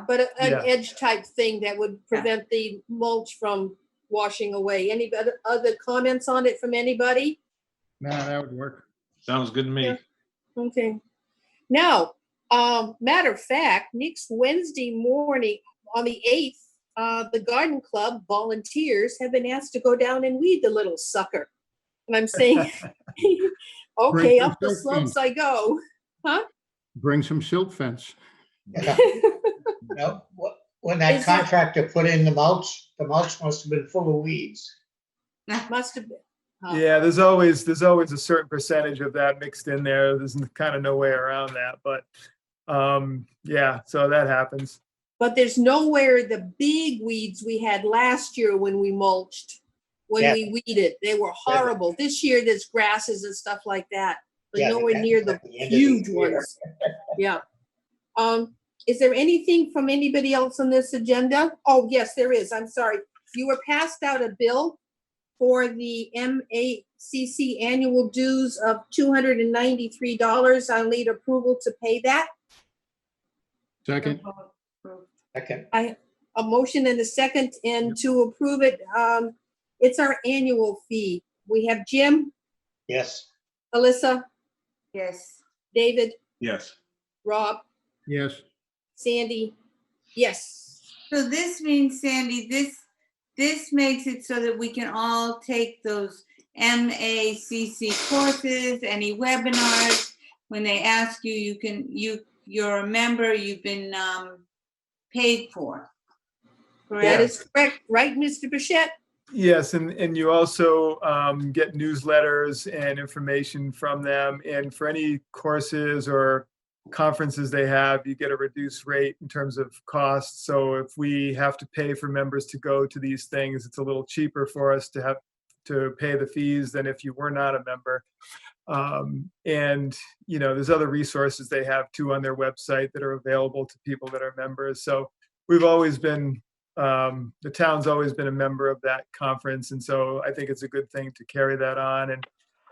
But an Yeah. edge type thing that would prevent the mulch from washing away. Any other comments on it from anybody? No, that would work. Sounds good to me. Yeah. Okay. Now, matter of fact, next Wednesday morning on the 8th, the garden club volunteers have been asked to go down and weed the little sucker. And I'm saying, okay, Bring up the some slopes I go. Huh? Bring some silt fence. No, when that Is there- contractor put in the mulch must have been full of weeds. Must have been. Yeah, there's always a certain percentage of that mixed in there. There's kind of no way around that, but yeah, so that happens. But there's nowhere the big weeds we had last year when we mulched, when Yeah. we weeded. They were horrible. This year there's grasses and stuff like that, but Yeah, nowhere that's near the at the end of the huge year. ones. Yeah. Is there anything from anybody else on this agenda? Oh, yes, there is. I'm sorry. You were passed out a bill for the MACC annual dues of $293. I'll need approval to pay that. Second, Okay. A motion and a second, and to approve it, it's our annual fee. We have Jim, Yes. Alyssa, Yes. David, Yes. Rob, yes. Sandy. Yes. So this means, Sandy, this makes it so that we can all take those MACC courses, any webinars. When they ask you, you're a member, you've been paid for. That is correct, right, Mr. Bichette? Yes, and you also get newsletters and information from them. And for any courses or conferences they have, you get a reduced rate in terms of cost. So if we have to pay for members to go to these things, it's a little cheaper for us to have to pay the fees than if you were not a member. And, there's other resources they have too on their website that are available to people that are members. So we've always been, the town's always been a member of that conference. And so I think it's a good thing to carry that on. And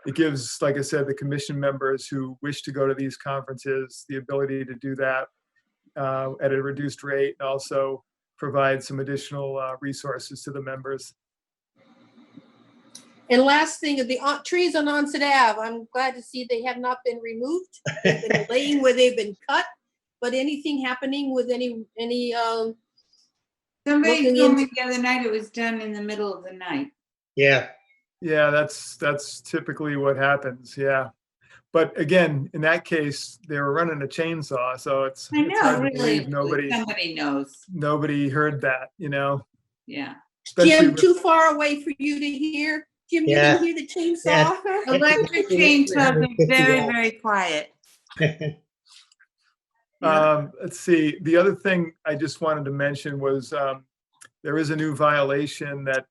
it gives, like I said, the commission members who wish to go to these conferences the ability to do that at a reduced rate, and also provide some additional resources to the members. And last thing, the trees on Onset Ave, I'm glad to see they have not been removed. They've been laying where they've been cut. But anything happening with any Somebody looking told into- me the other night it was done in the middle of the night. Yeah. Yeah, that's typically what happens. Yeah. But again, in that case, they were running a chainsaw, so it's I it's know, hard to really. believe Somebody knows. nobody heard that, Yeah. Especially Jim, with- too far away for you to hear? Jim, you Yeah. didn't hear the chainsaw? Yeah. Electric chainsaws are very, very quiet. Let's see. The other thing I just wanted to mention was there is a new violation that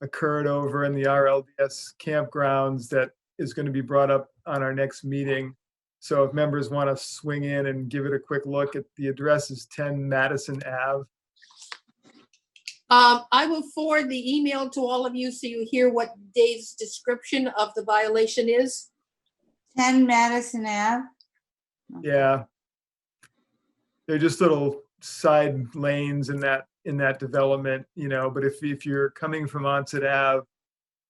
occurred over in the RLDS campgrounds that is going to be brought up on our next meeting. So if members want to swing in and give it a quick look, at the address is 10 Madison Ave. I will forward the email to all of you so you hear what Dave's description of the violation is. 10 Madison Ave. Yeah. They're just little side lanes in that development, but if you're coming from Onset Ave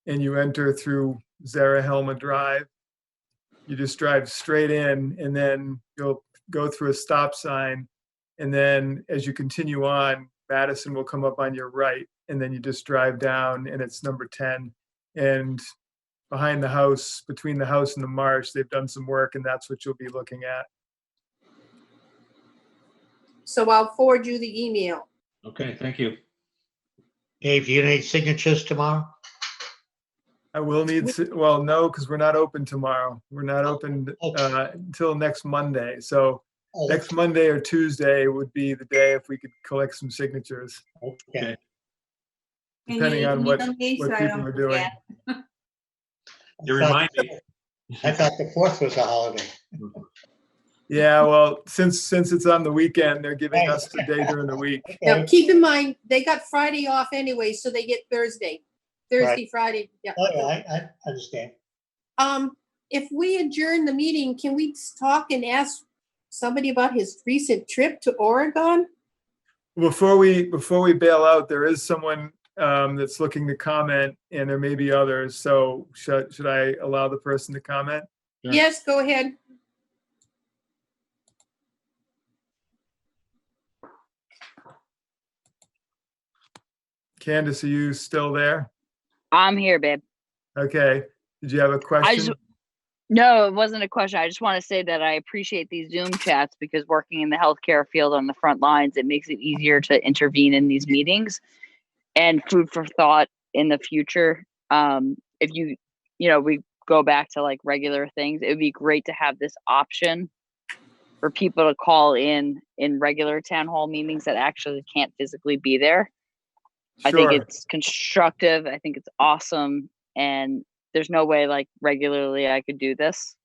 and you enter through Zarahemla Drive, you just drive straight in and then you'll go through a stop sign. And then as you continue on, Madison will come up on your right, and then you just drive down and it's number 10. And behind the house, between the house and the marsh, they've done some work, and that's what you'll be looking at. So I'll forward you the email. Okay, thank you. Dave, you need signatures tomorrow? I will need, well, no, because we're not open tomorrow. We're not open until next Monday. So next Monday or Tuesday would be the day if we could collect some signatures. Okay. Depending on what people are doing. You remind me. I thought the 4th was a holiday. Yeah, well, since it's on the weekend, they're giving us the day during the week. Now, keep in mind, they got Friday off anyway, so they get Thursday, Right. Friday. Yeah. Oh, yeah, I understand. If we adjourn the meeting, can we talk and ask somebody about his recent trip to Oregon? Before we bail out, there is someone that's looking to comment, and there may be others. So should I allow the person to comment? Yes, go ahead. Candace, are you still there? I'm here, babe. Okay. Did you have a question? No, it wasn't a question. I just want to say that I appreciate these Zoom chats because working in the healthcare field on the front lines, it makes it easier to intervene in these meetings and food for thought in the future. If we go back to like regular things, it would be great to have this option for people to call in regular town hall meetings that actually can't physically be there. I think it's constructive. I think it's awesome. And there's no way like regularly I could do this.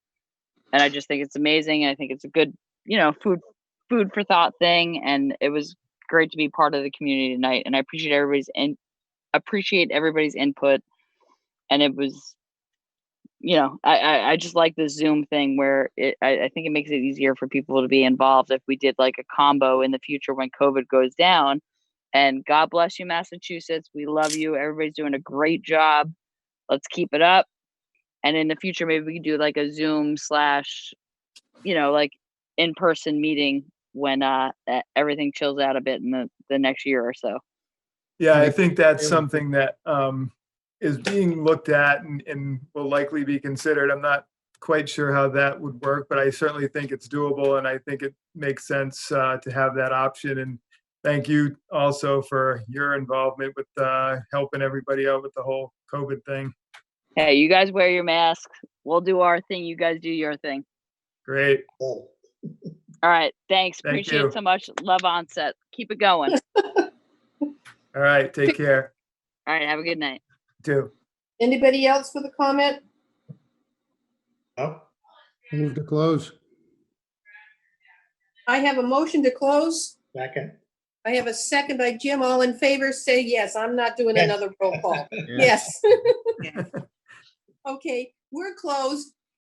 And I just think it's amazing. I think it's a good, food for thought thing. And it was great to be part of the community tonight. And I appreciate everybody's input. And it was, I just like the Zoom thing where I think it makes it easier for people to be involved if we did like a combo in the future when COVID goes down. And God bless you, Massachusetts. We love you. Everybody's doing a great job. Let's keep it up. And in the future, maybe we can do like a Zoom / like in-person meeting when everything chills out a bit in the next year or so. Yeah, I think that's something that is being looked at and will likely be considered. I'm not quite sure how that would work, but I certainly think it's doable, and I think it makes sense to have that option. And thank you also for your involvement with helping everybody out with the whole COVID thing. Hey, you guys wear your mask. We'll do our thing. You guys do your thing. Great. All right. Thanks. Thank Appreciate you. it so much. Love Onset. Keep it going. All right. Take care. All right. Have a good night. Too. Anybody else for the comment? No. Move to close. I have a motion to close. Second. I have a second by Jim. All in favor, say yes. I'm not doing Yes. another roll call. Yes. Okay, we're closed.